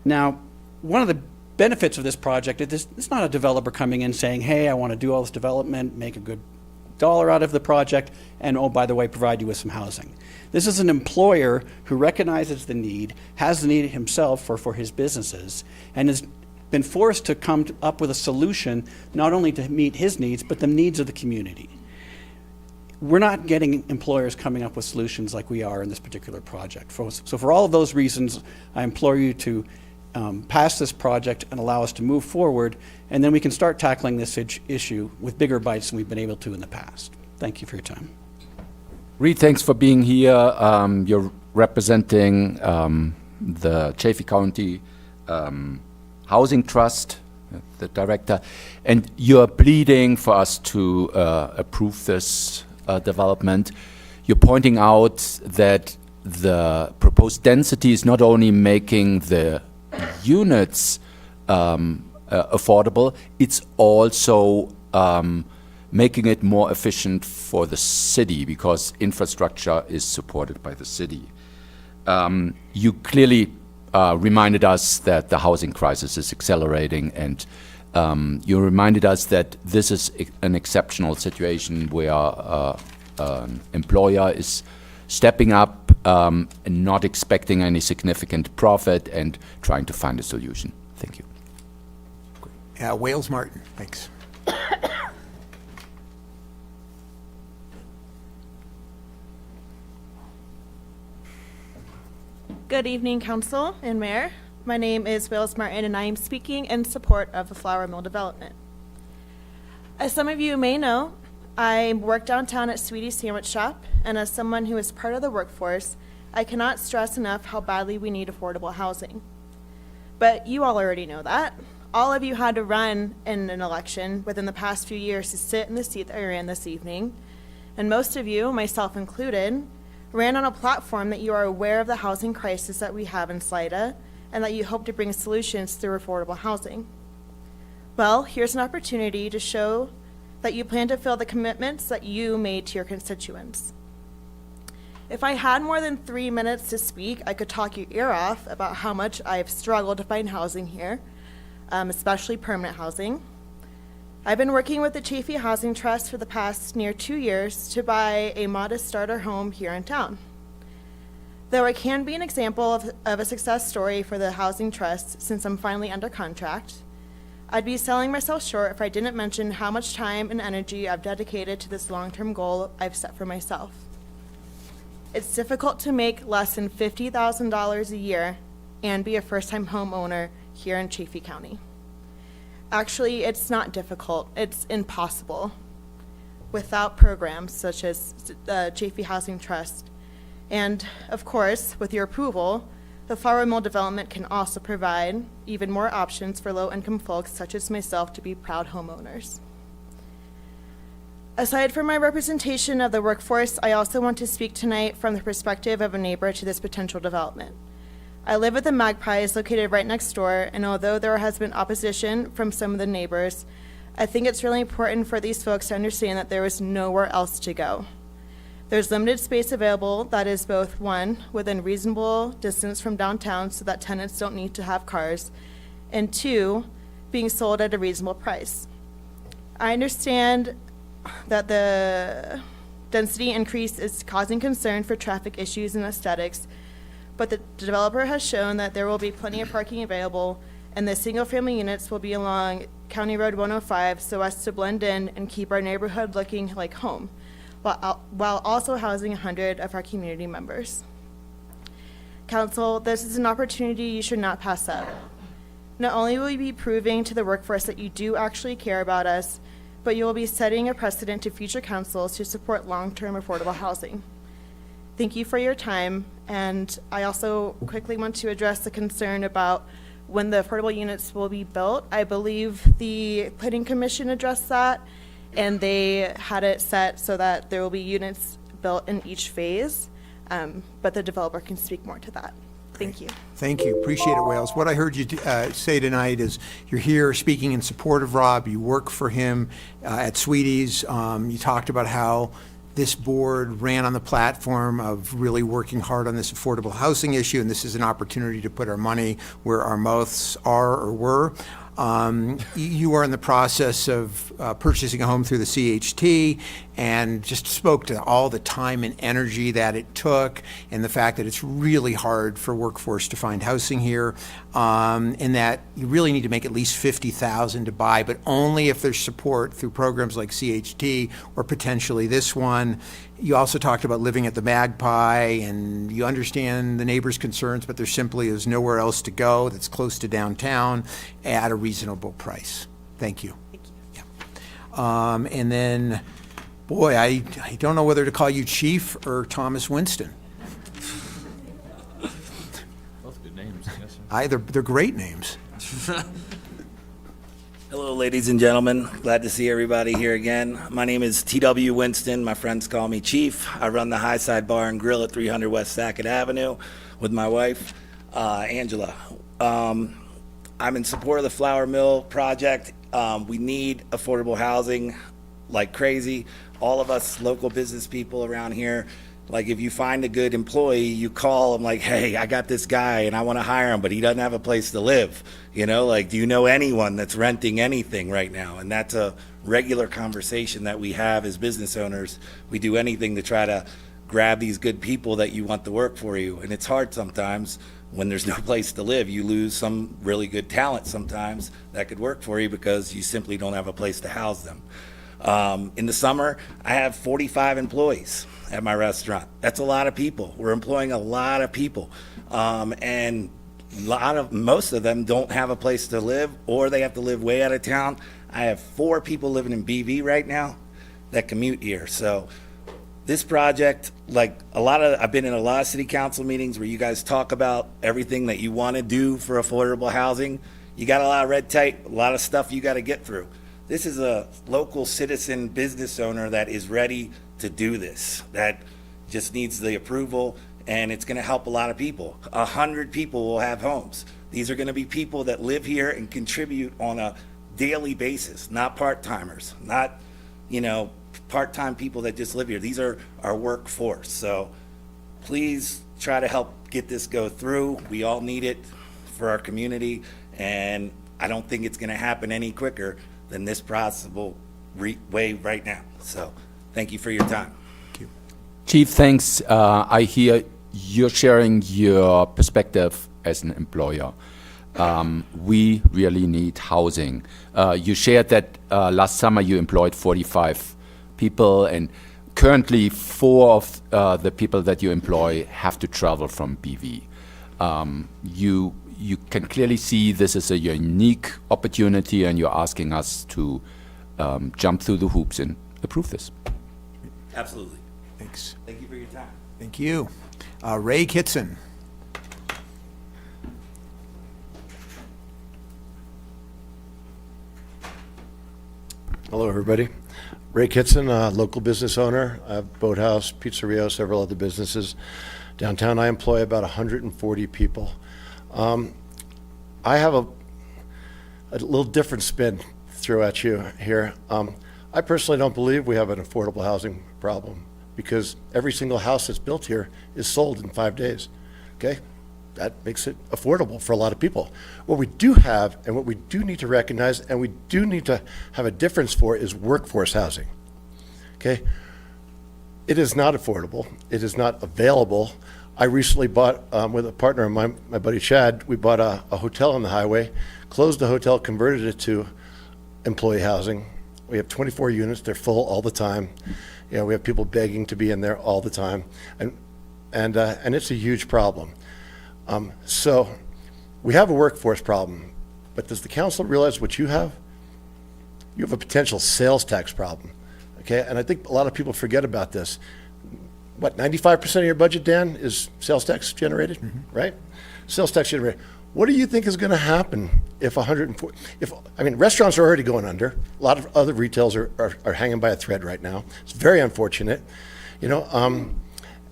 Now, one of the benefits of this project is it's not a developer coming in saying, hey, I want to do all this development, make a good dollar out of the project, and oh, by the way, provide you with some housing. This is an employer who recognizes the need, has the need himself for his businesses, and has been forced to come up with a solution not only to meet his needs, but the needs of the community. We're not getting employers coming up with solutions like we are in this particular project. So for all of those reasons, I implore you to pass this project and allow us to move forward, and then we can start tackling this issue with bigger bites than we've been able to in the past. Thank you for your time. Reed, thanks for being here. You're representing the Chaffey County Housing Trust, the director, and you're pleading for us to approve this development. You're pointing out that the proposed density is not only making the units affordable, it's also making it more efficient for the city because infrastructure is supported by the city. You clearly reminded us that the housing crisis is accelerating, and you reminded us that this is an exceptional situation where an employer is stepping up and not expecting any significant profit and trying to find a solution. Thank you. Wales Martin, thanks. Good evening, Council and Mayor. My name is Wales Martin, and I am speaking in support of the flour mill development. As some of you may know, I work downtown at Sweetie's Sandwich Shop, and as someone who is part of the workforce, I cannot stress enough how badly we need affordable housing. But you all already know that. All of you had to run in an election within the past few years to sit in the seat that you're in this evening, and most of you, myself included, ran on a platform that you are aware of the housing crisis that we have in Salida and that you hope to bring solutions through affordable housing. Well, here's an opportunity to show that you plan to fill the commitments that you made to your constituents. If I had more than 3 minutes to speak, I could talk your ear off about how much I've struggled to find housing here, especially permanent housing. I've been working with the Chafee Housing Trust for the past near 2 years to buy a modest starter home here in town. Though it can be an example of a success story for the Housing Trust since I'm finally under contract, I'd be selling myself short if I didn't mention how much time and energy I've dedicated to this long-term goal I've set for myself. It's difficult to make less than $50,000 a year and be a first-time homeowner here in Chafee County. Actually, it's not difficult, it's impossible. Without programs such as the Chafee Housing Trust. And of course, with your approval, the flour mill development can also provide even more options for low-income folks such as myself to be proud homeowners. Aside from my representation of the workforce, I also want to speak tonight from the perspective of a neighbor to this potential development. I live at the Magpies located right next door, and although there has been opposition from some of the neighbors, I think it's really important for these folks to understand that there is nowhere else to go. There's limited space available that is both, one, within reasonable distance from downtown so that tenants don't need to have cars, and two, being sold at a reasonable price. I understand that the density increase is causing concern for traffic issues and aesthetics, but the developer has shown that there will be plenty of parking available, and the single-family units will be along County Road 105 so as to blend in and keep our neighborhood looking like home, while also housing 100 of our community members. Council, this is an opportunity you should not pass up. Not only will you be proving to the workforce that you do actually care about us, but you will be setting a precedent to future councils to support long-term affordable housing. Thank you for your time, and I also quickly want to address the concern about when the affordable units will be built. I believe the Planning Commission addressed that, and they had it set so that there will be units built in each phase, but the developer can speak more to that. Thank you. Thank you. Appreciate it, Wales. What I heard you say tonight is you're here speaking in support of Rob. You work for him at Sweetie's. You talked about how this board ran on the platform of really working hard on this affordable housing issue, and this is an opportunity to put our money where our mouths are or were. You are in the process of purchasing a home through the CHT, and just spoke to all the time and energy that it took, and the fact that it's really hard for workforce to find housing here, and that you really need to make at least $50,000 to buy, but only if there's support through programs like CHT or potentially this one. You also talked about living at the Magpie, and you understand the neighbors' concerns, but there simply is nowhere else to go that's close to downtown at a reasonable price. Thank you. Thank you. Yeah. And then, boy, I don't know whether to call you Chief or Thomas Winston. Both good names, I guess. They're great names. Hello, ladies and gentlemen. Glad to see everybody here again. My name is T.W. Winston. My friends call me Chief. I run the High Side Bar and Grill at 300 West Sackett Avenue with my wife, Angela. I'm in support of the Flour Mill project. We need affordable housing like crazy. All of us local business people around here, like if you find a good employee, you call them like, hey, I got this guy and I want to hire him, but he doesn't have a place to live. You know, like, do you know anyone that's renting anything right now? And that's a regular conversation that we have as business owners. We do anything to try to grab these good people that you want to work for you. And it's hard sometimes when there's no place to live. You lose some really good talent sometimes that could work for you because you simply don't have a place to house them. In the summer, I have 45 employees at my restaurant. That's a lot of people. We're employing a lot of people. And most of them don't have a place to live, or they have to live way out of town. I have 4 people living in BV right now that commute here. So this project, like I've been in a lot of city council meetings where you guys talk about everything that you want to do for affordable housing. You got a lot of red tape, a lot of stuff you got to get through. This is a local citizen business owner that is ready to do this, that just needs the approval, and it's going to help a lot of people. 100 people will have homes. These are going to be people that live here and contribute on a daily basis, not part-timers, not, part-time people that just live here. These are our workforce. So please try to help get this go through. We all need it for our community, and I don't think it's going to happen any quicker than this possible way right now. So thank you for your time. Chief, thanks. I hear you're sharing your perspective as an employer. We really need housing. You shared that last summer you employed 45 people, and currently 4 of the people that you employ have to travel from BV. You can clearly see this is a unique opportunity, and you're asking us to jump through the hoops and approve this. Absolutely. Thanks. Thank you for your time. Thank you. Ray Kitson. Hello, everybody. Ray Kitson, local business owner. I have Boathouse, Pizzeria, several other businesses. Downtown, I employ about 140 people. I have a little different spin to throw at you here. I personally don't believe we have an affordable housing problem because every single house that's built here is sold in 5 days, okay? That makes it affordable for a lot of people. What we do have and what we do need to recognize and we do need to have a difference for is workforce housing, okay? It is not affordable. It is not available. I recently bought, with a partner of mine, my buddy Chad, we bought a hotel on the highway, closed the hotel, converted it to employee housing. We have 24 units. They're full all the time. We have people begging to be in there all the time. And it's a huge problem. So we have a workforce problem, but does the council realize what you have? You have a potential sales tax problem, okay? And I think a lot of people forget about this. What, 95% of your budget, Dan, is sales tax generated, right? Sales tax generated. What do you think is going to happen if 104, restaurants are already going under. A lot of other retails are hanging by a thread right now. It's very unfortunate,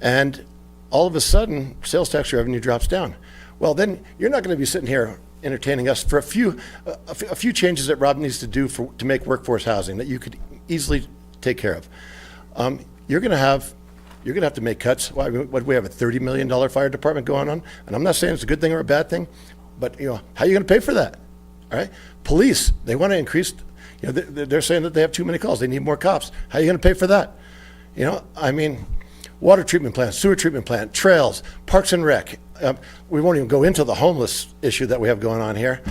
and all of a sudden, sales tax revenue drops down. Well, then you're not going to be sitting here entertaining us for a few changes that Rob needs to do to make workforce housing that you could easily take care of. You're going to have to make cuts. What do we have, a $30 million fire department going on? And I'm not saying it's a good thing or a bad thing, but how are you going to pay for that? All right. Police, they want to increase. They're saying that they have too many calls. They need more cops. How are you going to pay for that? Water treatment plant, sewer treatment plant, trails, parks and rec. We won't even go into the homeless issue that we have going on here.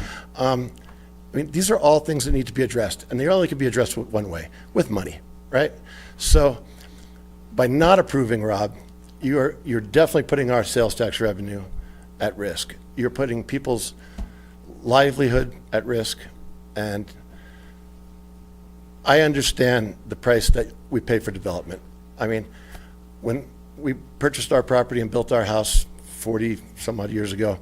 These are all things that need to be addressed, and they only can be addressed one way, with money, right? So by not approving, Rob, you're definitely putting our sales tax revenue at risk. You're putting people's livelihood at risk, and I understand the price that we pay for development. When we purchased our property and built our house 40 some odd years ago,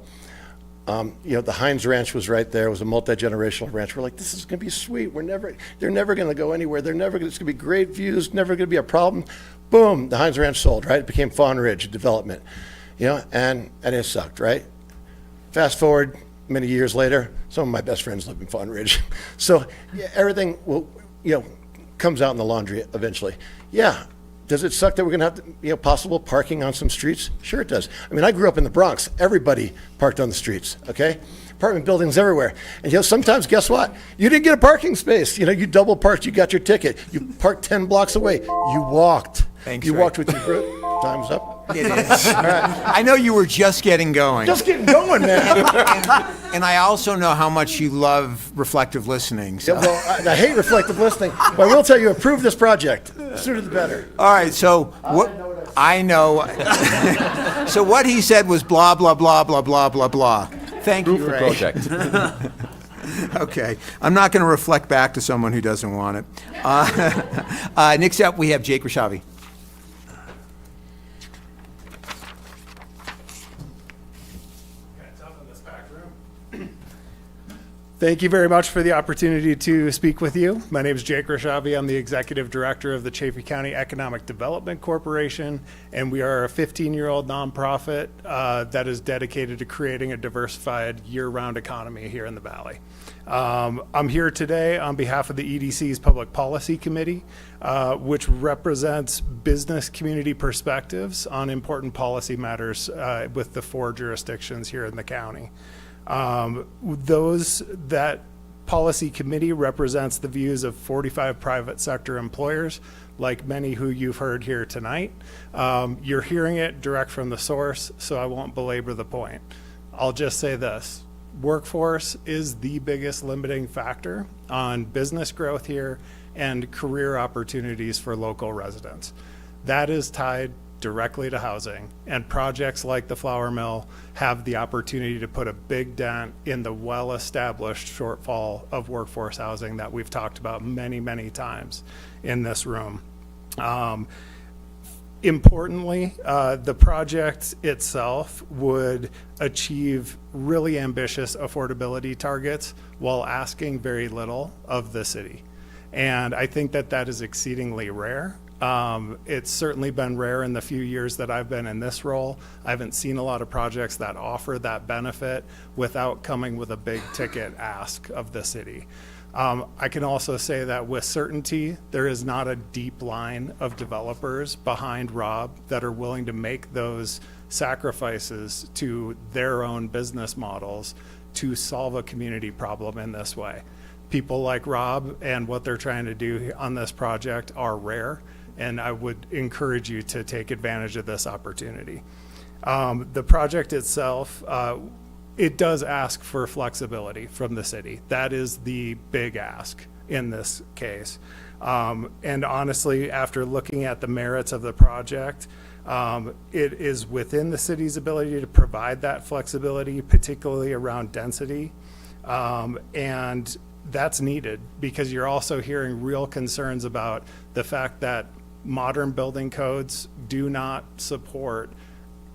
The Heinz Ranch was right there. It was a multi-generational ranch. We're like, this is going to be sweet. They're never going to go anywhere. It's going to be great views, never going to be a problem. Boom, the Heinz Ranch sold, right? It became Fawn Ridge development, and it sucked, right? Fast forward many years later, some of my best friends live in Fawn Ridge. So everything will, comes out in the laundry eventually. Yeah. Does it suck that we're going to have possible parking on some streets? Sure it does. I mean, I grew up in the Bronx. Everybody parked on the streets, okay? Apartment buildings everywhere. And sometimes, guess what? You didn't get a parking space. You double parked, you got your ticket. You parked 10 blocks away. You walked. Thanks, You Ray. walked with your group. Time's up. It is. I know you were just getting going. Just getting going, man. And I also know how much you love reflective listening. So. Yeah, well, I hate reflective listening, but I will tell you, approve this project. The sooner the better. All right, so what I know. So what he said was blah, blah, blah, blah, blah, blah, blah. Thank you, Ray. Project. Okay, I'm not going to reflect back to someone who doesn't want it. Next up, we have Jake Rashavi. Thank you very much for the opportunity to speak with you. My name is Jake Rashavi. I'm the Executive Director of the Chaffey County Economic Development Corporation, and we are a 15-year-old nonprofit that is dedicated to creating a diversified year-round economy here in the Valley. I'm here today on behalf of the EDC's Public Policy Committee, which represents business community perspectives on important policy matters with the 4 jurisdictions here in the county. That policy committee represents the views of 45 private sector employers, like many who you've heard here tonight. You're hearing it direct from the source, so I won't belabor the point. I'll just say this. Workforce is the biggest limiting factor on business growth here and career opportunities for local residents. That is tied directly to housing, and projects like the flour mill have the opportunity to put a big dent in the well-established shortfall of workforce housing that we've talked about many, many times in this room. Importantly, the project itself would achieve really ambitious affordability targets while asking very little of the city. And I think that is exceedingly rare. It's certainly been rare in the few years that I've been in this role. I haven't seen a lot of projects that offer that benefit without coming with a big ticket ask of the city. I can also say that with certainty, there is not a deep line of developers behind Rob that are willing to make those sacrifices to their own business models to solve a community problem in this way. People like Rob and what they're trying to do on this project are rare, and I would encourage you to take advantage of this opportunity. The project itself, it does ask for flexibility from the city. That is the big ask in this case. And honestly, after looking at the merits of the project, it is within the city's ability to provide that flexibility, particularly around density. And that's needed because you're also hearing real concerns about the fact that modern building codes do not support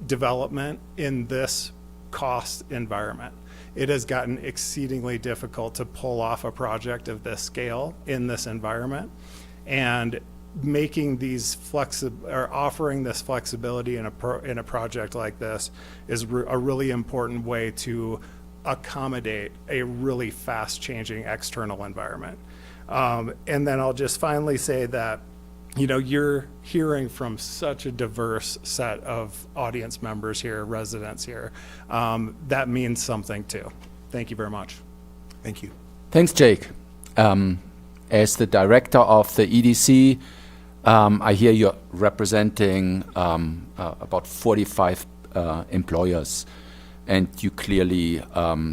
development in this cost environment. It has gotten exceedingly difficult to pull off a project of this scale in this environment, and making these offering this flexibility in a project like this is a really important way to accommodate a really fast changing external environment. And then I'll just finally say that, you're hearing from such a diverse set of audience members here, residents here. That means something too. Thank you very much. Thank you. Thanks, Jake. As the director of the EDC, I hear you're representing about 45 employers, and you clearly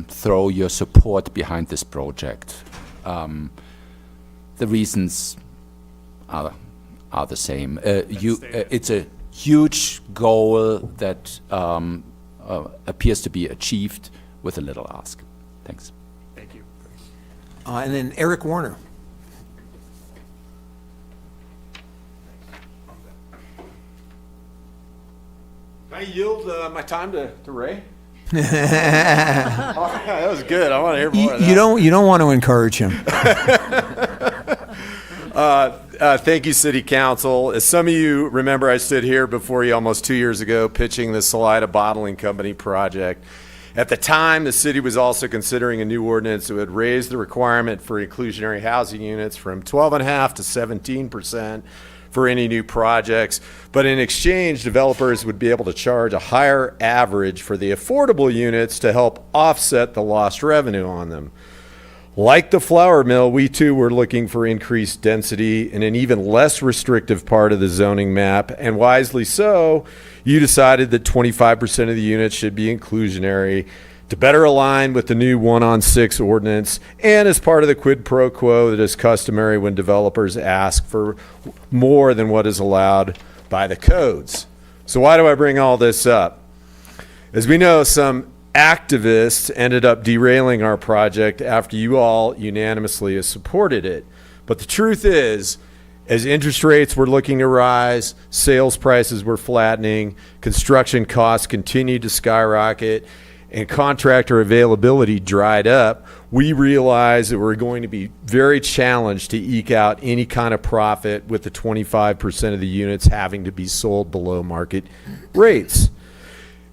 throw your support behind this project. The reasons are the same. It's a huge goal that appears to be achieved with a little ask. Thanks. Thank you. And then Eric Warner. Can I yield my time to Ray? That was good. I want to hear more of that. You don't want to encourage him. Thank you, City Council. As some of you remember, I stood here before you almost 2 years ago pitching the Salida Bottling Company project. At the time, the city was also considering a new ordinance that would raise the requirement for inclusionary housing units from 12.5% to 17% for any new projects. But in exchange, developers would be able to charge a higher average for the affordable units to help offset the lost revenue on them. Like the flour mill, we too were looking for increased density in an even less restrictive part of the zoning map, and wisely so, you decided that 25% of the units should be inclusionary to better align with the new 1-on-6 ordinance and as part of the quid pro quo that is customary when developers ask for more than what is allowed by the codes. So why do I bring all this up? As we know, some activists ended up derailing our project after you all unanimously supported it. But the truth is, as interest rates were looking to rise, sales prices were flattening, construction costs continued to skyrocket, and contractor availability dried up, we realized that we're going to be very challenged to eke out any kind of profit with the 25% of the units having to be sold below market rates.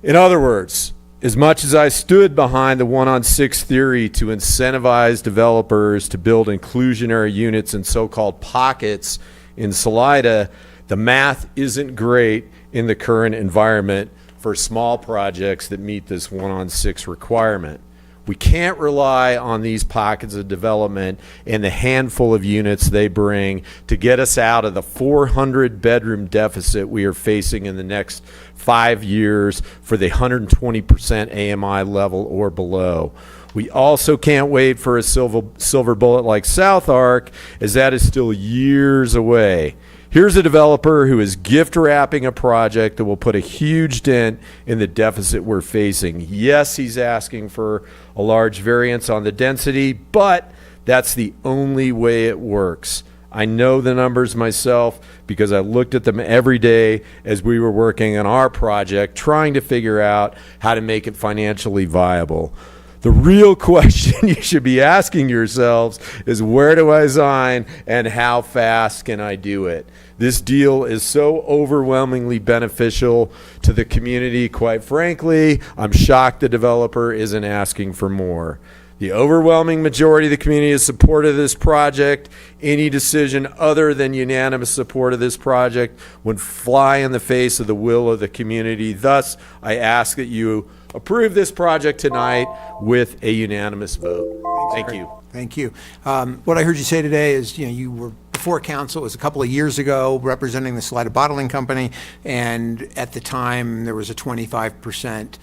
In other words, as much as I stood behind the 1-on-6 theory to incentivize developers to build inclusionary units in so-called pockets in Salida, the math isn't great in the current environment for small projects that meet this 1-on-6 requirement. We can't rely on these pockets of development and the handful of units they bring to get us out of the 400-bedroom deficit we are facing in the next 5 years for the 120% AMI level or below. We also can't wait for a silver bullet like South Arc, as that is still years away. Here's a developer who is gift wrapping a project that will put a huge dent in the deficit we're facing. Yes, he's asking for a large variance on the density, but that's the only way it works. I know the numbers myself because I looked at them every day as we were working on our project, trying to figure out how to make it financially viable. The real question you should be asking yourselves is, where do I sign and how fast can I do it? This deal is so overwhelmingly beneficial to the community. Quite frankly, I'm shocked the developer isn't asking for more. The overwhelming majority of the community is supportive of this project. Any decision other than unanimous support of this project would fly in the face of the will of the community. Thus, I ask that you approve this project tonight with a unanimous vote. Thank you. Thank you. What I heard you say today is, you were before council. It was a couple of years ago representing the Salida Bottling Company, and at the time there was a 25%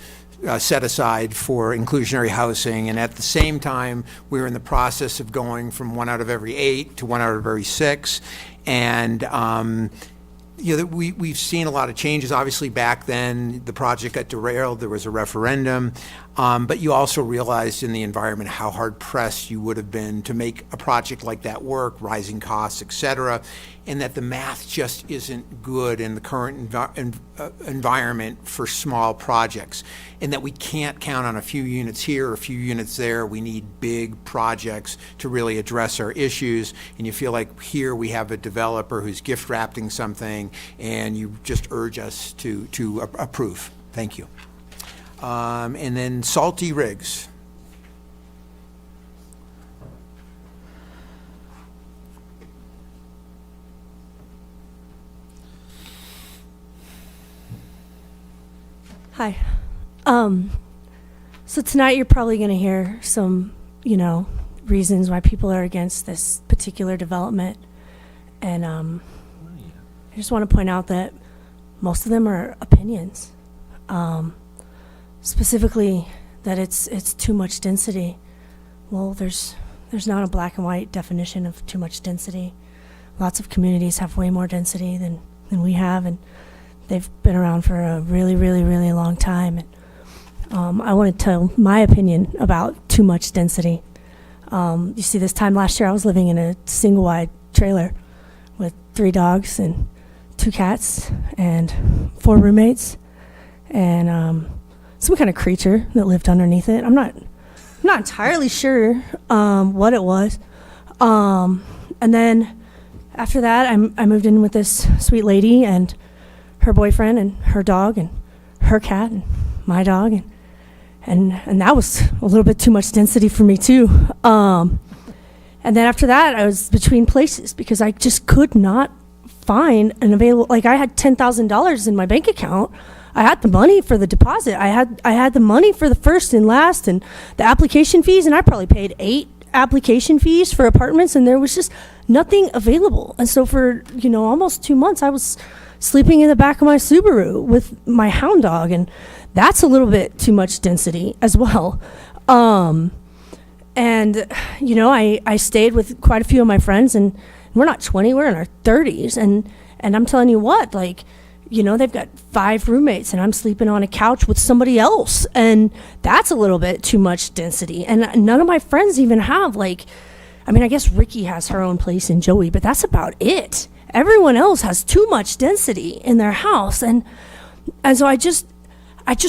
set aside for inclusionary housing, and at the same time we were in the process of going from 1 out of every 8 to 1 out of every 6, and we've seen a lot of changes. Obviously, back then the project got derailed. There was a referendum, but you also realized in the environment how hard pressed you would have been to make a project like that work, rising costs, et cetera, and that the math just isn't good in the current environment for small projects, and that we can't count on a few units here or a few units there. We need big projects to really address our issues, and you feel like here we have a developer who's gift wrapping something, and you just urge us to approve. Thank you. And then Salty Riggs. Hi. So tonight you're probably going to hear some, reasons why people are against this particular development. And I just want to point out that most of them are opinions. Specifically that it's too much density. Well, there's not a black and white definition of too much density. Lots of communities have way more density than we have, and they've been around for a really, really, really long time. And I want to tell my opinion about too much density. You see, this time last year I was living in a single-wide trailer with 3 dogs and 2 cats and 4 roommates. And some kind of creature that lived underneath it. I'm not entirely sure what it was. And then after that, I moved in with this sweet lady and her boyfriend and her dog and her cat and my dog, and that was a little bit too much density for me too. And then after that, I was between places because I just could not find an available. Like, I had $10,000 in my bank account. I had the money for the deposit. I had the money for the first and last and the application fees, and I probably paid 8 application fees for apartments, and there was just nothing available. And so for, almost 2 months, I was sleeping in the back of my Subaru with my hound dog, and that's a little bit too much density as well. And, I stayed with quite a few of my friends, and we're not 20, we're in our 30s. And I'm telling you what, they've got 5 roommates, and I'm sleeping on a couch with somebody else. And that's a little bit too much density. And none of my friends even have, I guess Ricky has her own place and Joey, but that's about it. Everyone else has too much density in their house. And so I just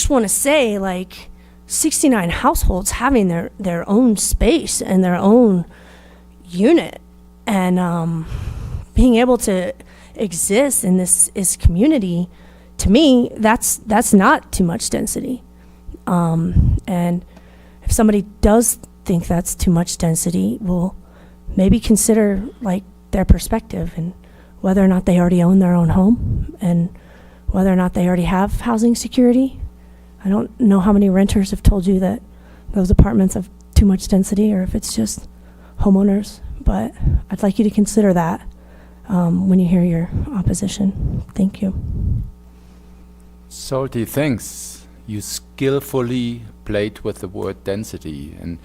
want to say, 69 households having their own space and their own unit, and being able to exist in this community, to me, that's not too much density. And if somebody does think that's too much density, well, maybe consider their perspective and whether or not they already own their own home and whether or not they already have housing security. I don't know how many renters have told you that those apartments have too much density, or if it's just homeowners, but I'd like you to consider that when you hear your opposition. Thank you. Salty, thanks. You skillfully played with the word density, and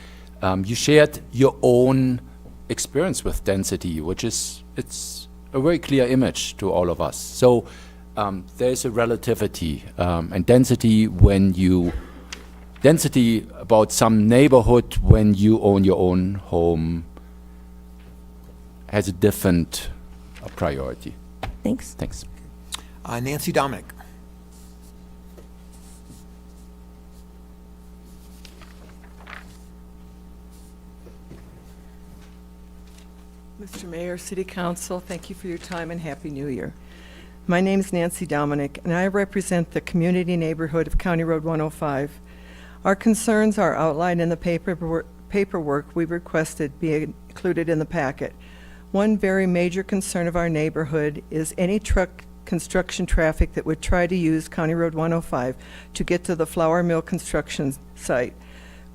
you shared your own experience with density, which it's a very clear image to all of us. So there's a relativity and density density about some neighborhood when you own your own home has a different priority. Thanks. Thanks. Nancy Dominic. Mr. Mayor, City Council, thank you for your time and Happy New Year. My name is Nancy Dominic, and I represent the community neighborhood of County Road 105. Our concerns are outlined in the paperwork we requested be included in the packet. One very major concern of our neighborhood is any truck construction traffic that would try to use County Road 105 to get to the flour mill construction site.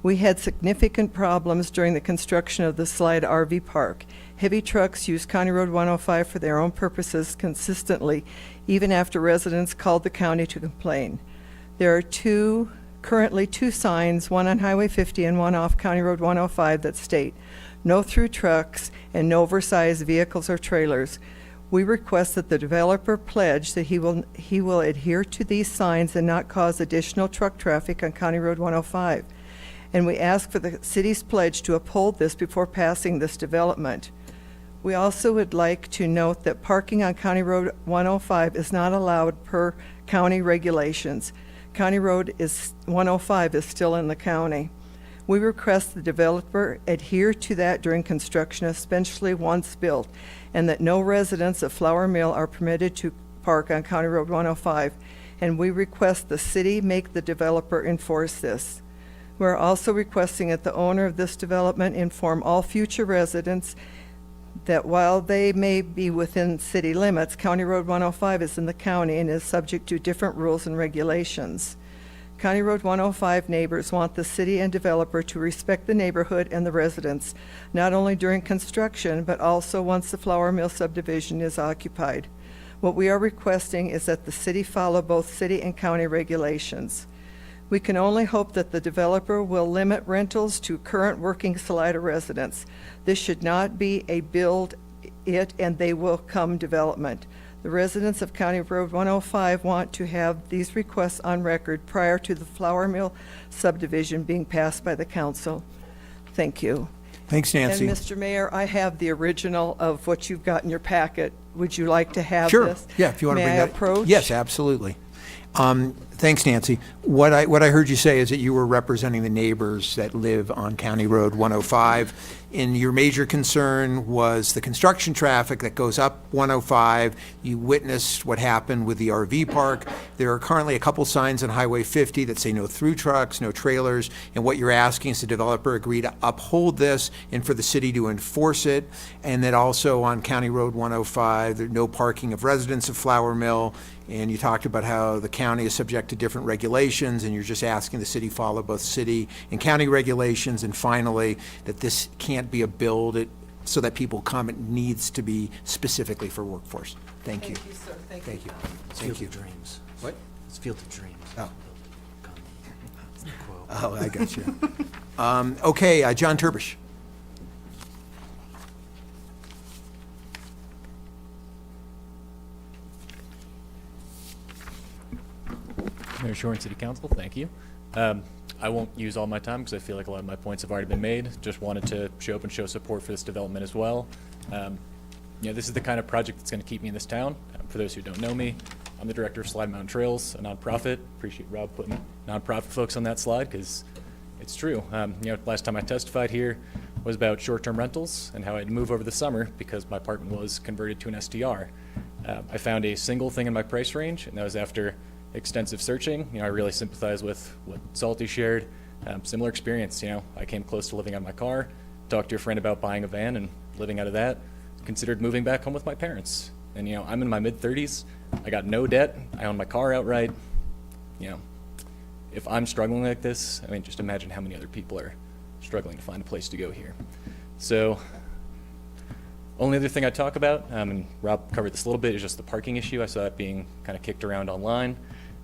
We had significant problems during the construction of the Salida RV Park. Heavy trucks use County Road 105 for their own purposes consistently, even after residents called the county to complain. There are currently two signs, one on Highway 50 and one off County Road 105, that state no through trucks and no oversized vehicles or trailers. We request that the developer pledge that he will adhere to these signs and not cause additional truck traffic on County Road 105. And we ask for the city's pledge to uphold this before passing this development. We also would like to note that parking on County Road 105 is not allowed per county regulations. County Road 105 is still in the county. We request the developer adhere to that during construction, especially once built, and that no residents of Flour Mill are permitted to park on County Road 105. And we request the city make the developer enforce this. We're also requesting that the owner of this development inform all future residents that while they may be within city limits, County Road 105 is in the county and is subject to different rules and regulations. County Road 105 neighbors want the city and developer to respect the neighborhood and the residents, not only during construction, but also once the flour mill subdivision is occupied. What we are requesting is that the city follow both city and county regulations. We can only hope that the developer will limit rentals to current working Salida residents. This should not be a build it and they will come development. The residents of County Road 105 want to have these requests on record prior to the flour mill subdivision being passed by the council. Thank you. Thanks, Nancy. And Mr. Mayor, I have the original of what you've got in your packet. Would you like to have Sure. this? Yeah, if you want to bring May I that. approach? Yes, absolutely. Thanks, Nancy. What I heard you say is that you were representing the neighbors that live on County Road 105, and your major concern was the construction traffic that goes up 105. You witnessed what happened with the RV park. There are currently a couple signs on Highway 50 that say no through trucks, no trailers, and what you're asking is the developer agree to uphold this and for the city to enforce it, and that also on County Road 105, there's no parking of residents of Flour Mill. And you talked about how the county is subject to different regulations, and you're just asking the city follow both city and county regulations. And finally, that this can't be a build it so that people come. It needs to be specifically for workforce. Thank you. Thank you, sir. Thank you. It's Thank Field you. of Dreams. What? It's Field of Dreams. Oh. It's the quote. Oh, I got you. Okay, John Turbish. Mayor Shore, City Council, thank you. I won't use all my time because I feel like a lot of my points have already been made. Just wanted to show up and show support for this development as well. This is the kind of project that's going to keep me in this town. For those who don't know me, I'm the director of Slide Mountain Trails, a nonprofit. Appreciate Rob putting nonprofit folks on that slide because it's true. Last time I testified here was about short-term rentals and how I'd move over the summer because my apartment was converted to an STR. I found a single thing in my price range, and that was after extensive searching. I really sympathize with what Salty shared. Similar experience. I came close to living out of my car, talked to a friend about buying a van and living out of that, considered moving back home with my parents. And I'm in my mid-30s. I got no debt. I own my car outright. If I'm struggling like this, just imagine how many other people are struggling to find a place to go here. So, only other thing I'd talk about, and Rob covered this a little bit, is just the parking issue. I saw it being kind of kicked around online.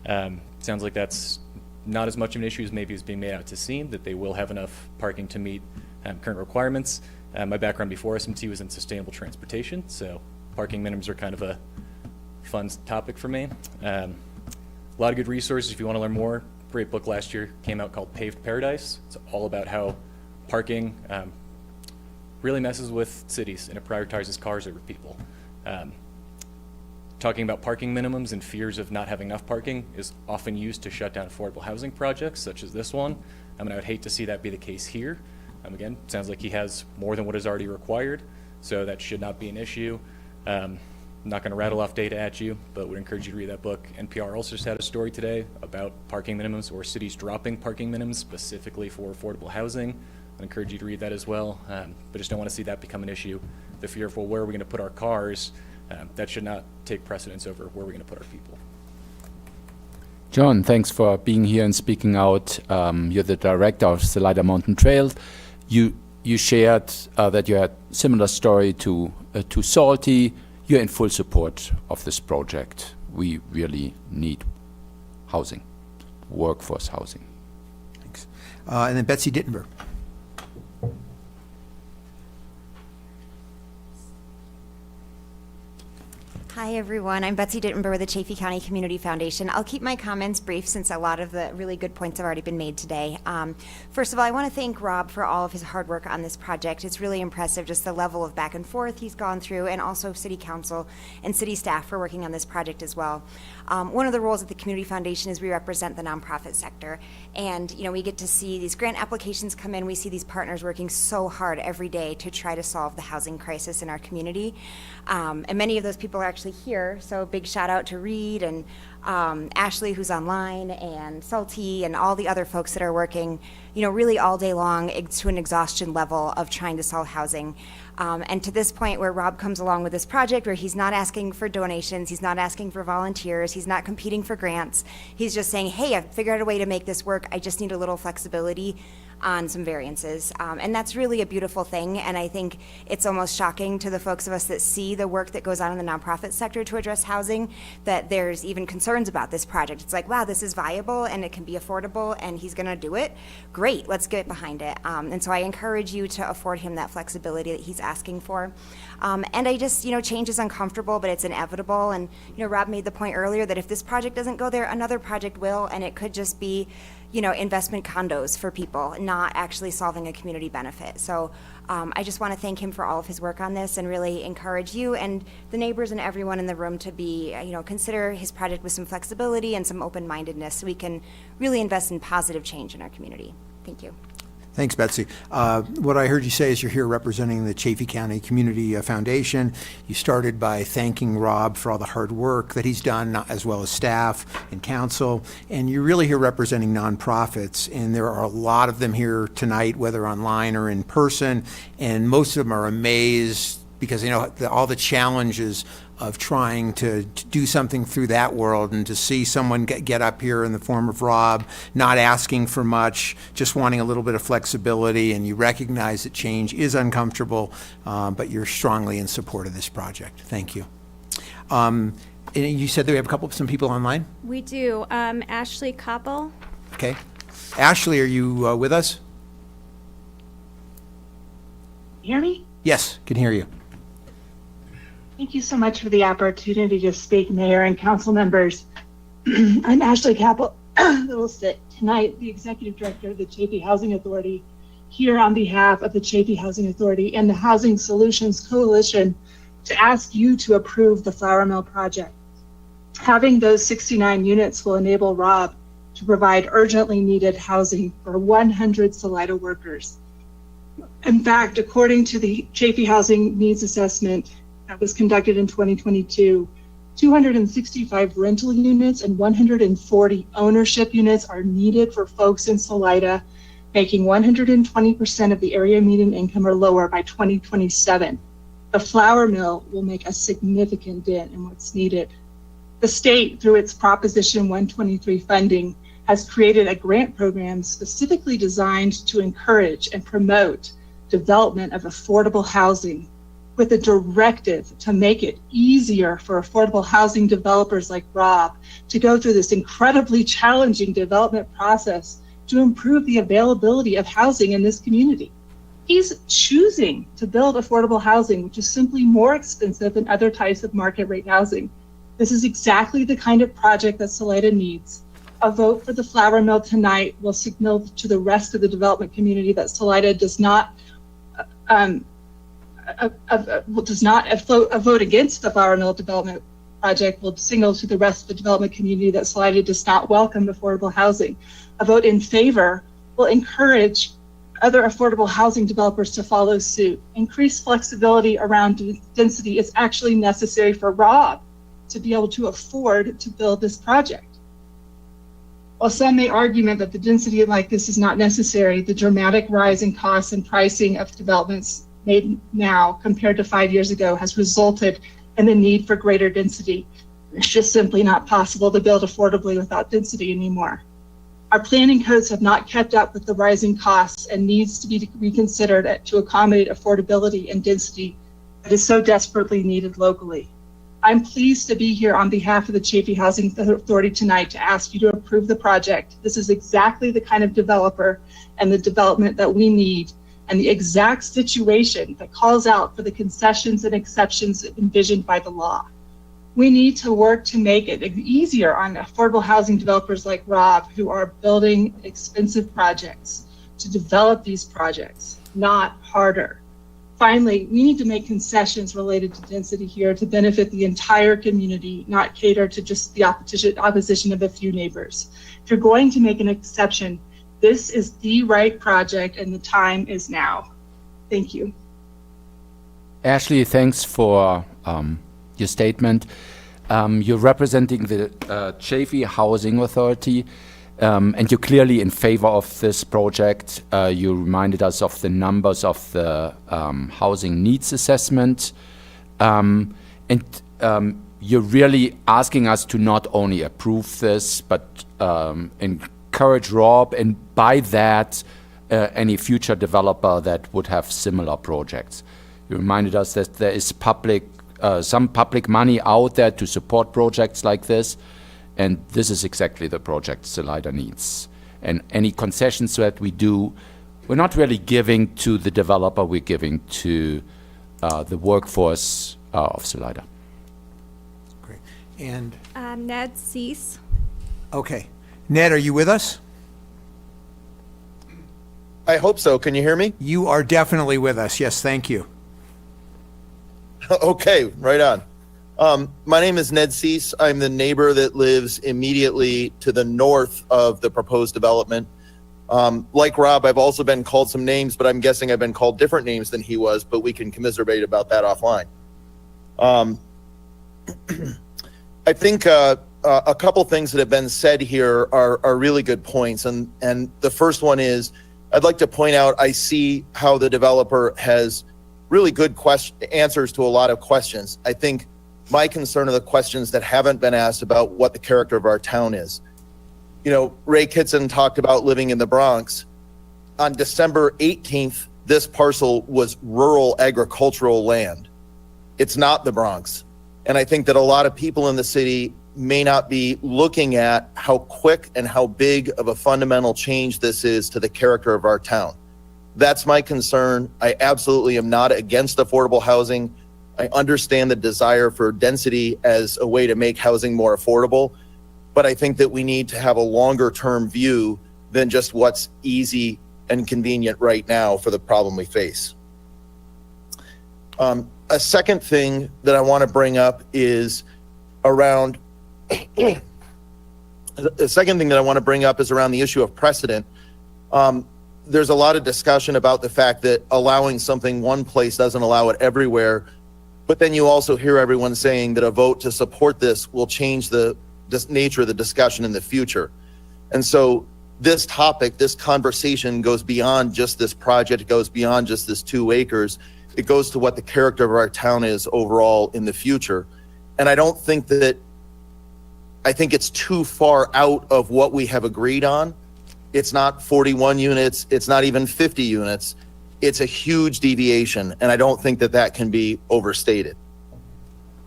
Sounds like that's not as much of an issue as maybe is being made out to seem, that they will have enough parking to meet current requirements. My background before SMT was in sustainable transportation, so parking minimums are kind of a fun topic for me. A lot of good resources if you want to learn more. Great book last year came out called Paved Paradise. It's all about how parking really messes with cities and it prioritizes cars over people. Talking about parking minimums and fears of not having enough parking is often used to shut down affordable housing projects such as this one. I would hate to see that be the case here. Again, sounds like he has more than what is already required, so that should not be an issue. I'm not going to rattle off data at you, but would encourage you to read that book. NPR also just had a story today about parking minimums or cities dropping parking minimums specifically for affordable housing. I'd encourage you to read that as well, but just don't want to see that become an issue. The fear of, well, where are we going to put our cars? That should not take precedence over where we're going to put our people. John, thanks for being here and speaking out. You're the director of Salida Mountain Trails. You shared that you had similar story to Salty. You're in full support of this project. We really need housing, workforce housing. Thanks. And then Betsy Dittenberg. Hi, everyone. I'm Betsy Dittenberg with the Chaffee County Community Foundation. I'll keep my comments brief since a lot of the really good points have already been made today. First of all, I want to thank Rob for all of his hard work on this project. It's really impressive, just the level of back and forth he's gone through, and also City Council and city staff for working on this project as well. One of the roles of the Community Foundation is we represent the nonprofit sector, and we get to see these grant applications come in. We see these partners working so hard every day to try to solve the housing crisis in our community. And many of those people are actually here, so big shout out to Reed and Ashley, who's online, and Salty, and all the other folks that are working, really all day long to an exhaustion level of trying to solve housing. And to this point where Rob comes along with this project where he's not asking for donations, he's not asking for volunteers, he's not competing for grants, he's just saying, hey, I've figured out a way to make this work, I just need a little flexibility on some variances. And that's really a beautiful thing, and I think it's almost shocking to the folks of us that see the work that goes on in the nonprofit sector to address housing, that there's even concerns about this project. It's like, wow, this is viable and it can be affordable and he's gonna do it. Great, let's get behind it. And so I encourage you to afford him that flexibility that he's asking for. And I just, change is uncomfortable, but it's inevitable. And, Rob made the point earlier that if this project doesn't go there, another project will, and it could just be, investment condos for people, not actually solving a community benefit. So I just want to thank him for all of his work on this and really encourage you and the neighbors and everyone in the room to be, consider his project with some flexibility and some open-mindedness so we can really invest in positive change in our community. Thank you. Thanks, Betsy. What I heard you say is you're here representing the Chaffey County Community Foundation. You started by thanking Rob for all the hard work that he's done, as well as staff and council. And you're really here representing nonprofits. And there are a lot of them here tonight, whether online or in person. And most of them are amazed because all the challenges of trying to do something through that world, and to see someone get up here in the form of Rob, not asking for much, just wanting a little bit of flexibility, and you recognize that change is uncomfortable, but you're strongly in support of this project. Thank you. And you said that we have some people online? We do. Ashley Koppel. Okay. Ashley, are you with us? Hear me? Yes, can hear you. Thank you so much for the opportunity to speak, Mayor and council members. I'm Ashley Capel, tonight the Executive Director of the Chaffey Housing Authority, here on behalf of the Chaffey Housing Authority and the Housing Solutions Coalition to ask you to approve the Flour Mill project. Having those 69 units will enable Rob to provide urgently needed housing for 100 Salida workers. In fact, according to the Chaffey Housing Needs Assessment that was conducted in 2022, 265 rental units and 140 ownership units are needed for folks in Salida, making 120% of the area median income or lower by 2027. The flour mill will make a significant dent in what's needed. The state, through its Proposition 123 funding, has created a grant program specifically designed to encourage and promote development of affordable housing, with a directive to make it easier for affordable housing developers like Rob to go through this incredibly challenging development process to improve the availability of housing in this community. He's choosing to build affordable housing, which is simply more expensive than other types of market rate housing. This is exactly the kind of project that Salida needs. A vote for the flour mill tonight will signal to the rest of the development community that Salida does not a vote against the flour mill development project will signal to the rest of the development community that Salida does not welcome affordable housing. A vote in favor will encourage other affordable housing developers to follow suit. Increased flexibility around density is actually necessary for Rob to be able to afford to build this project. While some may argue that the density like this is not necessary, the dramatic rise in costs and pricing of developments made now compared to 5 years ago has resulted in the need for greater density. It's just simply not possible to build affordably without density anymore. Our planning codes have not kept up with the rising costs and needs to be reconsidered to accommodate affordability and density that is so desperately needed locally. I'm pleased to be here on behalf of the Chaffey Housing Authority tonight to ask you to approve the project. This is exactly the kind of developer and the development that we need, and the exact situation that calls out for the concessions and exceptions envisioned by the law. We need to work to make it easier on affordable housing developers like Rob, who are building expensive projects, to develop these projects, not harder. Finally, we need to make concessions related to density here to benefit the entire community, not cater to just the opposition of a few neighbors. If you're going to make an exception, this is the right project and the time is now. Thank you. Ashley, thanks for your statement. You're representing the Chaffey Housing Authority, and you're clearly in favor of this project. You reminded us of the numbers of the housing needs assessment. And you're really asking us to not only approve this, but encourage Rob, and by that, any future developer that would have similar projects. You reminded us that there is some public money out there to support projects like this, and this is exactly the project Salida needs. And any concessions that we do, we're not really giving to the developer, we're giving to the workforce of Salida. Great. And Ned Cease. okay. Ned, are you with us? I hope so. Can you hear me? You are definitely with us. Yes, thank you. Okay, right on. My name is Ned Cease. I'm the neighbor that lives immediately to the north of the proposed development. Like Rob, I've also been called some names, but I'm guessing I've been called different names than he was, but we can commiserate about that offline. I think a couple things that have been said here are really good points. And the first one is, I'd like to point out, I see how the developer has really good answers to a lot of questions. I think my concern are the questions that haven't been asked about what the character of our town is. You know, Ray Kitson talked about living in the Bronx. On December 18th, this parcel was rural agricultural land. It's not the Bronx. And I think that a lot of people in the city may not be looking at how quick and how big of a fundamental change this is to the character of our town. That's my concern. I absolutely am not against affordable housing. I understand the desire for density as a way to make housing more affordable, but I think that we need to have a longer term view than just what's easy and convenient right now for the problem we face. A second thing that I want to bring up is around the issue of precedent. There's a lot of discussion about the fact that allowing something one place doesn't allow it everywhere, but then you also hear everyone saying that a vote to support this will change the nature of the discussion in the future. And so this topic, this conversation goes beyond just this project, it goes beyond just this 2 acres. It goes to what the character of our town is overall in the future. And I think it's too far out of what we have agreed on. It's not 41 units, it's not even 50 units. It's a huge deviation, and I don't think that that can be overstated.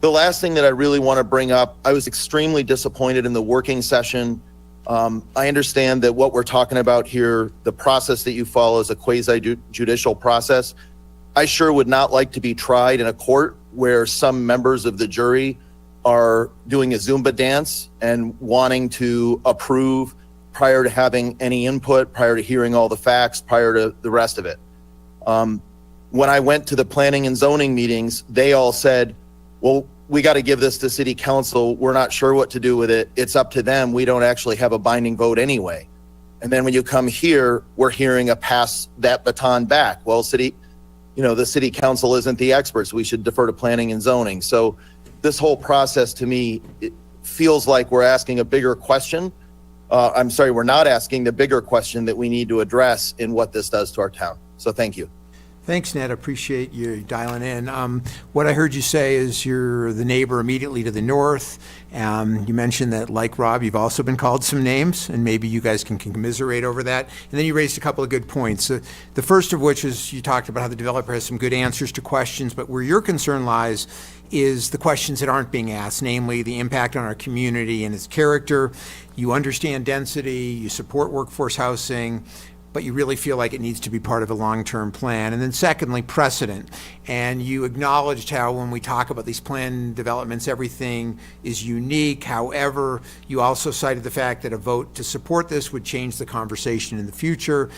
The last thing that I really want to bring up, I was extremely disappointed in the working session. I understand that what we're talking about here, the process that you follow is a quasi-judicial process. I sure would not like to be tried in a court where some members of the jury are doing a Zumba dance and wanting to approve prior to having any input, prior to hearing all the facts, prior to the rest of it. When I went to the planning and zoning meetings, they all said, well, we got to give this to city council. We're not sure what to do with it. It's up to them. We don't actually have a binding vote anyway. And then when you come here, we're hearing a pass that baton back. Well, the city council isn't the experts. We should defer to planning and zoning. So this whole process to me, it feels like we're asking a bigger question. We're not asking the bigger question that we need to address in what this does to our town. So thank you. Thanks, Ned. Appreciate you dialing in. What I heard you say is you're the neighbor immediately to the north. You mentioned that, like Rob, you've also been called some names, and maybe you guys can commiserate over that. And then you raised a couple of good points. The first of which is you talked about how the developer has some good answers to questions, but where your concern lies is the questions that aren't being asked, namely the impact on our community and its character. You understand density, you support workforce housing, but you really feel like it needs to be part of a long-term plan. And then secondly, precedent. And you acknowledged how when we talk about these planned developments, everything is unique. However, you also cited the fact that a vote to support this would change the conversation in the future.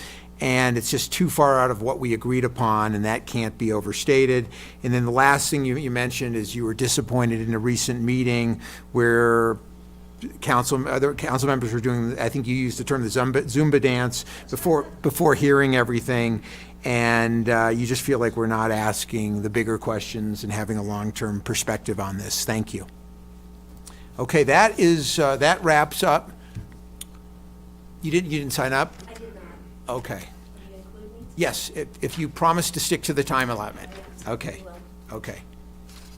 And it's just too far out of what we agreed upon, and that can't be overstated. And then the last thing you mentioned is you were disappointed in a recent meeting where other council members were doing, I think you used the term the Zumba dance before hearing everything, and you just feel like we're not asking the bigger questions and having a long-term perspective on this. Thank you. Okay, that wraps up. You didn't sign up? I did not. Okay. Will you include me? Yes, if you promise to stick to the time allotment. Okay. Okay.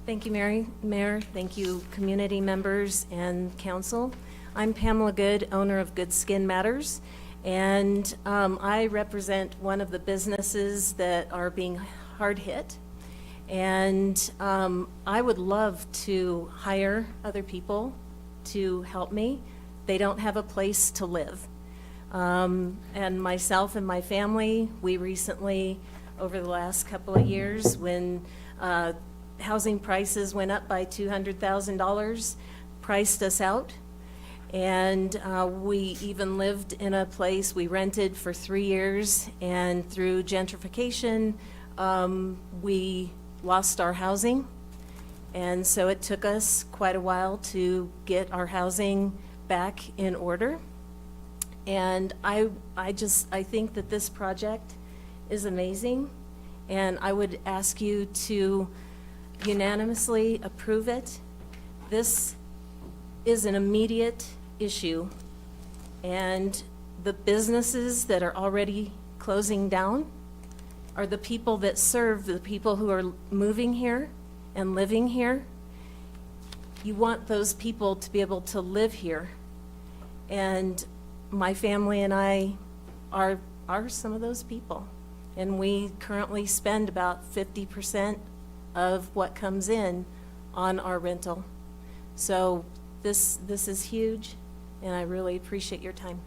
Thank you, Mayor. Thank you, community members and council. I'm Pamela Good, owner of Good Skin Matters, and I represent one of the businesses that are being hard hit. And I would love to hire other people to help me. They don't have a place to live. And myself and my family, we recently, over the last couple of years, when housing prices went up by $200,000, priced us out. And we even lived in a place we rented for 3 years, and through gentrification, we lost our housing. And so it took us quite a while to get our housing back in order. And I think that this project is amazing, and I would ask you to unanimously approve it. This is an immediate issue, and the businesses that are already closing down are the people that serve the people who are moving here and living here. You want those people to be able to live here, and my family and I are some of those people. And we currently spend about 50% of what comes in on our rental. So this is huge, and I really appreciate your time.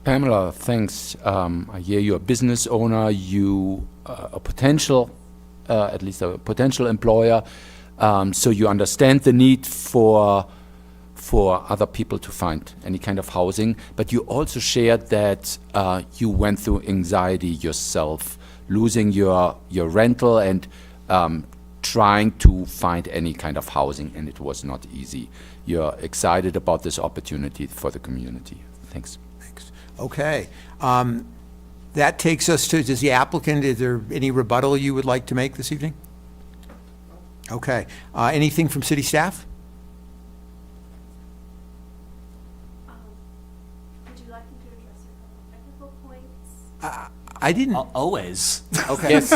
Pamela, thanks. I hear you're a business owner, you a potential, at least a potential employer, so you understand the need for other people to find any kind of housing, but you also shared that you went through anxiety yourself, losing your rental and trying to find any kind of housing, and it was not easy. You're excited about this opportunity for the community. Thanks. Thanks. Okay. That takes us to, does the applicant, is there any rebuttal you would like to make this evening? Okay. Anything from city staff? Would you like me to address a couple technical points? I didn't. Always. Okay. Yes.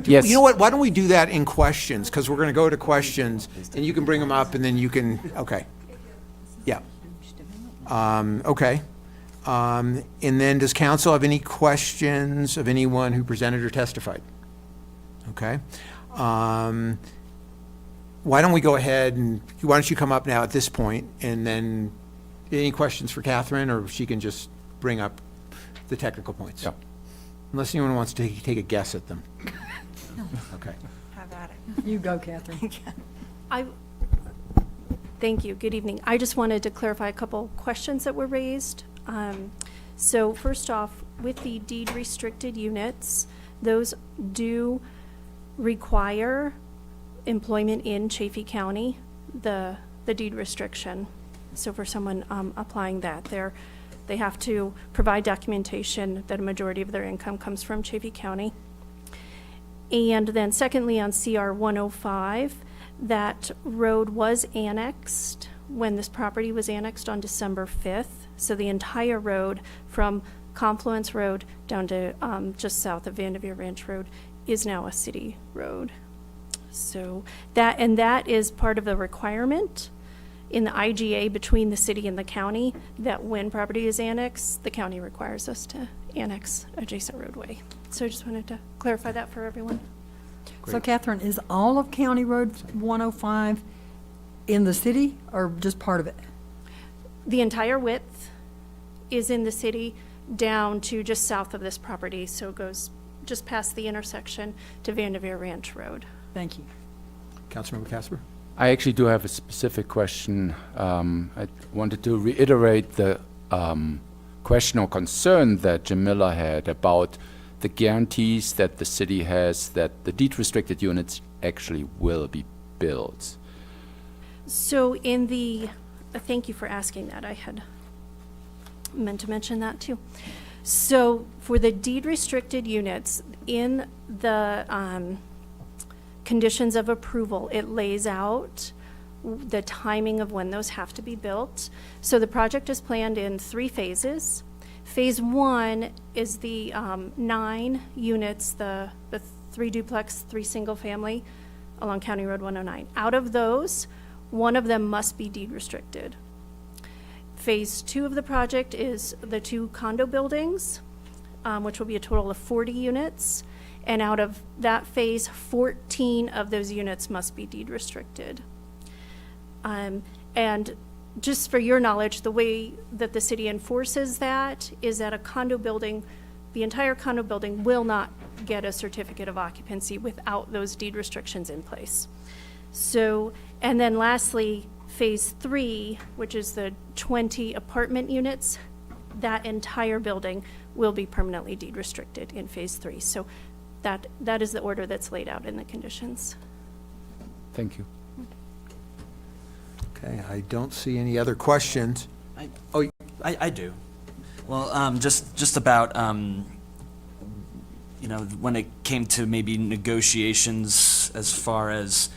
Yes. You know what? Why don't we do that in questions? Because we're going to go to questions, and you can bring them up, and then you can. Okay. Yeah. Okay. And then, does council have any questions of anyone who presented or testified? Okay. Why don't we go ahead and why don't you come up now at this point, and then any questions for Catherine, or she can just bring up the technical points. Yeah. Unless anyone wants to take a guess at them. Okay. Have at it. You go, Catherine. Thank you. Good evening. I just wanted to clarify a couple questions that were raised. So first off, with the deed restricted units, those do require employment in Chaffee County, the deed restriction. So for someone applying that, they have to provide documentation that a majority of their income comes from Chaffee County. And then secondly, on CR 105, that road was annexed when this property was annexed on December 5th. So the entire road from Confluence Road down to just south of Vanderveer Ranch Road is now a city road. So that is part of the requirement in the IGA between the city and the county, that when property is annexed, the county requires us to annex adjacent roadway. So I just wanted to clarify that for everyone. So Catherine, is all of County Road 105 in the city or just part of it? The entire width is in the city down to just south of this property, so it goes just past the intersection to Vanderveer Ranch Road. Thank you. Councilmember Casper? I actually do have a specific question. I wanted to reiterate the question or concern that Jamila had about the guarantees that the city has that the deed restricted units actually will be built. So in the, thank you for asking that. I had meant to mention that too. So for the deed restricted units, in the conditions of approval, it lays out the timing of when those have to be built. So the project is planned in 3 phases. Phase 1 is the 9 units, the 3 duplex, 3 single family along County Road 109. Out of those, 1 of them must be deed restricted. Phase 2 of the project is the 2 condo buildings, which will be a total of 40 units. And out of that phase, 14 of those units must be deed restricted. And just for your knowledge, the way that the city enforces that is that a condo building, the entire condo building will not get a certificate of occupancy without those deed restrictions in place. So, and then lastly, Phase 3, which is the 20 apartment units, that entire building will be permanently deed restricted in Phase 3. So that is the order that's laid out in the conditions. Thank you. Okay, I don't see any other questions. I do. Well, just about, when it came to maybe negotiations as far as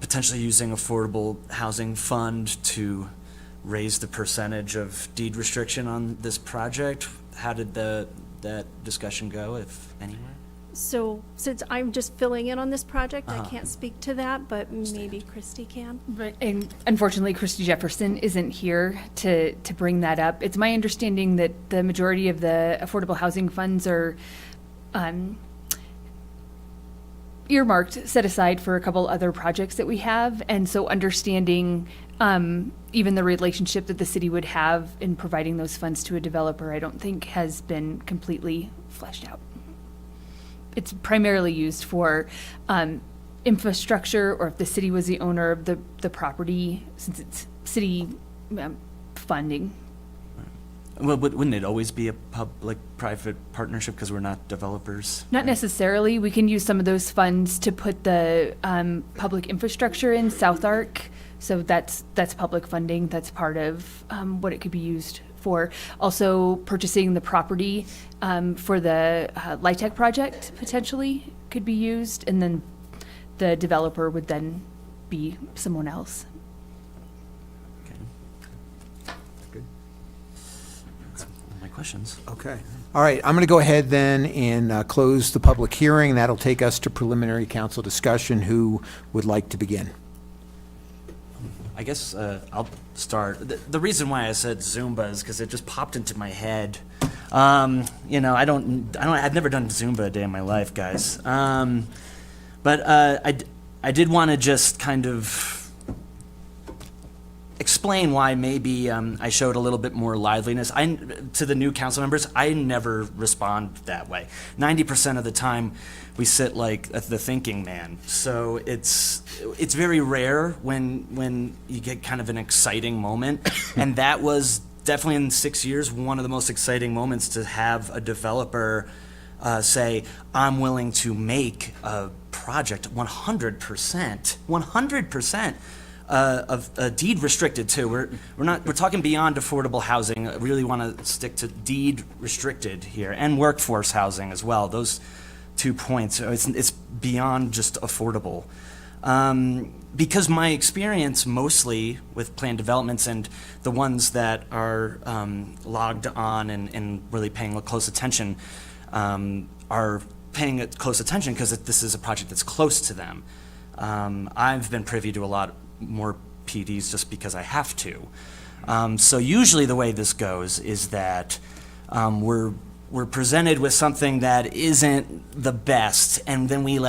potentially using affordable housing fund to raise the percentage of deed restriction on this project, how did that discussion go, if anywhere? So since I'm just filling in on this project, I can't speak to that, but maybe Christy can. But and unfortunately, Christy Jefferson isn't here to bring that up. It's my understanding that the majority of the affordable housing funds are earmarked, set aside for a couple other projects that we have, and so understanding even the relationship that the city would have in providing those funds to a developer, I don't think has been completely fleshed out. It's primarily used for infrastructure, or if the city was the owner of the property, since it's city funding. Well, wouldn't it always be a public-private partnership because we're not developers? Not necessarily. We can use some of those funds to put the public infrastructure in South Arc. So that's public funding. That's part of what it could be used for. Also, purchasing the property for the LIHTC project potentially could be used, and then the developer would then be someone else. Questions. Okay. All right, I'm going to go ahead then and close the public hearing. That'll take us to preliminary council discussion. Who would like to begin? I guess I'll start. The reason why I said Zumba is because it just popped into my head. I've never done Zumba a day in my life, guys. But I did want to just kind of explain why maybe I showed a little bit more liveliness. To the new council members, I never respond that way. 90% of the time, we sit like the thinking man. So it's very rare when you get kind of an exciting moment, and that was definitely in 6 years one of the most exciting moments to have a developer say, "I'm willing to make a project 100%." Of deed restricted too. We're talking beyond affordable housing. I really want to stick to deed restricted here, and workforce housing as well. Those 2 points. It's beyond just affordable. Because my experience mostly with planned developments and the ones that are logged on and really paying close attention are paying close attention because this is a project that's close to them. I've been privy to a lot more PDs just because I have to. So usually the way this goes is that we're presented with something that isn't the best, and then we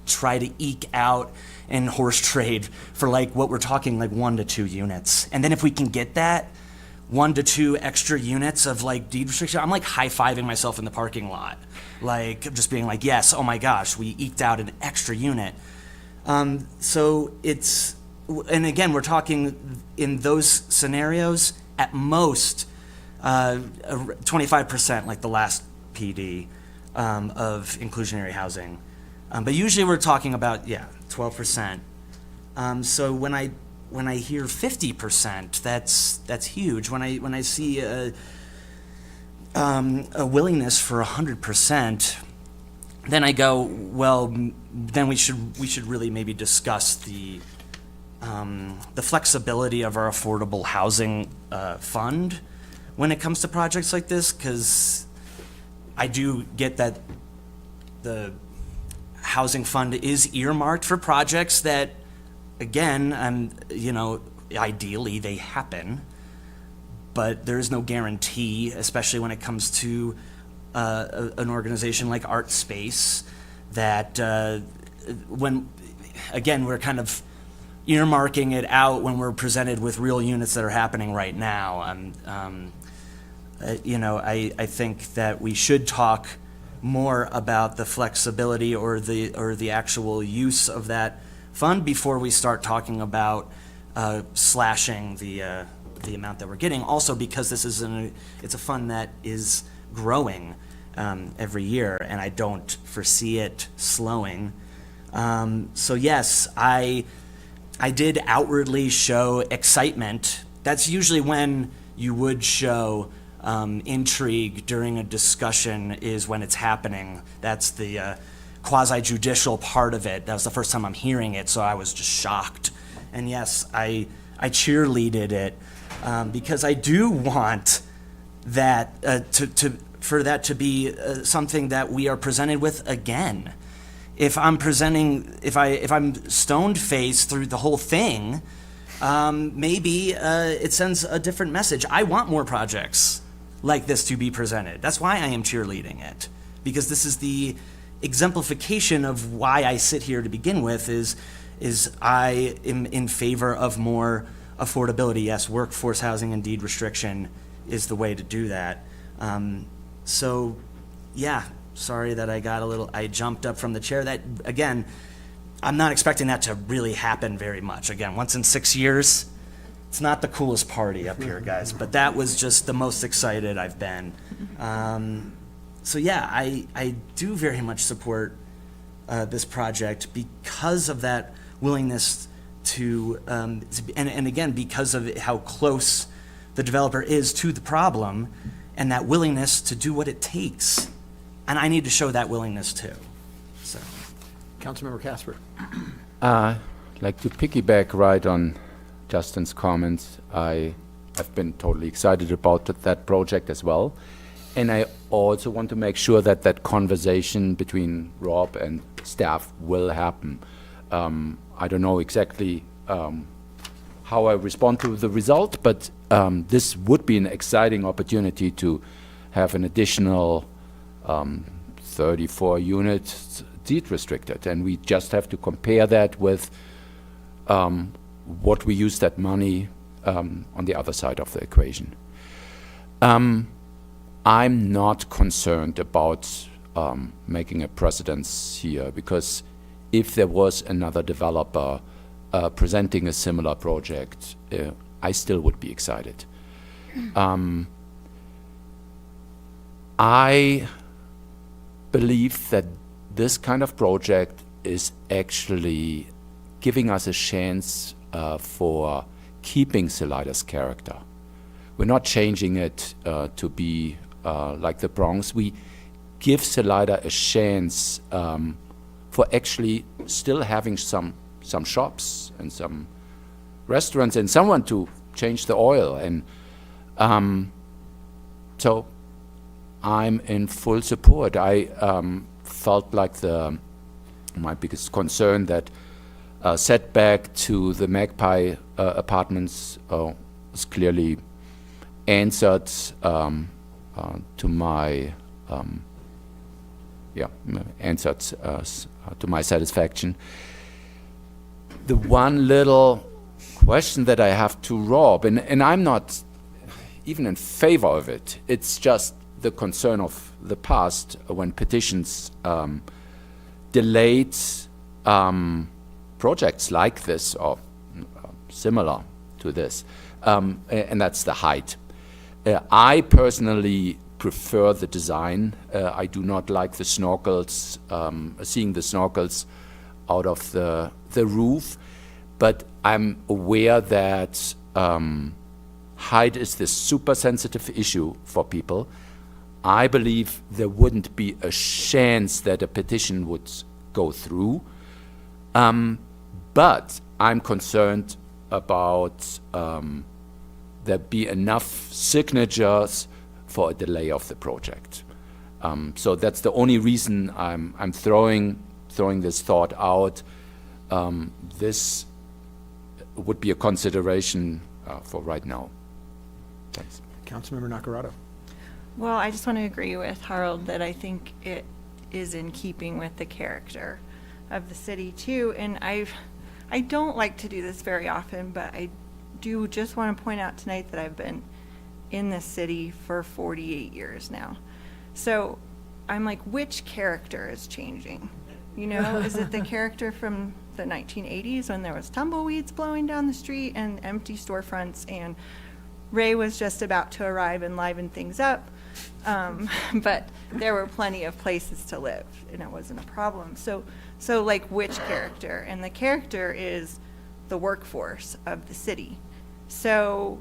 try to eke out and horse trade for what we're talking 1 to 2 units. And then if we can get that 1 to 2 extra units of deed restriction, I'm high-fiving myself in the parking lot. Just being yes, oh my gosh, we eked out an extra unit. So it's, and again, we're talking in those scenarios, at most 25%, like the last PD, of inclusionary housing. But usually we're talking about, 12%. So when I hear 50%, that's huge. When I see a willingness for 100%, then I go, well, then we should really maybe discuss the flexibility of our affordable housing fund when it comes to projects like this, because I do get that the housing fund is earmarked for projects that, again, ideally they happen, but there is no guarantee, especially when it comes to an organization like Art Space, that when, again, we're kind of earmarking it out when we're presented with real units that are happening right now. I think that we should talk more about the flexibility or the actual use of that fund before we start talking about slashing the amount that we're getting. Also because this is it's a fund that is growing every year, and I don't foresee it slowing. So yes, I did outwardly show excitement. That's usually when you would show intrigue during a discussion, is when it's happening. That's the quasi-judicial part of it. That was the first time I'm hearing it, so I was just shocked. And yes, I cheerleaded it because I do want that for that to be something that we are presented with again. If I'm stoned faced through the whole thing, maybe it sends a different message. I want more projects like this to be presented. That's why I am cheerleading it, because this is the exemplification of why I sit here to begin with. Is I am in favor of more affordability. Yes, workforce housing and deed restriction is the way to do that. So, yeah, sorry that I jumped up from the chair. That, again, I'm not expecting that to really happen very much. Again, once in 6 years, it's not the coolest party up here, guys, but that was just the most excited I've been. So yeah, I do very much support this project because of that willingness to, and again, because of how close the developer is to the problem, and that willingness to do what it takes. And I need to show that willingness too. So, Councilmember Casper. I'd like to piggyback right on Justin's comments. I've been totally excited about that project as well. And I also want to make sure that that conversation between Rob and staff will happen. I don't know exactly how I respond to the result, but this would be an exciting opportunity to have an additional 34 units deed restricted. And we just have to compare that with what we use that money on the other side of the equation. I'm not concerned about making a precedence here, because if there was another developer presenting a similar project, I still would be excited. I believe that this kind of project is actually giving us a chance for keeping Salida's character. We're not changing it to be like the Bronx. We give Salida a chance for actually still having some shops and some restaurants and someone to change the oil. And so I'm in full support. I felt like my biggest concern that setback to the Magpie apartments was clearly answered to my to my satisfaction. The one little question that I have to Rob, and I'm not even in favor of it, it's just the concern of the past when petitions delayed projects like this or similar to this, and that's the height. I personally prefer the design. I do not like the snorkels, seeing the snorkels out of the roof, but I'm aware that height is this super sensitive issue for people. I believe there wouldn't be a chance that a petition would go through, but I'm concerned about there be enough signatures for a delay of the project. So that's the only reason I'm throwing this thought out. This would be a consideration for right now. Thanks. Councilmember Nacarado. Well, I just want to agree with Harold that I think it is in keeping with the character of the city too. And I don't like to do this very often, but I do just want to point out tonight that I've been in this city for 48 years now. So I'm like, which character is changing? You know, is it the character from the 1980s when there was tumbleweeds blowing down the street and empty storefronts, and Ray was just about to arrive and liven things up. But there were plenty of places to live, and it wasn't a problem. So like, which character? And the character is the workforce of the city. So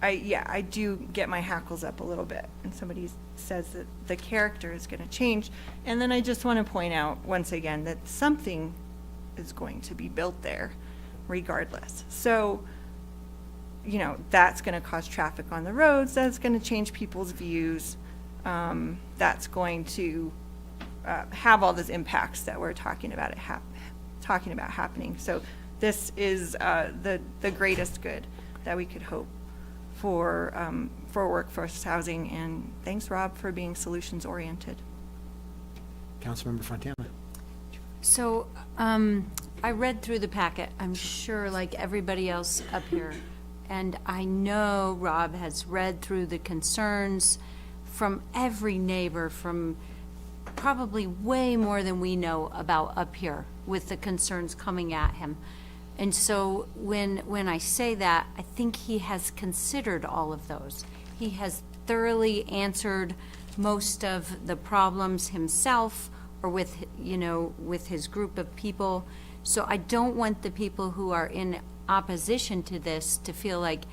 I do get my hackles up a little bit, and somebody says that the character is going to change. And then I just want to point out once again that something is going to be built there regardless. So, you know, that's going to cause traffic on the roads, that's going to change people's views, that's going to have all those impacts that we're talking about happening. So this is the greatest good that we could hope for workforce housing, and thanks, Rob, for being solutions oriented. Councilmember Fontana. So, I read through the packet, I'm sure like everybody else up here, and I know Rob has read through the concerns from every neighbor, from probably way more than we know about up here, with the concerns coming at him. And so when I say that, I think he has considered all of those. He has thoroughly answered most of the problems himself, or with, you know, with his group of people. So I don't want the people who are in opposition to this to feel like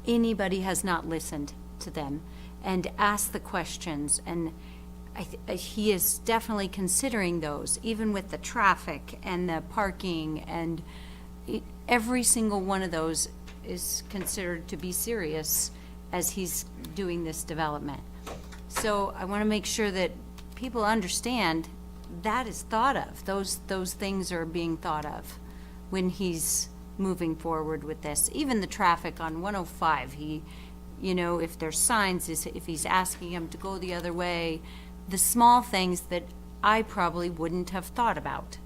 anybody has not listened to them and asked the questions. And he is definitely considering those, even with the traffic and the parking, and every single one of those is considered to be serious as he's doing this development. So I want to make sure that people understand that is thought of. Those things are being thought of when he's moving forward with this. Even the traffic on 105, he, you know, if there's signs, if he's asking him to go the other way, the small things that I probably wouldn't have thought about.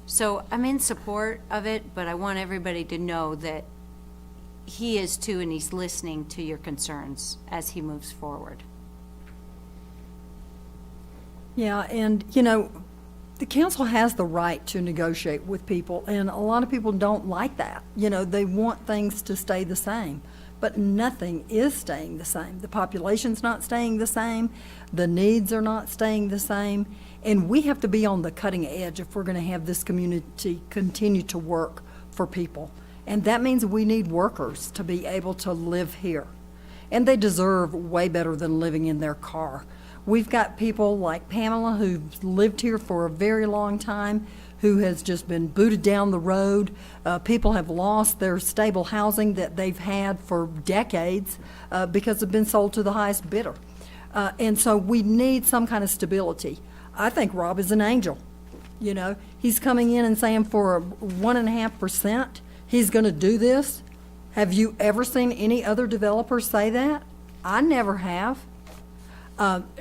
So I'm in support of it, but I want everybody to know that he is too, and he's listening to your concerns as he moves forward. Yeah, and, you know, the council has the right to negotiate with people, and a lot of people don't like that. You know, they want things to stay the same, but nothing is staying the same. The population's not staying the same, the needs are not staying the same, and we have to be on the cutting edge if we're going to have this community continue to work for people. And that means we need workers to be able to live here, and they deserve way better than living in their car. We've got people like Pamela who've lived here for a very long time, who has just been booted down the road. People have lost their stable housing that they've had for decades because they've been sold to the highest bidder. And so we need some kind of stability. I think Rob is an angel. You know, he's coming in and saying for 1.5%, he's going to do this. Have you ever seen any other developer say that? I never have.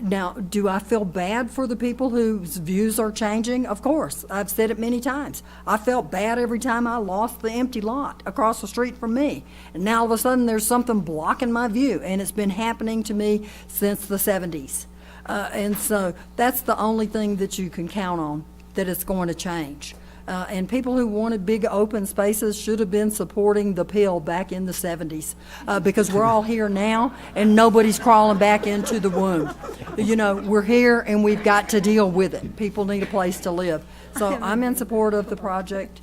Now, do I feel bad for the people whose views are changing? Of course. I've said it many times. I felt bad every time I lost the empty lot across the street from me. And now all of a sudden there's something blocking my view, and it's been happening to me since the 70s. And so that's the only thing that you can count on, that it's going to change. And people who wanted big open spaces should have been supporting the pill back in the 70s, because we're all here now and nobody's crawling back into the womb. You know, we're here and we've got to deal with it. People need a place to live. So I'm in support of the project.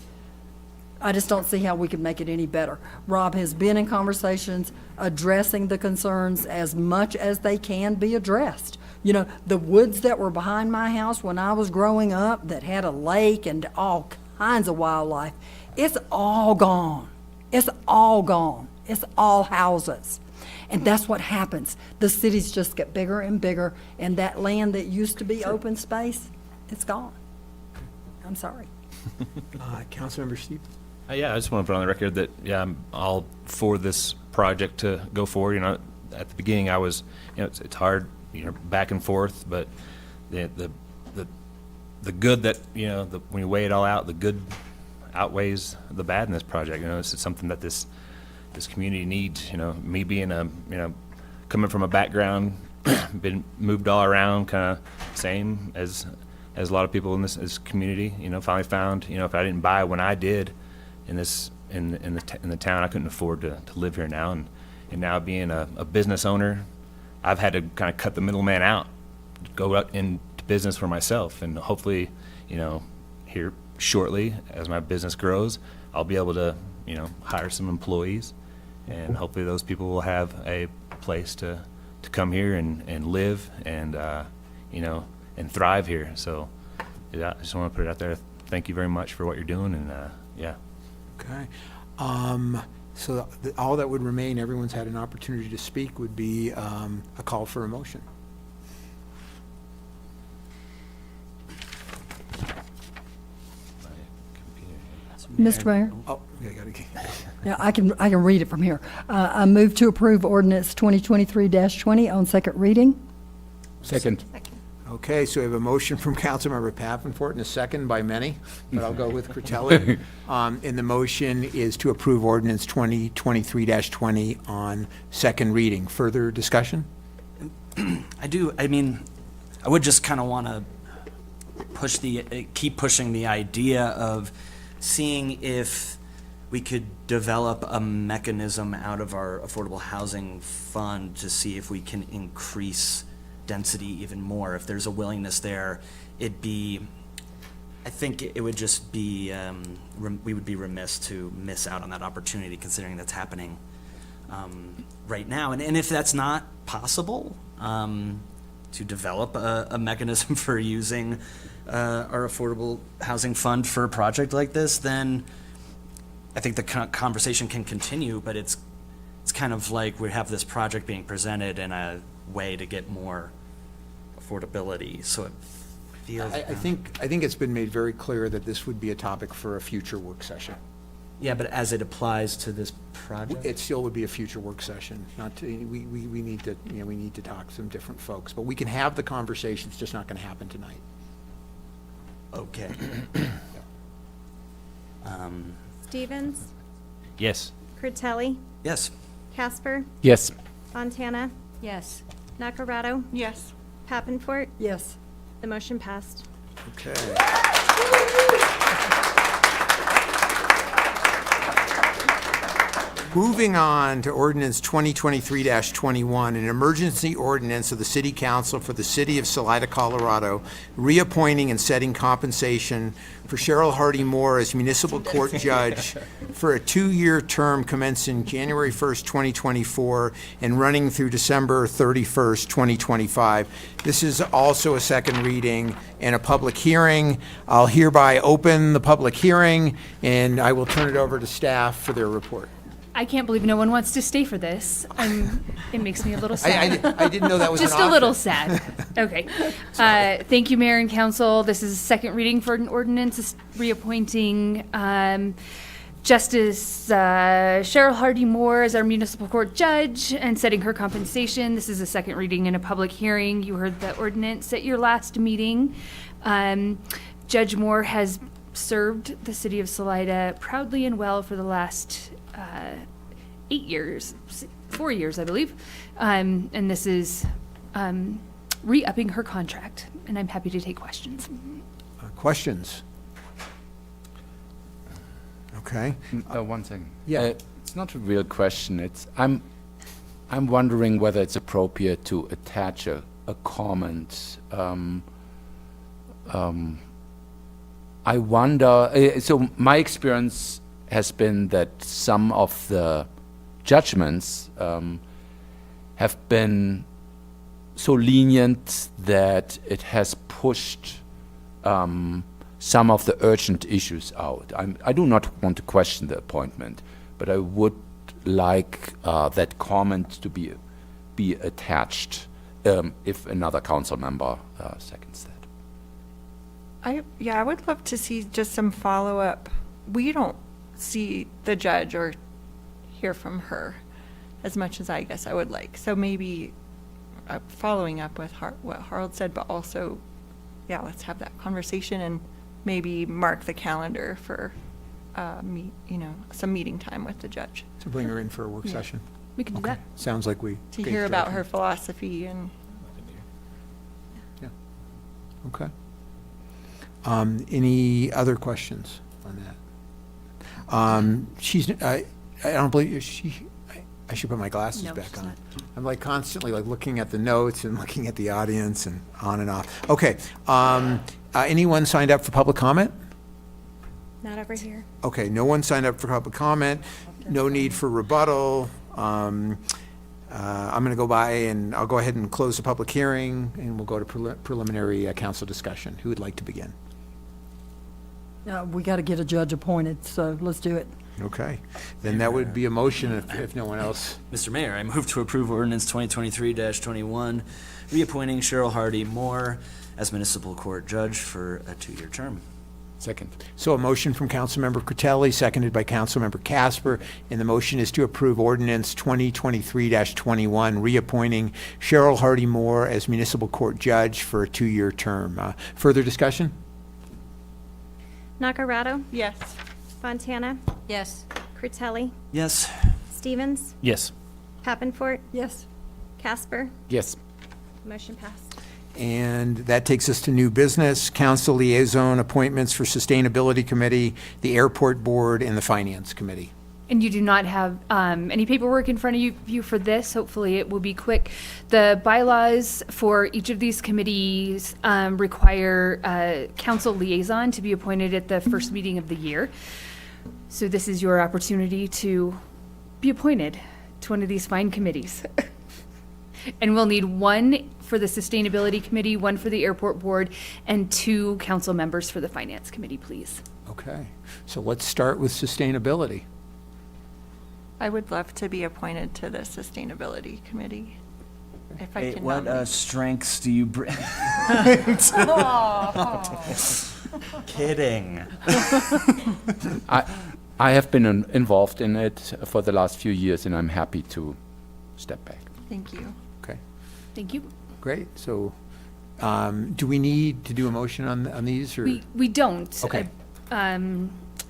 I just don't see how we can make it any better. Rob has been in conversations addressing the concerns as much as they can be addressed. You know, the woods that were behind my house when I was growing up that had a lake and all kinds of wildlife, it's all gone. It's all gone. It's all houses. And that's what happens. The cities just get bigger and bigger, and that land that used to be open space, it's gone. I'm sorry. Councilmember Steve? Yeah, I just want to put on the record that, yeah, I'm all for this project to go forward. You know, at the beginning I was, you know, it's hard, you know, back and forth, but the good that, you know, when you weigh it all out, the good outweighs the bad in this project. You know, this is something that this community needs. You know, me being you know, coming from a background, been moved all around, kind of same as as a lot of people in this community, finally found, if I didn't buy when I did in the town, I couldn't afford to live here now. And now being a business owner, I've had to kind of cut the middleman out, go out into business for myself, and hopefully, here shortly, as my business grows, I'll be able to, hire some employees, and hopefully those people will have a place to come here and live and, and thrive here. So yeah, I just want to put it out there. Thank you very much for what you're doing, and yeah. Okay. So all that would remain, everyone's had an opportunity to speak, would be a call for a motion. Mr. Mayor? Oh, yeah, got to. Yeah, I can read it from here. I move to approve ordinance 2023-20 on second reading. Second. Okay, so we have a motion from Councilmember Papenfort and a second by many, but I'll go with Critelli. And the motion is to approve ordinance 2023-20 on second reading. Further discussion? I would just kind of want to keep pushing the idea of seeing if we could develop a mechanism out of our affordable housing fund to see if we can increase density even more. If there's a willingness there, I think it would just be, we would be remiss to miss out on that opportunity, considering that's happening right now. And if that's not possible, to develop a mechanism for using our affordable housing fund for a project like this, then I think the conversation can continue, but it's kind of like we have this project being presented in a way to get more affordability, so it feels. I think it's been made very clear that this would be a topic for a future work session. Yeah, but as it applies to this project? It still would be a future work session, not to, we need to, we need to talk to some different folks, but we can have the conversation, it's just not gonna happen tonight. Okay. Stevens? Yes. Critelli? Yes. Casper? Yes. Fontana? Yes. Nacarado? Yes. Papenfort? Yes. The motion passed. Okay. Moving on to ordinance 2023-21, an emergency ordinance of the City Council for the City of Salida, Colorado, reappointing and setting compensation for Cheryl Hardy Moore as municipal court judge for a 2-year term commencing January 1st, 2024, and running through December 31st, 2025. This is also a second reading and a public hearing. I'll hereby open the public hearing, and I will turn it over to staff for their report. I can't believe no one wants to stay for this. It makes me a little sad. I didn't know that was an Just a little option. sad. Okay. Thank you, Mayor and Council. This is a second reading for an ordinance reappointing Justice Cheryl Hardy Moore as our municipal court judge and setting her compensation. This is a second reading and a public hearing. You heard the ordinance at your last meeting. Judge Moore has served the city of Salida proudly and well for the last 8 years, 4 years, I believe. And this is re-upping her contract, and I'm happy to take questions. Questions? Okay. One second. Yeah. It's not a real question. I'm wondering whether it's appropriate to attach a comment. I wonder. So my experience has been that some of the judgments have been so lenient that it has pushed some of the urgent issues out. I do not want to question the appointment, but I would like that comment to be attached if another council member seconds that. I would love to see just some follow-up. We don't see the judge or hear from her as much as I guess I would like. So maybe following up with what Harold said, but also, yeah, let's have that conversation and maybe mark the calendar for some meeting time with the judge. To bring her in for a work session? We can do that. Sounds like we. To hear about her philosophy and. Yeah. Okay. Any other questions on that? I don't believe, I should put my glasses No, back she's on. not. I'm like constantly like looking at the notes and looking at the audience and on and off. Okay, anyone signed up for public comment? Not over here. Okay, no one signed up for public comment, no need for rebuttal. I'm going to go by and I'll go ahead and close the public hearing and we'll go to preliminary council discussion. Who would like to begin? We got to get a judge appointed, so let's do it. Okay, then that would be a motion if no one else. Mr. Mayor, I move to approve ordinance 2023-21, reappointing Cheryl Hardy Moore as municipal court judge for a 2-year term. Second. So a motion from Councilmember Critelli, seconded by Councilmember Casper, and the motion is to approve ordinance 2023-21, reappointing Cheryl Hardy Moore as municipal court judge for a 2-year term. Further discussion? Nacarado, Yes. Fontana, Yes. Critelli, Yes. Stevens, Yes. Pappenfort, Yes. Casper. Yes. Motion passed. And that takes us to new business, council liaison appointments for Sustainability Committee, the Airport Board, and the Finance Committee. And you do not have any paperwork in front of you for this. Hopefully it will be quick. The bylaws for each of these committees require a council liaison to be appointed at the first meeting of the year. So this is your opportunity to be appointed to one of these fine committees. And we'll need one for the Sustainability Committee, one for the Airport Board, and 2 council members for the Finance Committee, please. Okay, so let's start with sustainability. I would love to be appointed to the Sustainability Committee, if I can nominate. Strengths do you bring? Kidding. I have been involved in it for the last few years, and I'm happy to step back. Thank you. Okay, Thank you. great. So do we need to do a motion on these, or? We don't. Okay.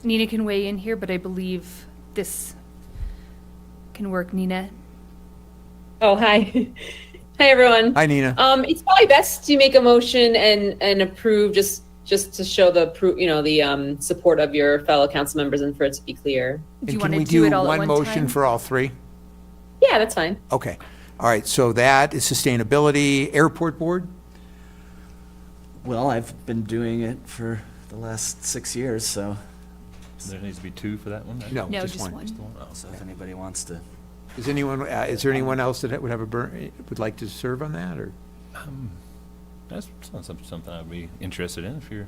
Nina can weigh in here, but I believe this can work. Nina? Oh, hi. Hi, everyone. Hi, Nina. It's probably best to make a motion and approve just to show the support of your fellow council members and for it to be clear. Do you And can want we to do it do all at one one motion time? for all 3? Yeah, that's fine. Okay, all right, so that is sustainability, Airport Board? Well, I've been doing it for the last 6 years, so There needs to be 2 for that one? right? No, No, just just one. one. Just the one? Oh. if anybody wants to. Is there anyone else that would have would like to serve on that, or? That's something I'd be interested in if you're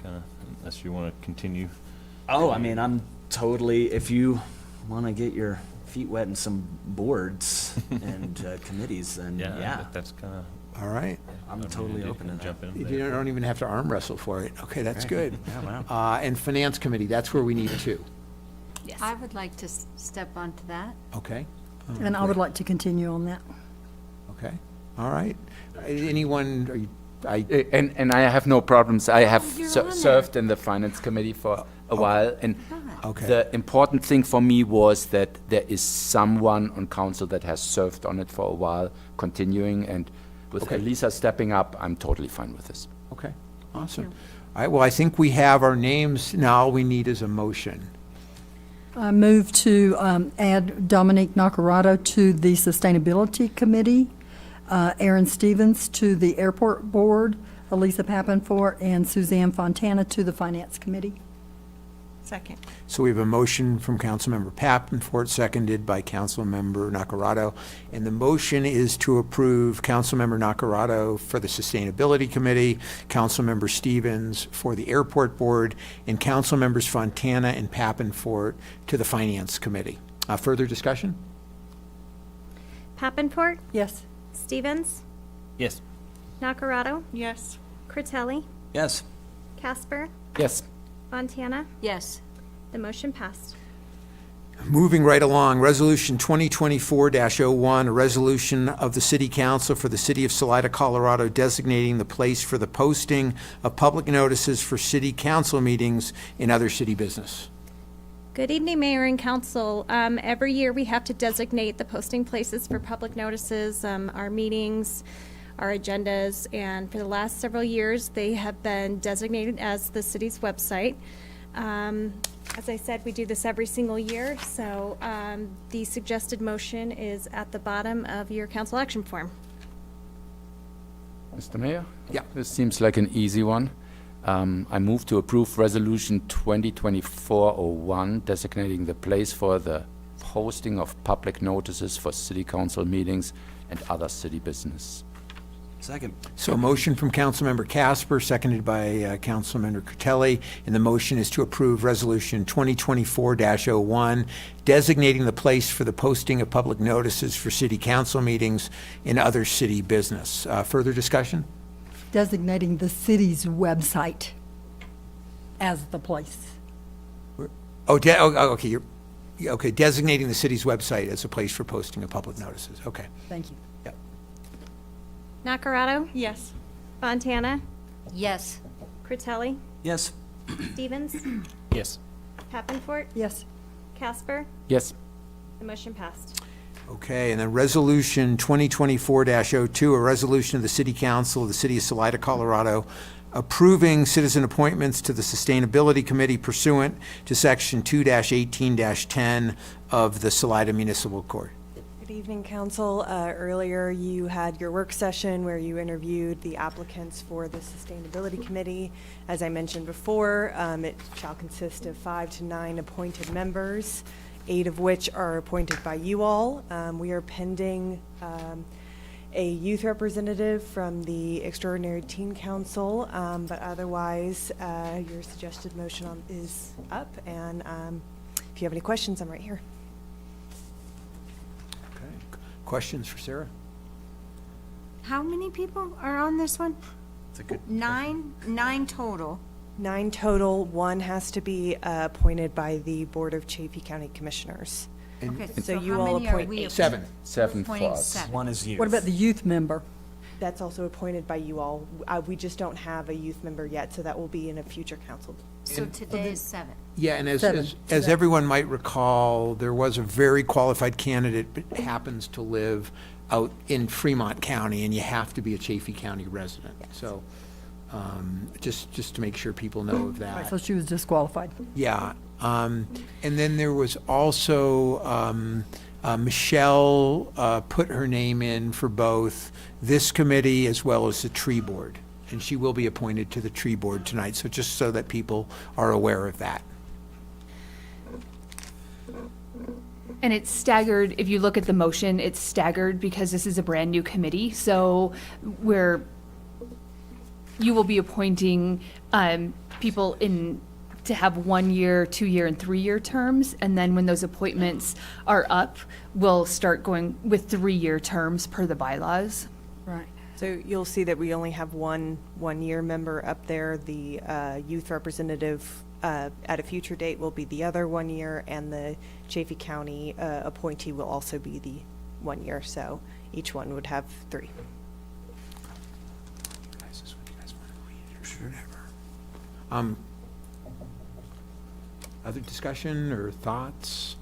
kind of, unless you want to continue. Oh, I mean, I'm totally, if you want to get your feet wet in some boards and committees, then yeah, That's kind of. All right. I'm totally open to that. Jump in You there. don't even have to arm wrestle for it. Okay, that's good. Yeah, wow. And Finance Committee, that's where we need 2. Yes. I would like to step onto that. Okay? And I would like to continue on that. Okay, all right. Anyone, are you, And I have no problems. I have you're on there. served in the Finance Committee for a while, and Okay. the important thing for me was that there is someone on council that has served on it for a while, continuing, and with Okay. Elisa stepping up, I'm totally fine with this. okay, awesome. All right, well, I think we have our names. Now all we need is a motion. I move to add Dominique Nacarado to the Sustainability Committee, Aaron Stevens to the Airport Board, Elisa Pappenfort and Suzanne Fontana to the Finance Committee. Second. So we have a motion from Councilmember Pappenfort, seconded by Councilmember Nacarado. And the motion is to approve Councilmember Nacarado for the Sustainability Committee, Councilmember Stevens for the Airport Board, and Councilmembers Fontana and Pappenfort to the Finance Committee. Further discussion? Pappenfort, Yes. Stevens, Yes. Nacarado, Yes. Critelli, Yes. Casper, Yes. Fontana. Yes. The motion passed. Moving right along, Resolution 2024-01, a resolution of the City Council for the City of Salida, Colorado, designating the place for the posting of public notices for city council meetings and other city business. Good evening, Mayor and Council. Every year we have to designate the posting places for public notices, our meetings, our agendas, and for the last several years, they have been designated as the city's website. As I said, we do this every single year, so the suggested motion is at the bottom of your council action form. Mr. Mayor? Yeah. This seems like an easy one. I move to approve Resolution 2024-01, designating the place for the posting of public notices for city council meetings and other city business. Second. So a motion from Councilmember Casper, seconded by Councilmember Curtelli, and the motion is to approve Resolution 2024-01, designating the place for the posting of public notices for city council meetings and other city business. Further discussion? Designating the city's website as the place. Okay, okay, designating the city's website as a place for posting of public notices. Okay. Thank you. Yep. Nacarado? Yes. Fontana? Yes. Critelli? Yes. Stevens? Yes. Pappenfort? Yes. Casper? Yes. The motion passed. Okay, and then Resolution 2024-02, a resolution of the City Council of the City of Salida, Colorado, approving citizen appointments to the Sustainability Committee pursuant to Section 2-18-10 of the Salida Municipal Code. Good evening, Council. Earlier, you had your work session where you interviewed the applicants for the Sustainability Committee. As I mentioned before, it shall consist of 5 to 9 appointed members, 8 of which are appointed by you all. We are pending a youth representative from the Extraordinary Teen Council, but otherwise, your suggested motion is up, and if you have any questions, I'm right here. Questions for Sarah? How many people are on this one? It's a good. Nine total. 9 total. 1 has to be appointed by the Board of Chaffee County Commissioners. Okay, So so you how all many are appoint we? 7. 7 Appointing for us. 7. 1 is youth. What about the youth member? That's also appointed by you all. We just don't have a youth member yet, so that will be in a future council. So today is 7. Yeah, and as 7 everyone might recall, there was a very qualified candidate, but happens to live out in Fremont County, and you have to be a Chaffee County resident. So, just to make sure people know of that. So she was disqualified. Yeah, and then there was also, Michelle put her name in for both this committee as well as the tree board. And she will be appointed to the tree board tonight, so just so that people are aware of that. And it's staggered, if you look at the motion, it's staggered because this is a brand-new committee. So you will be appointing people to have 1-year, 2-year, and 3-year terms. And then when those appointments are up, we'll start going with 3-year terms per the bylaws. Right. So you'll see that we only have one-year member up there. The youth representative at a future date will be the other 1 year, and the Chaffee County appointee will also be the 1 year. So each one would have 3. Other discussion or thoughts?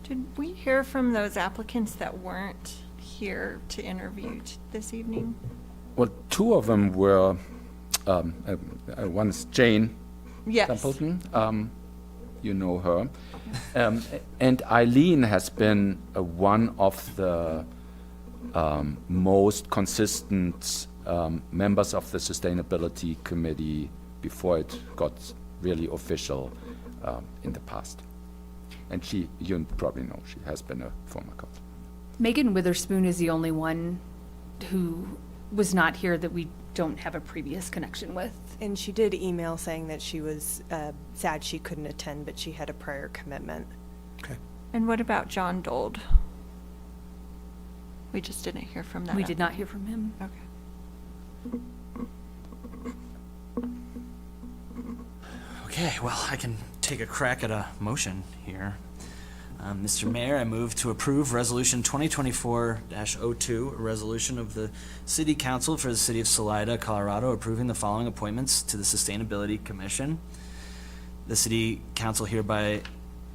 Did we hear from those applicants that weren't here to interview this evening? Well, 2 of them were, one is Jane Yes. Templeton, you know her. And Eileen has been one of the most consistent members of the Sustainability Committee before it got really official in the past. And you probably know, she has been a former council. Megan Witherspoon is the only one who was not here that we don't have a previous connection with. And she did email saying that she was sad she couldn't attend, but she had a prior commitment. Okay. And what about John Dold? We just didn't hear from that. We did not hear from him. Okay. Okay, well, I can take a crack at a motion here. Mr. Mayor, I move to approve Resolution 2024-02, a resolution of the City Council for the City of Salida, Colorado, approving the following appointments to the Sustainability Commission. The City Council hereby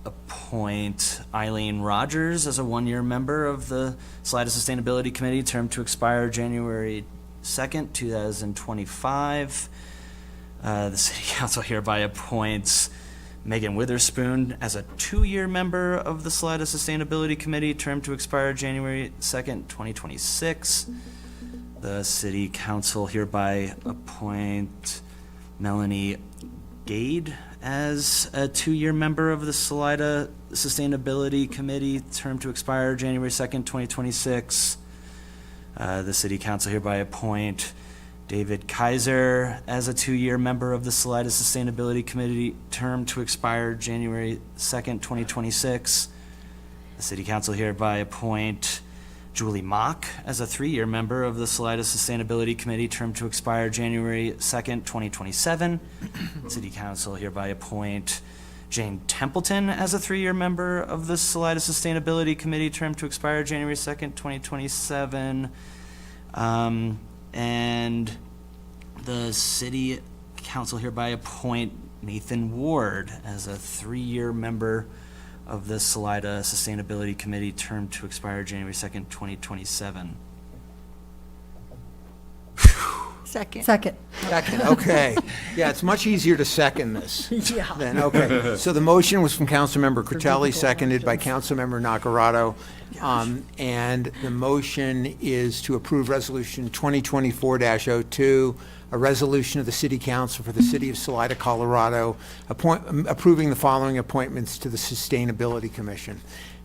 appoint Eileen Rogers as a one-year member of the Salida Sustainability Committee, term to expire January 2nd, 2025. The City Council hereby appoints Megan Witherspoon as a two-year member of the Salida Sustainability Committee, term to expire January 2nd, 2026. The City Council hereby appoint Melanie Gade as a two-year member of the Salida Sustainability Committee, term to expire January 2nd, 2026. The City Council hereby appoint David Kaiser as a two-year member of the Salida Sustainability Committee, term to expire January 2nd, 2026. The City Council hereby appoint Julie Mock as a three-year member of the Salida Sustainability Committee, term to expire January 2nd, 2027. City Council hereby appoint Jane Templeton as a three-year member of the Salida Sustainability Committee, term to expire January 2nd, 2027. And the City Council hereby appoint Nathan Ward as a three-year member of the Salida Sustainability Committee, term to expire January 2nd, 2027. Second. Second, okay. Yeah, it's much easier to second this. Yeah. Then, okay. So the motion was from Councilmember Critelli, seconded by Councilmember Nacarado. And the motion is to approve Resolution 2024-02, a resolution of the City Council for the City of Salida, Colorado, approving the following appointments to the Sustainability Commission.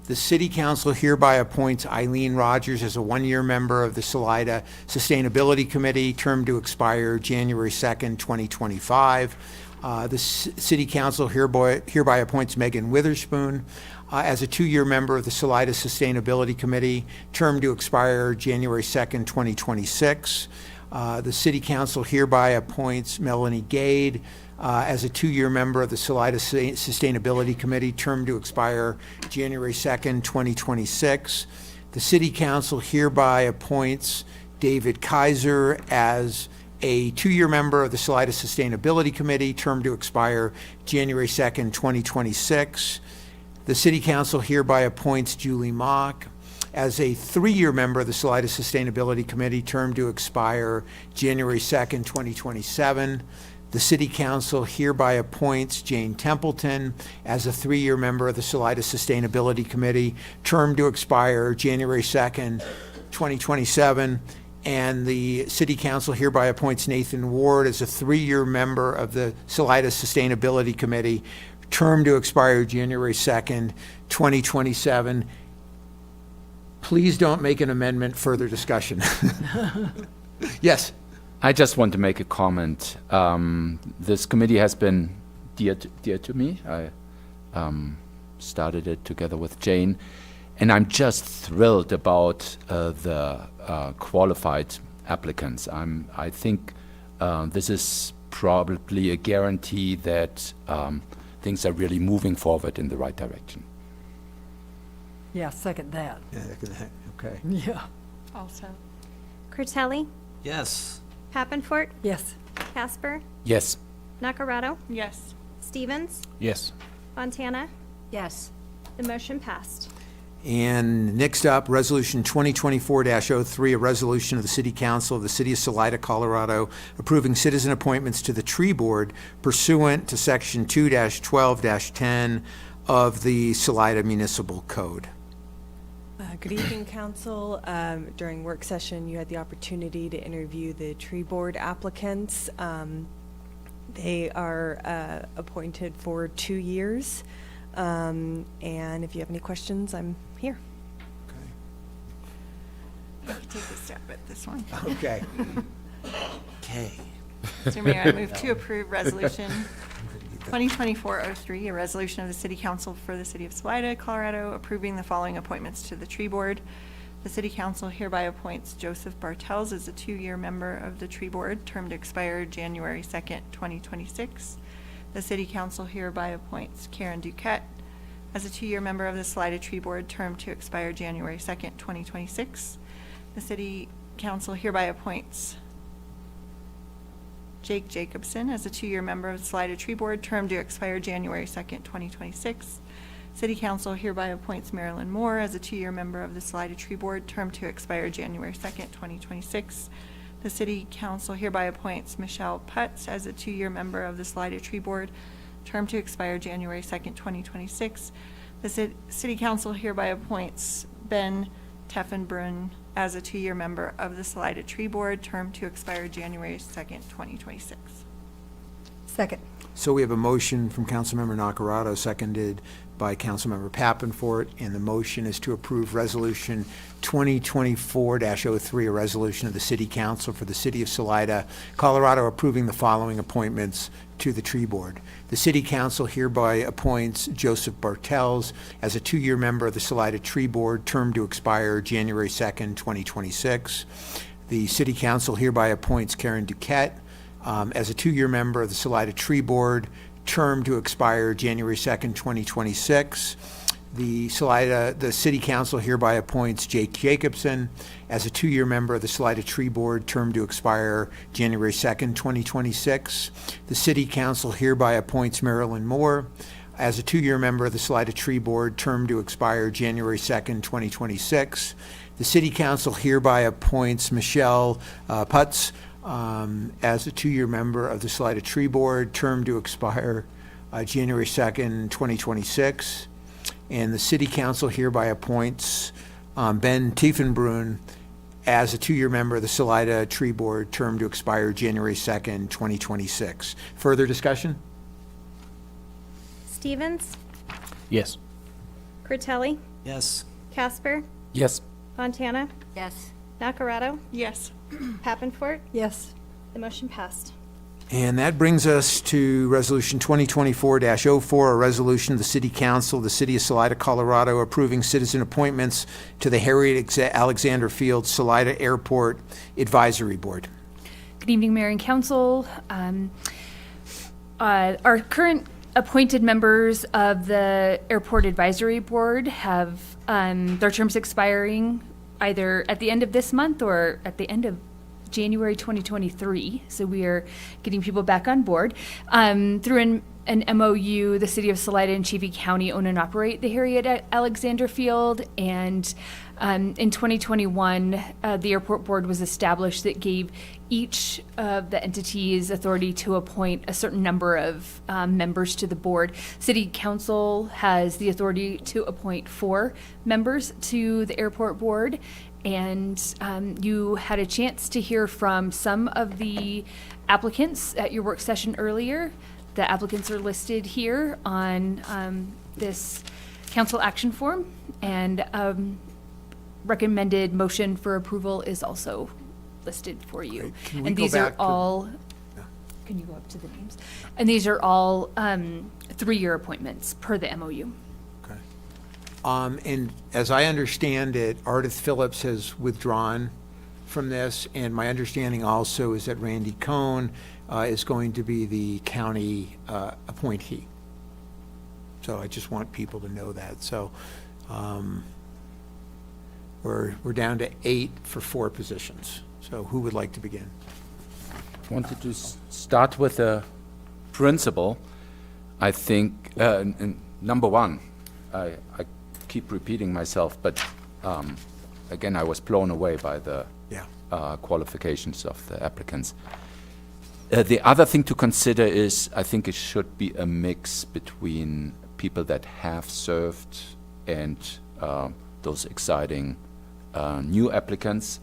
The City Council hereby appoints Eileen Rogers as a one-year member of the Salida Sustainability Committee, term to expire January 2nd, 2025. The City Council hereby appoints Megan Witherspoon as a two-year member of the Salida Sustainability Committee, term to expire January 2nd, 2026. The City Council hereby appoints Melanie Gade as a two-year member of the Salida Sustainability Committee, term to expire January 2nd, 2026. The City Council hereby appoints David Kaiser as a two-year member of the Salida Sustainability Committee, term to expire January 2nd, 2026. The City Council hereby appoints Julie Mock as a three-year member of the Salida Sustainability Committee, term to expire January 2nd, 2027. The City Council hereby appoints Jane Templeton as a three-year member of the Salida Sustainability Committee, term to expire January 2nd, 2027. And the City Council hereby appoints Nathan Ward as a three-year member of the Salida Sustainability Committee, term to expire January 2nd, 2027. Please don't make an amendment, further discussion. Yes. I just want to make a comment. This committee has been dear to me. I started it together with Jane, and I'm just thrilled about the qualified applicants. I think this is probably a guarantee that things are really moving forward in the right direction. Yeah, second that. Okay. Yeah. Also. Critelli, Yes. Pappenfort, Yes. Casper, Yes. Nacarado, Yes. Stevens, Yes. Fontana. Yes. The motion passed. And next up, Resolution 2024-03, a resolution of the City Council of the City of Salida, Colorado, approving citizen appointments to the Tree Board pursuant to Section 2-12-10 of the Salida Municipal Code. Good evening, Council. During work session, you had the opportunity to interview the tree board applicants. They are appointed for 2 years. And if you have any questions, I'm here. I can take a stab at this one. Okay. Okay. Mr. Mayor, I move to approve Resolution 2024-03, a resolution of the City Council for the City of Salida, Colorado, approving the following appointments to the Tree Board. The City Council hereby appoints Joseph Bartels as a 2-year member of the Tree Board, term to expire January 2nd, 2026. The City Council hereby appoints Karen Duquette as a 2-year member of the Salida Tree Board, term to expire January 2nd, 2026. The City Council hereby appoints Jake Jacobson as a 2-year member of the Salida Tree Board, term to expire January 2nd, 2026. City Council hereby appoints Marilyn Moore as a 2-year member of the Salida Tree Board, term to expire January 2nd, 2026. The City Council hereby appoints Michelle Putz as a 2-year member of the Salida Tree Board, term to expire January 2nd, 2026. The City Council hereby appoints Ben Teffenbrunn as a 2-year member of the Salida Tree Board, term to expire January 2nd, 2026. Second. So we have a motion from Councilmember Nacarado, seconded by Councilmember Pappenfort, and the motion is to approve Resolution 2024-03, a resolution of the City Council for the City of Salida, Colorado, approving the following appointments to the Tree Board. The City Council hereby appoints Joseph Bartels as a 2-year member of the Salida Tree Board, term to expire January 2nd, 2026. The City Council hereby appoints Karen Duquette as a 2-year member of the Salida Tree Board, term to expire January 2nd, 2026. The City Council hereby appoints Jake Jacobson as a 2-year member of the Salida Tree Board, term to expire January 2nd, 2026. The City Council hereby appoints Marilyn Moore as a 2-year member of the Salida Tree Board, term to expire January 2nd, 2026. The City Council hereby appoints Michelle Putz as a 2-year member of the Salida Tree Board, term to expire January 2nd, 2026. And the City Council hereby appoints Ben Tiefenbrunn as a 2-year member of the Salida Tree Board, term to expire January 2nd, 2026. Further discussion? Stevens? Yes. Curtelli? Yes. Casper? Yes. Fontana? Yes. Nacarado? Yes. Pappenfort? Yes. The motion passed. And that brings us to Resolution 2024-04, a resolution of the City Council of the City of Salida, Colorado, approving citizen appointments to the Harriet Alexander Field Salida Airport Advisory Board. Good evening, Mayor and Council. Our current appointed members of the Airport Advisory Board have their terms expiring either at the end of this month or at the end of January 2023. So we are getting people back on board. Through an MOU, the City of Salida and Chaffee County own and operate the Harriet Alexander Field. And in 2021, the Airport Board was established that gave each of the entities authority to appoint a certain number of members to the board. City Council has the authority to appoint 4 members to the Airport Board. And you had a chance to hear from some of the applicants at your work session earlier. The applicants are listed here on this council action form, and recommended motion for approval is also listed for you. Can we And go these are back to- all, can you go up to the names? And these are all 3-year appointments per the MOU. And as I understand it, Ardith Phillips has withdrawn from this, and my understanding also is that Randy Cohn is going to be the county appointee. So I just want people to know that. So we're down to 8 for 4 positions. So who would like to begin? Wanted to start with a principle. I think, number one, I keep repeating myself, but again, I was blown away by the qualifications of the applicants. The other thing to consider is, I think it should be a mix between people that have served and those exciting new applicants.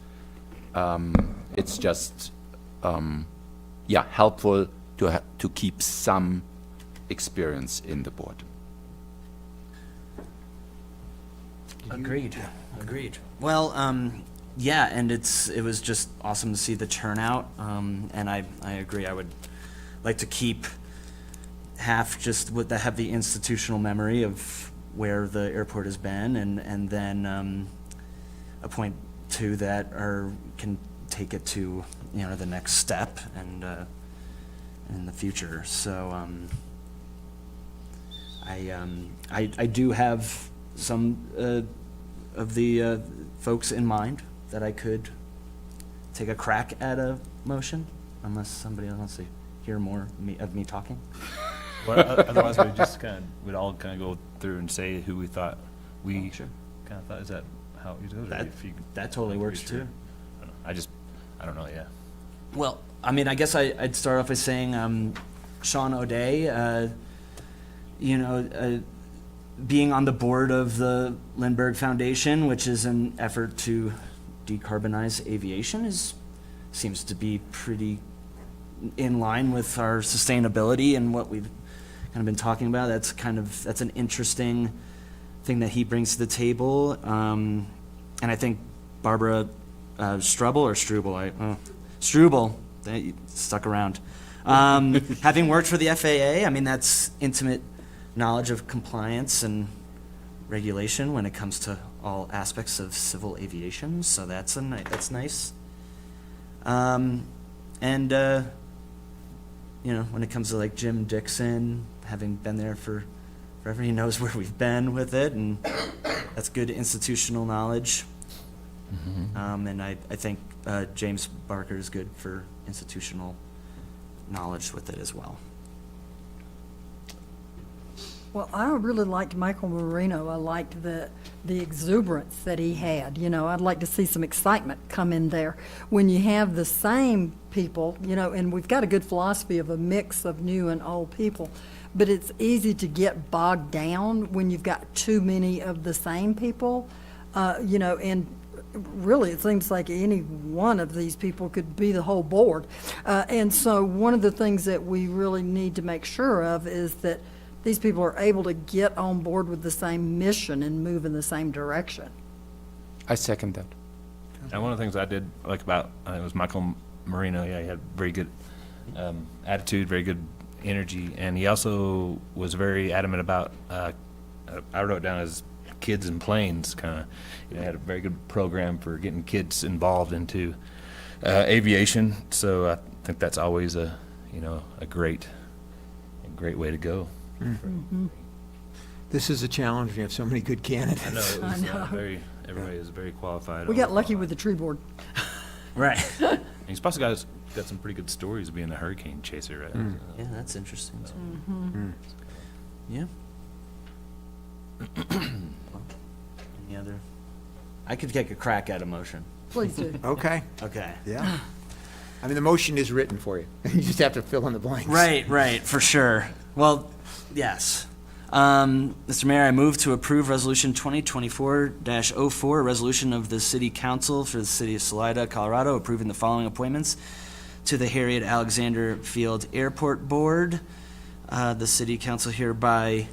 It's just, helpful to keep some experience in the board. Agreed. Well, and it was just awesome to see the turnout, and I agree. I would like to keep half just with the heavy institutional memory of where the airport has been, and then appoint 2 that can take it to the next step and in the future. So I do have some of the folks in mind that I could take a crack at a motion, unless somebody else wants to hear more of me talking. Well, otherwise we'd all kind of go through and say who we thought we Sure. kind of thought, is that how it goes? Or That- if you- that totally works, Pretty sure. too. I don't know, yeah. Well, I mean, I guess I'd start off by saying Sean O'Day, being on the board of the Lindbergh Foundation, which is an effort to decarbonize aviation, seems to be pretty in line with our sustainability and what we've kind of been talking about. That's an interesting thing that he brings to the table. And I think Barbara Struble, they stuck around. Having worked for the FAA, I mean, that's intimate knowledge of compliance and regulation when it comes to all aspects of civil aviation, so that's nice. When it comes to like Jim Dixon, having been there forever, he knows where we've been with it, and that's good institutional knowledge. And I think James Barker is good for institutional knowledge with it as well. Well, I really liked Michael Marino. I liked the exuberance that he had. I'd like to see some excitement come in there. When you have the same people, and we've got a good philosophy of a mix of new and old people, but it's easy to get bogged down when you've got too many of the same people, and really, it seems like any one of these people could be the whole board. And so one of the things that we really need to make sure of is that these people are able to get on board with the same mission and move in the same direction. I second that. And one of the things I did like about, it was Michael Marino, yeah, he had very good attitude, very good energy, and he also was very adamant about, I wrote down as kids and planes, kind of, had a very good program for getting kids involved into aviation, so I think that's always a great way to go. Mm-hmm. This is a challenge. We have so many good candidates. I know, it I was know. everybody is very qualified. We got lucky with the tree board. Right. And he's also got some pretty good stories of being a hurricane chaser, right? Yeah, that's interesting too. Mm-hmm. Yeah. Any other? I could take a crack at a motion. Please do. Okay. Okay. Yeah. I mean, the motion is written for you. You just have to fill in the blanks. Right, for sure. Well, yes. Mr. Mayor, I move to approve Resolution 2024-04, a resolution of the City Council for the City of Salida, Colorado, approving the following appointments to the Harriet Alexander Field Airport Board. The City Council hereby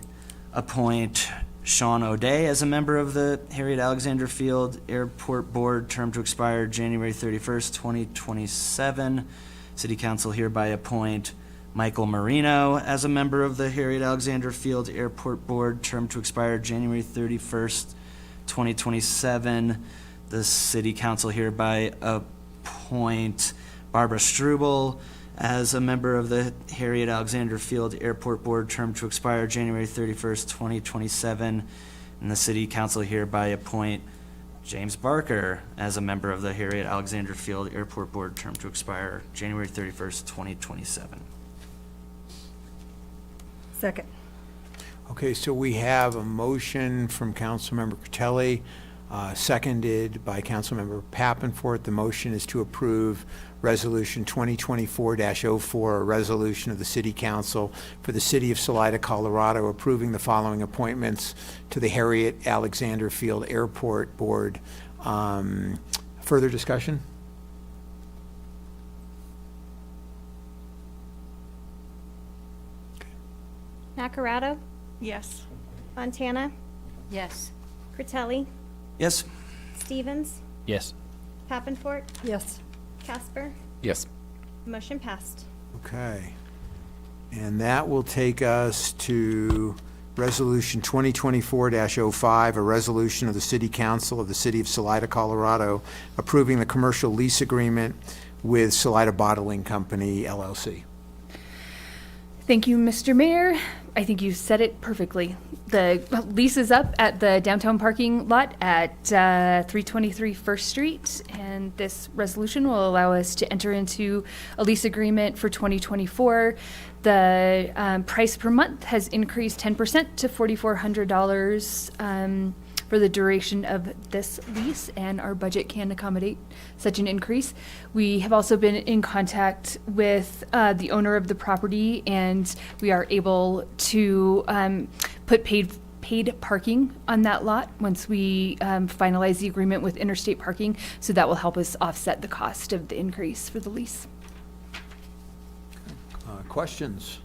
appoint Sean O'Day as a member of the Harriet Alexander Field Airport Board, term to expire January 31st, 2027. City Council hereby appoint Michael Marino as a member of the Harriet Alexander Field Airport Board, term to expire January 31st, 2027. The City Council hereby appoint Barbara Struble as a member of the Harriet Alexander Field Airport Board, term to expire January 31st, 2027. And the City Council hereby appoint James Barker as a member of the Harriet Alexander Field Airport Board, term to expire January 31st, 2027. Second. Okay, so we have a motion from Councilmember Critelli, seconded by Councilmember Pappenfort. The motion is to approve Resolution 2024-04, a resolution of the City Council for the City of Salida, Colorado, approving the following appointments to the Harriet Alexander Field Airport Board. Further discussion? Nacarado, Yes. Fontana, Yes. Critelli, Yes? Stevens, Yes. Pappenfort, Yes. Casper. Yes. Motion passed. Okay. And that will take us to Resolution 2024-05, a resolution of the City Council of the City of Salida, Colorado, approving the commercial lease agreement with Salida Bottling Company, LLC. Thank you, Mr. Mayor. I think you said it perfectly. The lease is up at the downtown parking lot at 323 First Street, and this resolution will allow us to enter into a lease agreement for 2024. The price per month has increased 10% to $4,400 for the duration of this lease, and our budget can accommodate such an increase. We have also been in contact with the owner of the property, and we are able to put paid parking on that lot once we finalize the agreement with Interstate Parking, so that will help us offset the cost of the increase for the lease. Questions?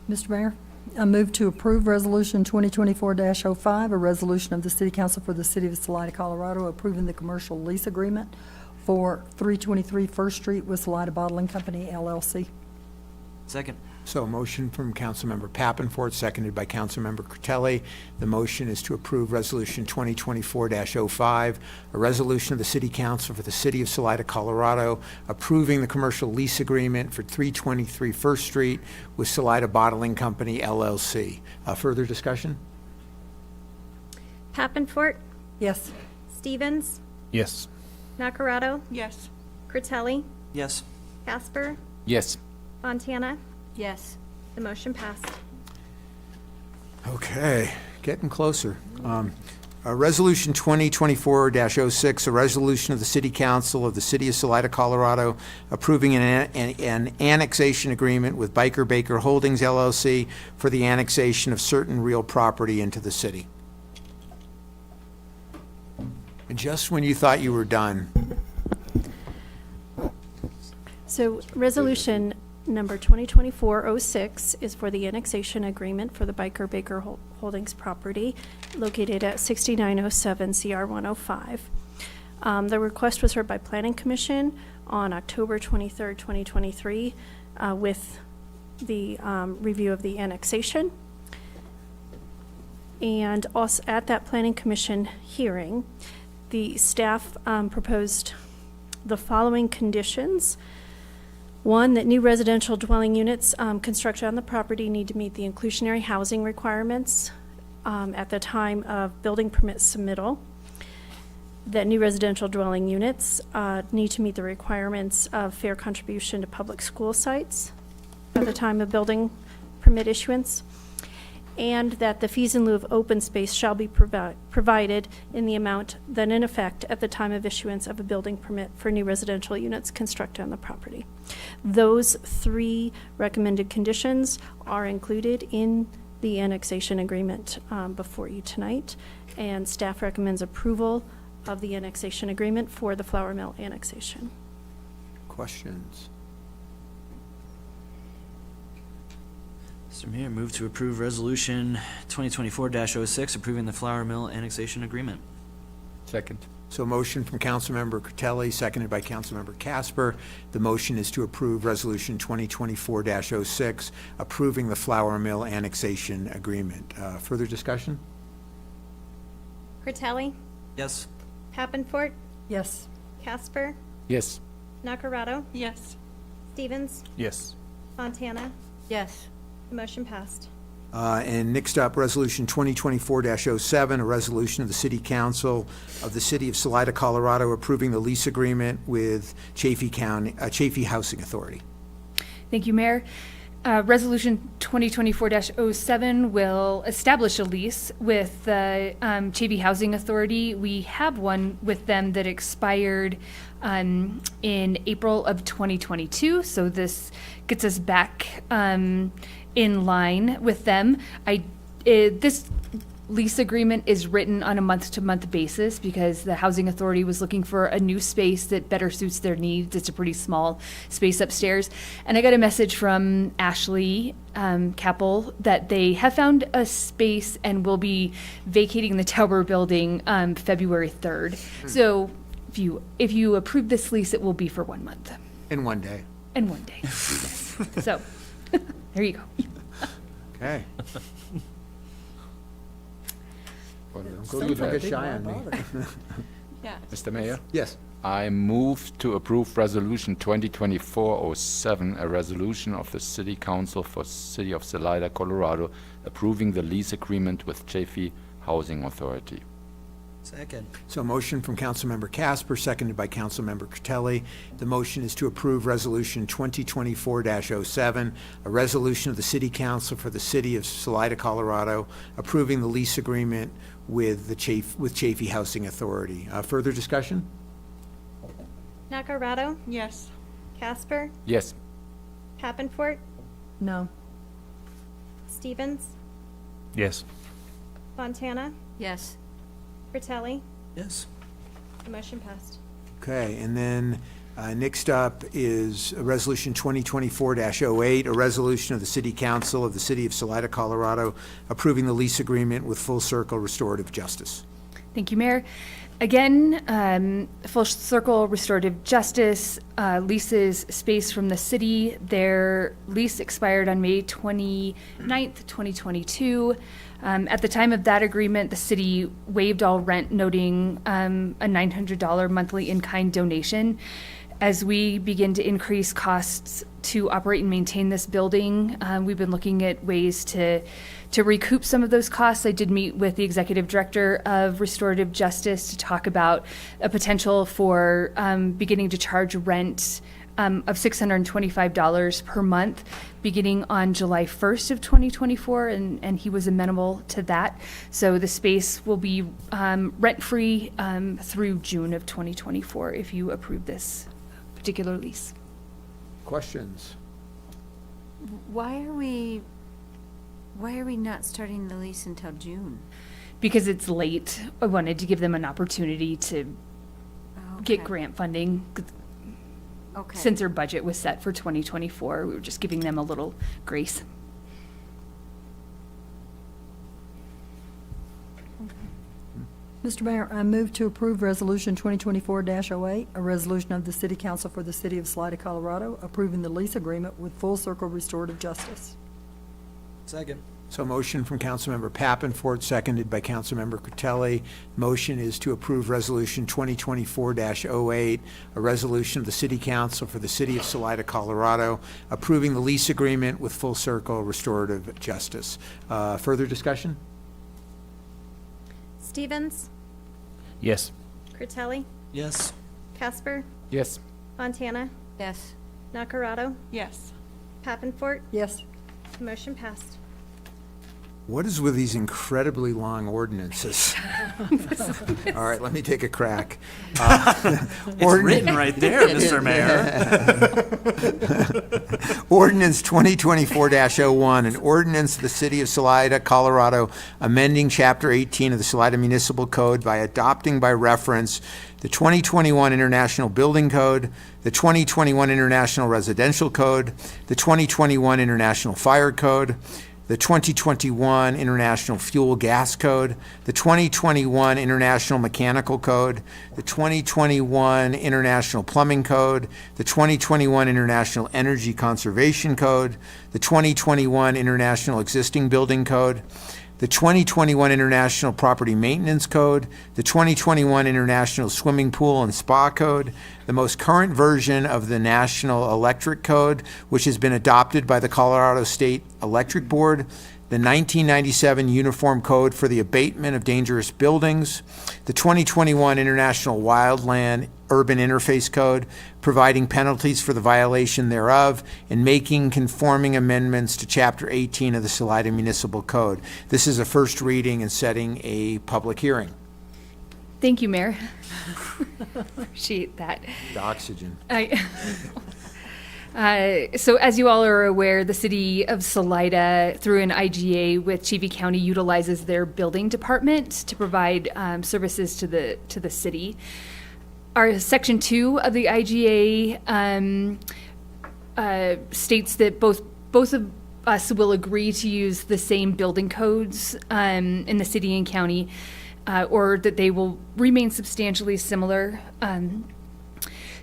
Mr. Mayor, I move to approve Resolution 2024-05, a resolution of the City Council for the City of Salida, Colorado, approving the commercial lease agreement for 323 First Street with Salida Bottling Company, LLC. Second. So a motion from Councilmember Pappenfort, seconded by Councilmember Critelli. The motion is to approve Resolution 2024-05, a resolution of the City Council for the City of Salida, Colorado, approving the commercial lease agreement for 323 First Street with Salida Bottling Company, LLC. Further discussion? Pappenfort, Yes. Stevens, Yes. Nacarado, Yes. Critelli, Yes. Casper, Yes. Fontana. Yes. The motion passed. Okay, getting closer. Resolution 2024-06, a resolution of the City Council of the City of Salida, Colorado, approving an annexation agreement with Biker Baker Holdings, LLC, for the annexation of certain real property into the city. And just when you thought you were done. So resolution number 2024-06 is for the annexation agreement for the Biker Baker Holdings property located at 6907 CR 105. The request was heard by Planning Commission on October 23rd, 2023, with the review of the annexation. And also at that Planning Commission hearing, the staff proposed the following conditions. One, that new residential dwelling units constructed on the property need to meet the inclusionary housing requirements at the time of building permit submittal. That new residential dwelling units need to meet the requirements of fair contribution to public school sites at the time of building permit issuance. And that the fees in lieu of open space shall be provided in the amount then in effect at the time of issuance of a building permit for new residential units constructed on the property. Those three recommended conditions are included in the annexation agreement before you tonight, and staff recommends approval of the annexation agreement for the Flour Mill annexation. Questions? Mr. Mayor, move to approve Resolution 2024-06, approving the Flour Mill annexation agreement. Second. So a motion from Councilmember Critelli, seconded by Councilmember Casper. The motion is to approve Resolution 2024-06, approving the Flour Mill annexation agreement. Further discussion? Critelli, Yes. Pappenfort, Yes. Casper, Yes. Nacarado, Yes. Stevens, Yes. Fontana. Yes. The motion passed. And next up, Resolution 2024-07, a resolution of the City Council of the City of Salida, Colorado, approving the lease agreement with Chaffee Housing Authority. Thank you, Mayor. Resolution 2024-07 will establish a lease with the Chaffee Housing Authority. We have one with them that expired in April of 2022, so this gets us back in line with them. This lease agreement is written on a month-to-month basis because the Housing Authority was looking for a new space that better suits their needs. It's a pretty small space upstairs. And I got a message from Ashley Capel that they have found a space and will be vacating the Tower building February 3rd. So if you approve this lease, it will be for 1 month. In one day. In one day. So, there you go. Okay. Don't Don't get shy on me. Yeah. Mr. Mayor, Yes. I move to approve Resolution 2024-07, a resolution of the City Council for City of Salida, Colorado, approving the lease agreement with Chaffee Housing Authority. Second. So a motion from Councilmember Casper, seconded by Councilmember Critelli. The motion is to approve Resolution 2024-07, a resolution of the City Council for the City of Salida, Colorado, approving the lease agreement with Chaffee Housing Authority. Further discussion? Nacarado, Yes. Casper, Yes. Pappenfort, No. Stevens, Yes. Fontana, Yes. Fratelli. Yes. The motion passed. Okay, and then next up is Resolution 2024-08, a resolution of the City Council of the City of Salida, Colorado, approving the lease agreement with Full Circle Restorative Justice. Thank you, Mayor. Again, Full Circle Restorative Justice leases space from the city. Their lease expired on May 29th, 2022. At the time of that agreement, the city waived all rent, noting a $900 monthly in-kind donation. As we begin to increase costs to operate and maintain this building, we've been looking at ways to recoup some of those costs. I did meet with the executive director of Restorative Justice to talk about a potential for beginning to charge rent of $625 per month beginning on July 1st of 2024, and he was amenable to that. So the space will be rent-free through June of 2024 if you approve this particular lease. Questions? Why are we not starting the lease until June? Because it's late, I wanted to give them an opportunity to get grant funding. Okay. Since their budget was set for 2024, we were just giving them a little grace. Mr. Mayor, I move to approve Resolution 2024-08, a resolution of the City Council for the City of Salida, Colorado, approving the lease agreement with Full Circle Restorative Justice. Second. So a motion from Councilmember Pappenfort, seconded by Councilmember Critelli. Motion is to approve Resolution 2024-08, a resolution of the City Council for the City of Salida, Colorado, approving the lease agreement with Full Circle Restorative Justice. Further discussion? Stevens, Yes. Critelli, Yes. Casper, Yes. Fontana, Yes. Nacarado, Yes. Pappenfort. Yes. The motion passed. What is with these incredibly long ordinances? All right, let me take a crack. It's written right there, Mr. Mayor. Ordinance 2024-01, an ordinance of the City of Salida, Colorado, amending Chapter 18 of the Salida Municipal Code by adopting by reference the 2021 International Building Code, the 2021 International Residential Code, the 2021 International Fire Code, the 2021 International Fuel Gas Code, the 2021 International Mechanical Code, the 2021 International Plumbing Code, the 2021 International Energy Conservation Code, the 2021 International Existing Building Code, the 2021 International Property Maintenance Code, the 2021 International Swimming Pool and Spa Code, the most current version of the National Electric Code, which has been adopted by the Colorado State Electric Board, the 1997 Uniform Code for the Abatement of Dangerous Buildings, the 2021 International Wildland Urban Interface Code, providing penalties for the violation thereof, and making conforming amendments to Chapter 18 of the Salida Municipal Code. This is a first reading and setting a public hearing. Thank you, Mayor. Appreciate that. The oxygen. So as you all are aware, the city of Salida, through an IGA with Chaffee County, utilizes their building department to provide services to the city. Our Section 2 of the IGA states that both of us will agree to use the same building codes in the city and county, or that they will remain substantially similar.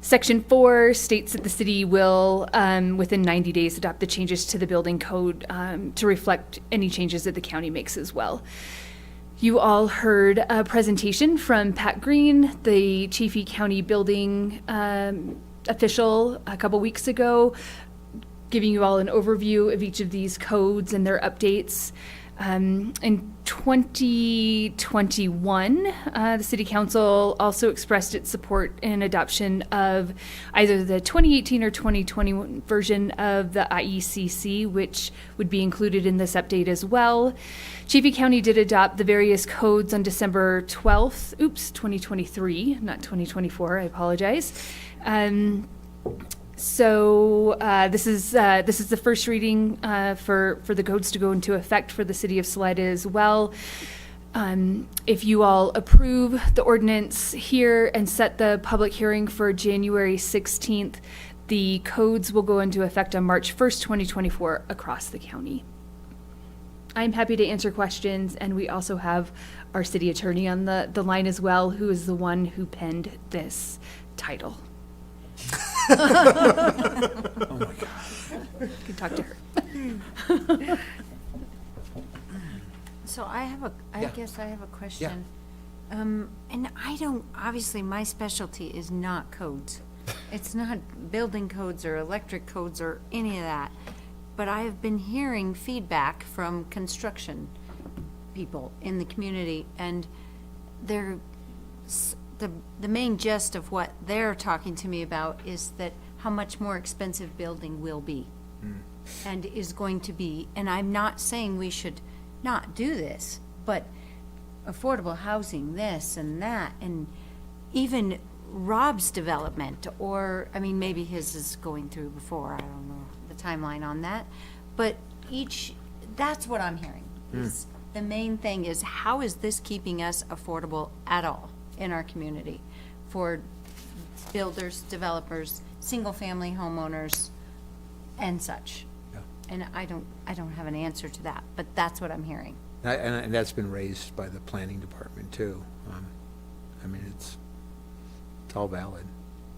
Section 4 states that the city will, within 90 days, adopt the changes to the building code to reflect any changes that the county makes as well. You all heard a presentation from Pat Green, the Chaffee County Building official, a couple weeks ago, giving you all an overview of each of these codes and their updates. In 2021, the City Council also expressed its support in adoption of either the 2018 or 2021 version of the IECC, which would be included in this update as well. Chaffee County did adopt the various codes on December 12th, 2023, not 2024, I apologize. So this is the first reading for the codes to go into effect for the city of Salida as well. If you all approve the ordinance here and set the public hearing for January 16th, the codes will go into effect on March 1st, 2024 across the county. I'm happy to answer questions, and we also have our city attorney on the line as well, who is the one who penned this title. Oh my God. You can talk to her. So I guess I have a question. And obviously my specialty is not codes. It's not building codes or electric codes or any of that. But I have been hearing feedback from construction people in the community, and the main gist of what they're talking to me about is that how much more expensive building will be and is going to be. And I'm not saying we should not do this, but affordable housing, this and that, and even Rob's development, or, I mean, maybe his is going through before, I don't know the timeline on that, but that's what I'm hearing. Is the main thing is, how is this keeping us affordable at all in our community for builders, developers, single-family homeowners, and such? Yeah. And I don't have an answer to that, but that's what I'm hearing. And that's been raised by the planning department too. I mean, it's all valid.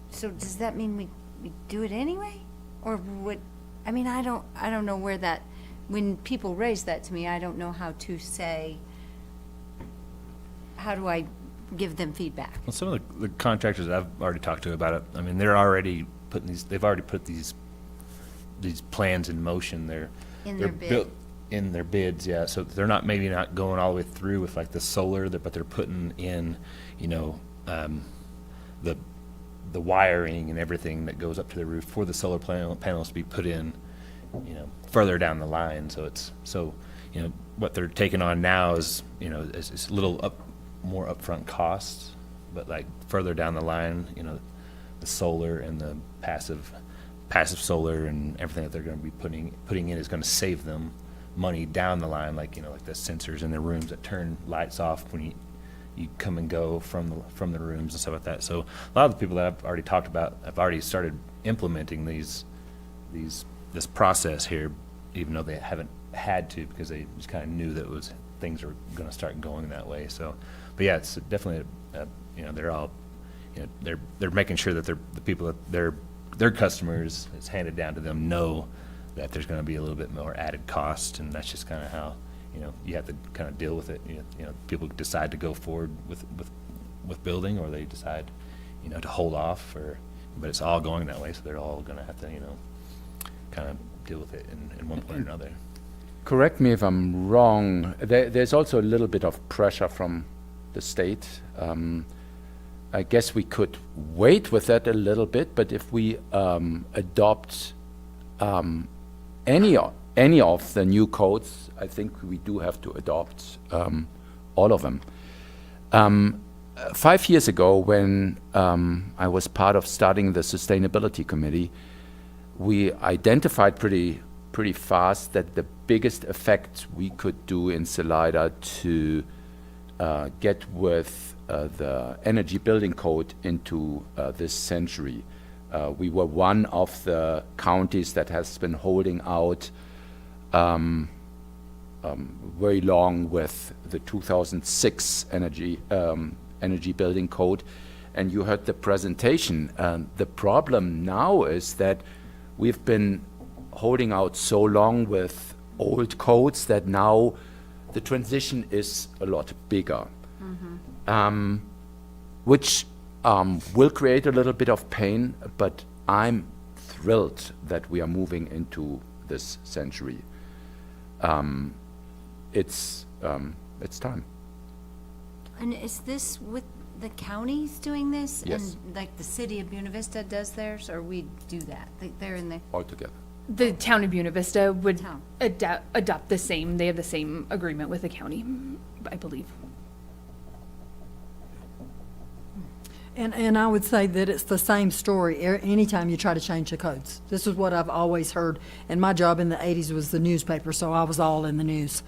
So does that mean we do it anyway? Or would, I mean, I don't know where that, when people raise that to me, I don't know how to say, how do I give them feedback? Well, some of the contractors I've already talked to about it, I mean, they're already putting they've already put these plans in motion. They're their bid. built in their bids, yeah. So they're maybe not going all the way through with like the solar, but they're putting in, the wiring and everything that goes up to the roof for the solar panels to be put in, further down the line. So what they're taking on now is, is a little more upfront costs, but like further down the line, the solar and the passive solar and everything that they're going to be putting in is going to save them money down the line, like the sensors in the rooms that turn lights off when you come and go from the rooms and stuff like that. So a lot of the people that I've already talked about have already started implementing this process here, even though they haven't had to, because they just kind of knew that things were going to start going that way. So, but yeah, it's definitely they're all they're making sure that the people that their customers, it's handed down to them, know that there's going to be a little bit more added cost, and that's just kind of how you have to kind of deal with it. People decide to go forward with building, or they decide to hold off, but it's all going that way, so they're all going to have to kind of deal with it in one point or another. Correct me if I'm wrong. There's also a little bit of pressure from the state. I guess we could wait with that a little bit, but if we adopt any of the new codes, I think we do have to adopt all of them. 5 years ago, when I was part of starting the sustainability committee, we identified pretty fast that the biggest effect we could do in Salida to get with the energy building code into this century. We were one of the counties that has been holding out very long with the 2006 energy building code, and you heard the presentation. The problem now is that we've been holding out so long with old codes that now the transition is a lot bigger, which will create a little bit of pain, but I'm thrilled that we are moving into this century. It's time. And is this with the counties doing this? Yes. And like the city of Buena Vista does theirs, or we do that? They're in the, All together. The town of Buena Vista would Town. adopt the same, they have the same agreement with the county, I believe. And I would say that it's the same story anytime you try to change the codes. This is what I've always heard, and my job in the 80s was the newspaper, so I was all in the news.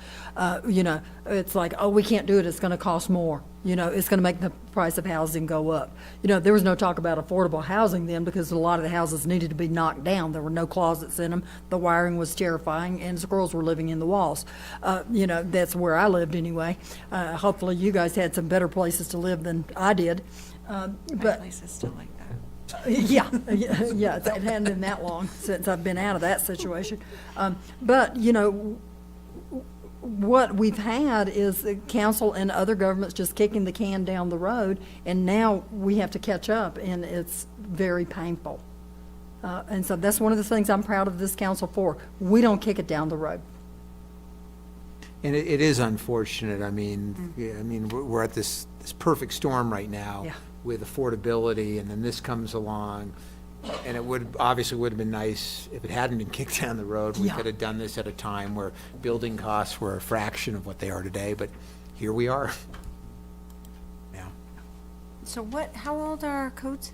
You know, it's like, oh, we can't do it, it's going to cost more. You know, it's going to make the price of housing go up. You know, there was no talk about affordable housing then because a lot of the houses needed to be knocked down. There were no closets in them, the wiring was terrifying, and squirrels were living in the walls. You know, that's where I lived anyway. Hopefully you guys had some better places to live than I did. But place is still like that. yeah, it hadn't been that long since I've been out of that situation. But, you know, what we've had is the council and other governments just kicking the can down the road, and now we have to catch up, and it's very painful. And so that's one of the things I'm proud of this council for. We don't kick it down the road. And it is unfortunate. I mean, yeah, I mean, we're at this perfect storm right now Yeah. with affordability, and then this comes along. And it obviously would have been nice if it hadn't been kicked down the road. We Yeah. could have done this at a time where building costs were a fraction of what they are today, but here we are. Yeah. so how old are our codes?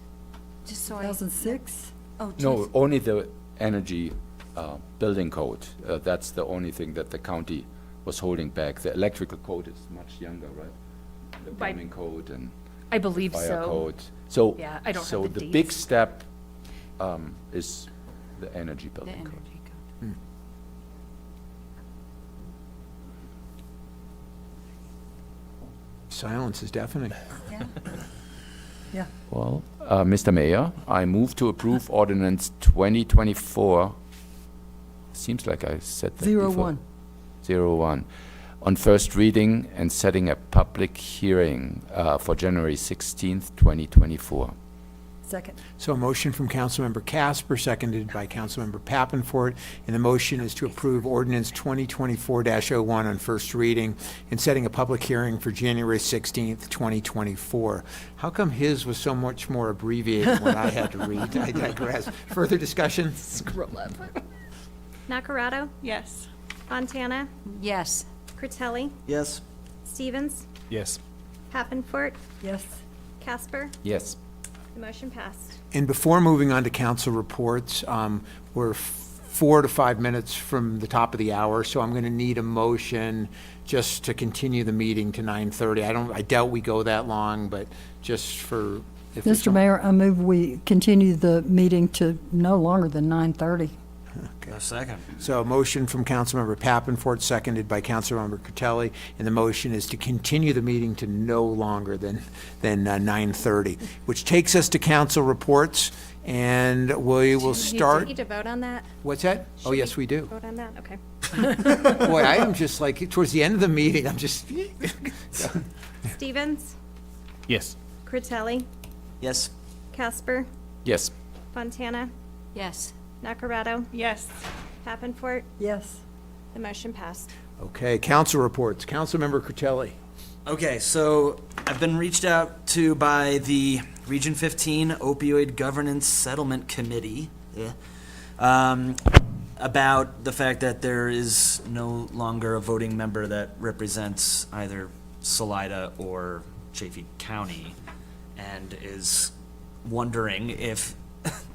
Just so 2006? Oh, No, only the energy building code. That's the only thing that the county was holding back. The electrical code is much younger, right? The By- plumbing code and I believe fire so. code. So, Yeah, I don't have so the the big dates. step is the energy the building code. energy code. Silence is deafening. Yeah. Yeah. Well, Mr. Mayor, I move to approve ordinance 2024. Seems like I said that before. 01. 01. On first reading and setting a public hearing for January 16th, 2024. Second. So a motion from Councilmember Casper, seconded by Councilmember Pappenfort, and the motion is to approve ordinance 2024-01 on first reading and setting a public hearing for January 16th, 2024. How come his was so much more abbreviated than what I had to read? I digress. Further discussion? Scroll up. Nacarado, Yes. Fontana, Yes. Critelli, Yes. Stevens, Yes. Pappenfort, Yes. Casper. Yes. The motion passed. And before moving on to council reports, we're 4 to 5 minutes from the top of the hour, so I'm going to need a motion just to continue the meeting to 9:30. I doubt we go that long, but just for. if it's Mr. Mayor, I move we continue the meeting to no longer than 9:30. A second. So a motion from Councilmember Pappenfort, seconded by Councilmember Critelli, and the motion is to continue the meeting to no longer than 9:30, which takes us to council reports, and we will Do you start. need to vote on that? What's that? Oh, Should yes, we do. Vote on that? Okay. Boy, I am just like, towards the end of the meeting, I'm just. Stevens, Yes. Critelli, Yes. Casper, Yes. Fontana, Yes. Nacarado, Yes. Pappenfort. Yes. The motion passed. Okay, council reports. Councilmember Critelli. Okay, so I've been reached out to by the Region 15 Opioid Governance Settlement Committee about the fact that there is no longer a voting member that represents either Salida or Chaffey County, and is wondering if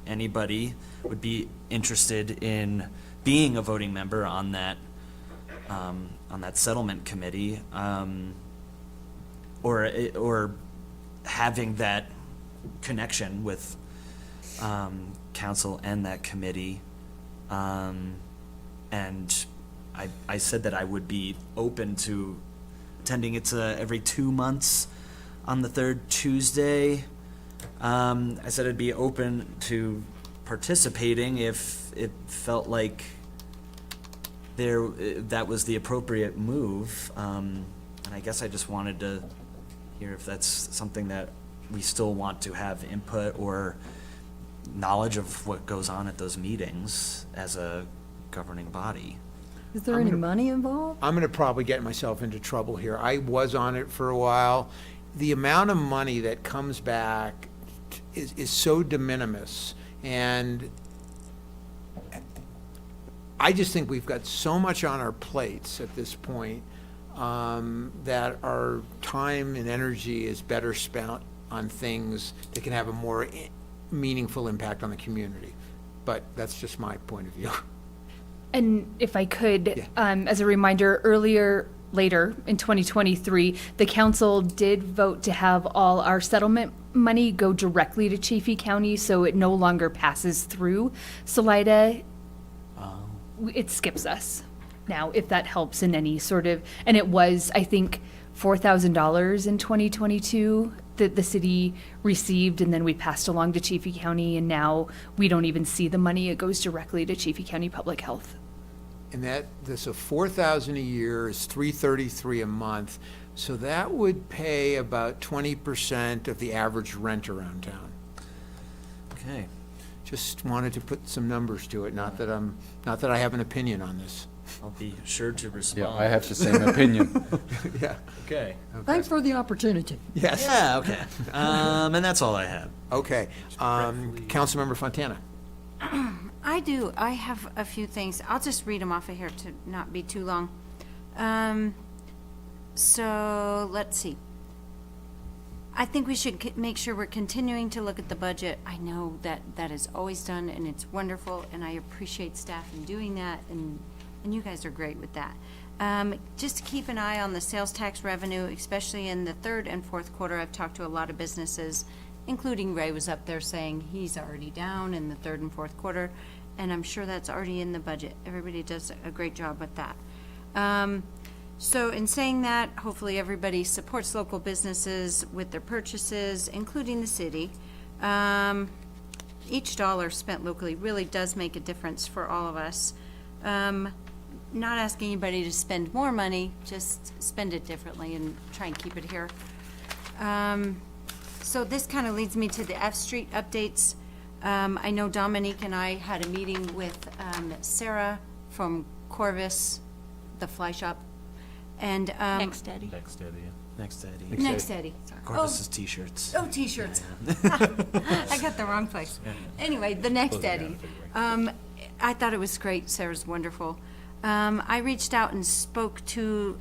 anybody would be interested in being a voting member on that settlement committee, or having that connection with council and that committee. And I said that I would be open to attending. It's every 2 months on the third Tuesday. I said I'd be open to participating if it felt like that was the appropriate move. And I guess I just wanted to hear if that's something that we still want to have input or knowledge of what goes on at those meetings as a governing body. Is there any money involved? I'm going to probably get myself into trouble here. I was on it for a while. The amount of money that comes back is so de minimis. And I just think we've got so much on our plates at this point that our time and energy is better spent on things that can have a more meaningful impact on the community. But that's just my point of view. And if I could, as a reminder, later in 2023, the council did vote to have all our settlement money go directly to Chaffey County, so it no longer passes through Salida. It skips us now, if that helps in any sort of, and it was, I think, $4,000 in 2022 that the city received, and then we passed along to Chaffey County, and now we don't even see the money. It goes directly to Chaffey County Public Health. And so $4,000 a year is $333 a month. So that would pay about 20% of the average rent around town. Okay. Just wanted to put some numbers to it. Not that I have an opinion on this. I'll be sure to respond. Yeah, I have the same opinion. Yeah. Okay. Thanks for the opportunity. Yes. Yeah, okay. And that's all I have. Okay. Councilmember Fontana. I have a few things. I'll just read them off of here to not be too long. So let's see. I think we should make sure we're continuing to look at the budget. I know that is always done, and it's wonderful, and I appreciate staff in doing that, and you guys are great with that. Just to keep an eye on the sales tax revenue, especially in the third and fourth quarter. I've talked to a lot of businesses, including Ray was up there saying he's already down in the third and fourth quarter, and I'm sure that's already in the budget. Everybody does a great job with that. So in saying that, hopefully everybody supports local businesses with their purchases, including the city. Each dollar spent locally really does make a difference for all of us. Not asking anybody to spend more money, just spend it differently and try and keep it here. So this kind of leads me to the F Street updates. I know Dominique and I had a meeting with Sarah from Corvus, the fly shop, and Next Eddie. Next Eddie. Next Eddie. Corvus's t-shirts. Oh, t-shirts. I got the wrong place. Anyway, the next Eddie. I thought it was great. Sarah's wonderful. I reached out and spoke to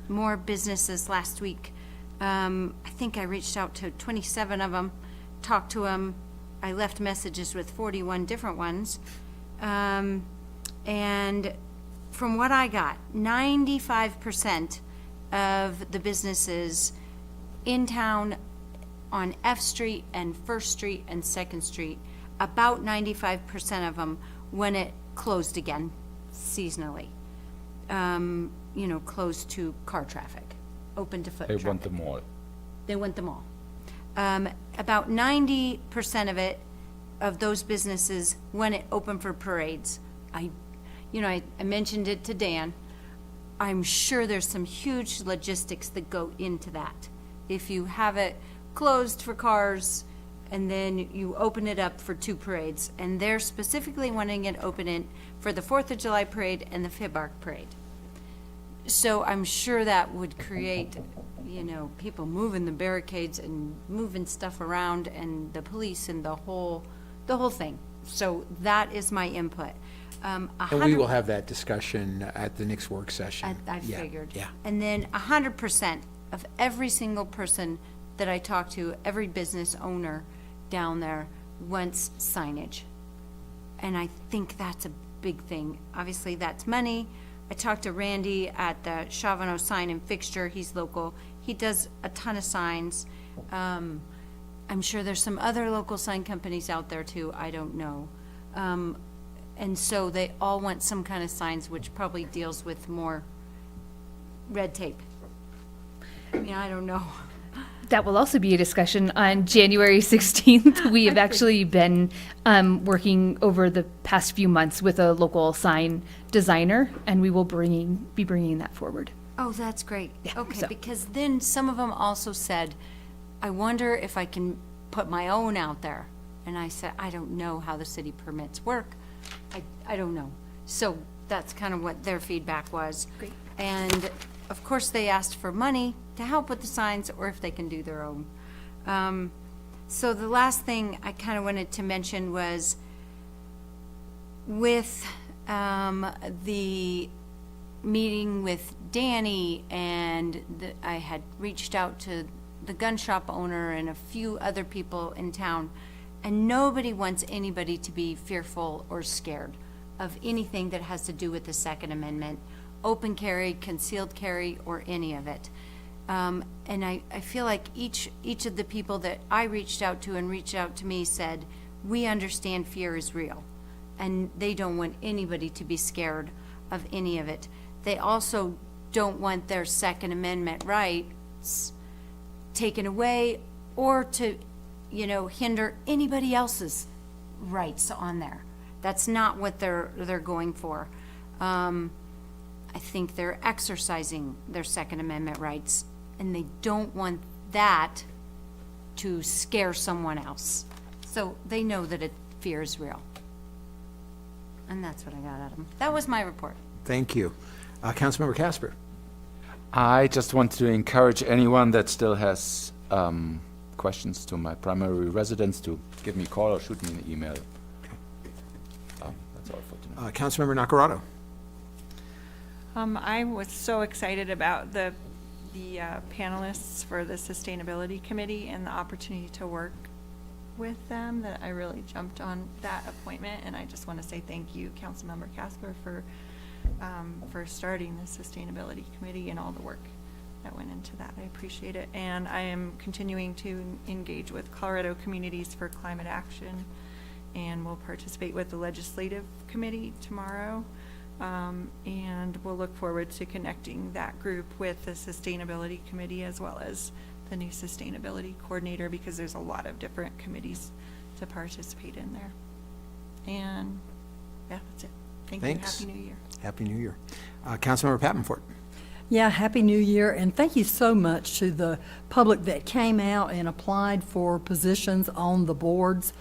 more businesses last week. I think I reached out to 27 of them, talked to them. I left messages with 41 different ones. And from what I got, 95% of the businesses in town on F Street and First Street and Second Street, about 95% of them, when it closed again seasonally, closed to car traffic, open to foot They traffic. want them all. They want them all. About 90% of it, of those businesses, when it opened for parades, I mentioned it to Dan. I'm sure there's some huge logistics that go into that. If you have it closed for cars and then you open it up for two parades, and they're specifically wanting it open for the 4th of July parade and the FIBARC parade. So I'm sure that would create, people moving the barricades and moving stuff around, and the police and the whole thing. So that is my input. And we will have that discussion at the next work session. I Yeah, figured. Yeah. And then 100% of every single person that I talk to, every business owner down there wants signage. And I think that's a big thing. Obviously, that's money. I talked to Randy at the Chavano Sign and Fixture. He's local. He does a ton of signs. I'm sure there's some other local sign companies out there too. I don't know. And so they all want some kind of signs, which probably deals with more red tape. I mean, I don't know. That will also be a discussion on January 16th. We have actually been working over the past few months with a local sign designer, and we will be bringing that forward. Oh, that's great. Okay, so- because then some of them also said, I wonder if I can put my own out there. And I said, I don't know how the city permits work. I don't know. So that's kind of what their feedback was. Great. And of course, they asked for money to help with the signs or if they can do their own. So the last thing I kind of wanted to mention was with the meeting with Danny, and I had reached out to the gun shop owner and a few other people in town, and nobody wants anybody to be fearful or scared of anything that has to do with the Second Amendment, open carry, concealed carry, or any of it. And I feel like each of the people that I reached out to and reached out to me said, we understand fear is real, and they don't want anybody to be scared of any of it. They also don't want their Second Amendment rights taken away or to, hinder anybody else's rights on there. That's not what they're going for. I think they're exercising their Second Amendment rights, and they don't want that to scare someone else. So they know that fear is real. And that's what I got out of them. That was my report. Thank you. Councilmember Casper. I just want to encourage anyone that still has questions to my primary residence to give me a call or shoot me an email. That's all for tonight. Councilmember Nacarado. I was so excited about the panelists for the Sustainability Committee and the opportunity to work with them that I really jumped on that appointment. And I just want to say thank you, Councilmember Casper, for starting the Sustainability Committee and all the work that went into that. I appreciate it. And I am continuing to engage with Colorado Communities for Climate Action, and will participate with the Legislative Committee tomorrow. And we'll look forward to connecting that group with the Sustainability Committee as well as the new Sustainability Coordinator, because there's a lot of different committees to participate in there. And yeah, that's it. Thank Thanks. you. Happy New Year. Happy New Year. Councilmember Pattenfort. Yeah, Happy New Year, and thank you so much to the public that came out and applied for positions on the boards.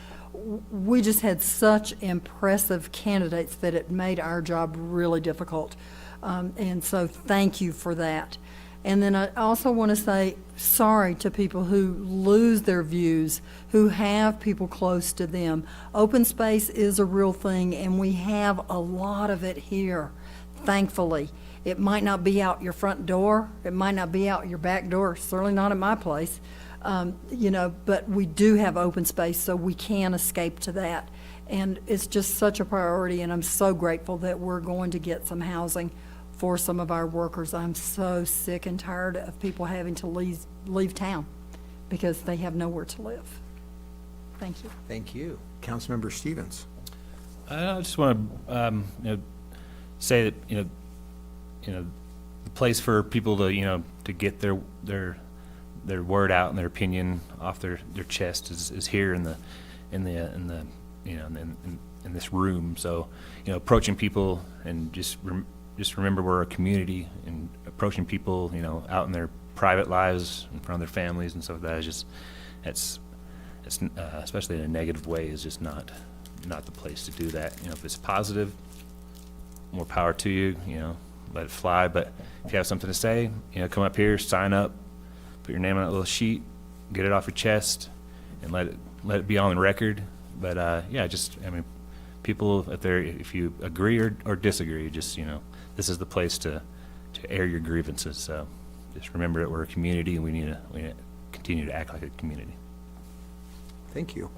We just had such impressive candidates that it made our job really difficult. And so thank you for that. And then I also want to say sorry to people who lose their views, who have people close to them. Open space is a real thing, and we have a lot of it here, thankfully. It might not be out your front door. It might not be out your back door, certainly not at my place. But we do have open space, so we can escape to that. And it's just such a priority, and I'm so grateful that we're going to get some housing for some of our workers. I'm so sick and tired of people having to leave town because they have nowhere to live. Thank you. Thank you. Councilmember Stevens. I just want to say that the place for people to to get their word out and their opinion off their chest is here in this room. So approaching people and just remember we're a community, and approaching people out in their private lives in front of their families and stuff like that is just it's especially in a negative way is just not the place to do that. If it's positive, more power to you. Let it fly. But if you have something to say, come up here, sign up, put your name on that little sheet, get it off your chest, and let it be on the record. But people, if you agree or disagree, just this is the place to air your grievances. So just remember that we're a community, and we need to continue to act like a community. Thank you.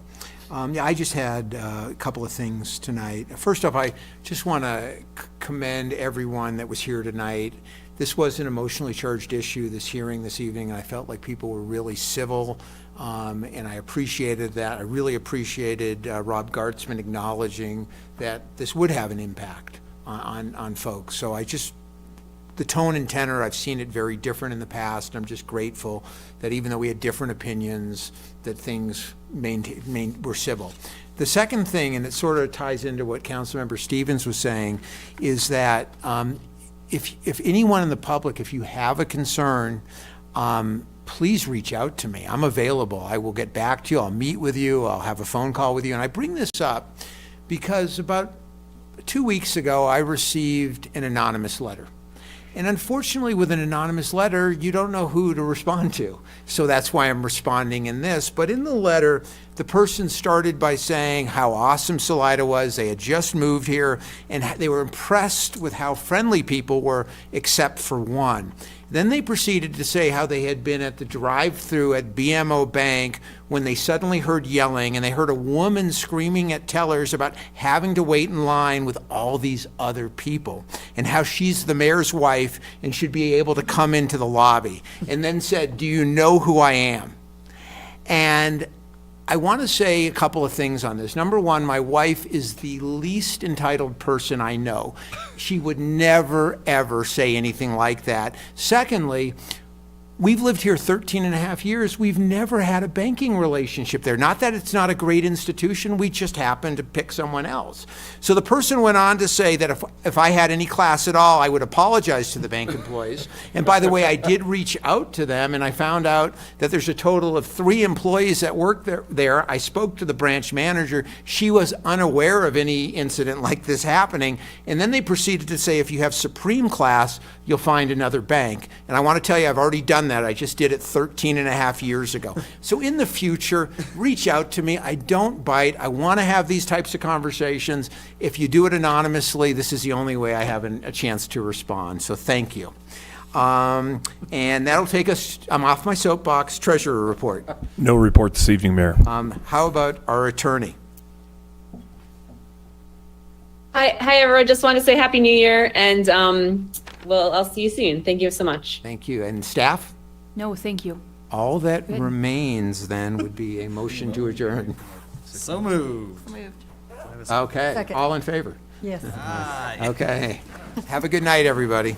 I just had a couple of things tonight. First off, I just want to commend everyone that was here tonight. This was an emotionally charged issue, this hearing this evening, and I felt like people were really civil, and I appreciated that. I really appreciated Rob Gartzman acknowledging that this would have an impact on folks. So this the tone and tenor, I've seen it very different in the past. I'm just grateful that even though we had different opinions, that things were civil. The second thing, and it sort of ties into what Councilmember Stevens was saying, is that if anyone in the public, if you have a concern, please reach out to me. I'm available. I will get back to you. I'll meet with you. I'll have a phone call with you. And I bring this up because about 2 weeks ago, I received an anonymous letter. And unfortunately, with an anonymous letter, you don't know who to respond to. So that's why I'm responding in this. But in the letter, the person started by saying how awesome Salida was. They had just moved here, and they were impressed with how friendly people were, except for one. Then they proceeded to say how they had been at the drive-thru at BMO Bank when they suddenly heard yelling, and they heard a woman screaming at tellers about having to wait in line with all these other people, and how she's the mayor's wife and should be able to come into the lobby, and then said, "Do you know who I am?" And I want to say a couple of things on this. Number one, my wife is the least entitled person I know. She would never, ever say anything like that. Secondly, we've lived here 13 and a half years. We've never had a banking relationship there. Not that it's not a great institution. We just happened to pick someone else. So the person went on to say that if I had any class at all, I would apologize to the bank employees. And by the way, I did reach out to them, and I found out that there's a total of 3 employees that work there. I spoke to the branch manager. She was unaware of any incident like this happening. And then they proceeded to say, if you have Supreme class, you'll find another bank. And I want to tell you, I've already done that. I just did it 13 and a half years ago. So in the future, reach out to me. I don't bite. I want to have these types of conversations. If you do it anonymously, this is the only way I have a chance to respond. So thank you. And that'll take us, I'm off my soapbox, treasurer report. No report this evening, Mayor. How about our attorney? Hi, everyone. Just want to say Happy New Year, and well, I'll see you soon. Thank you so much. Thank you. And staff? No, thank you. All that remains then would be a motion to adjourn. So moved. Okay, Second. all in favor? Yes. Okay. Have a good night, everybody.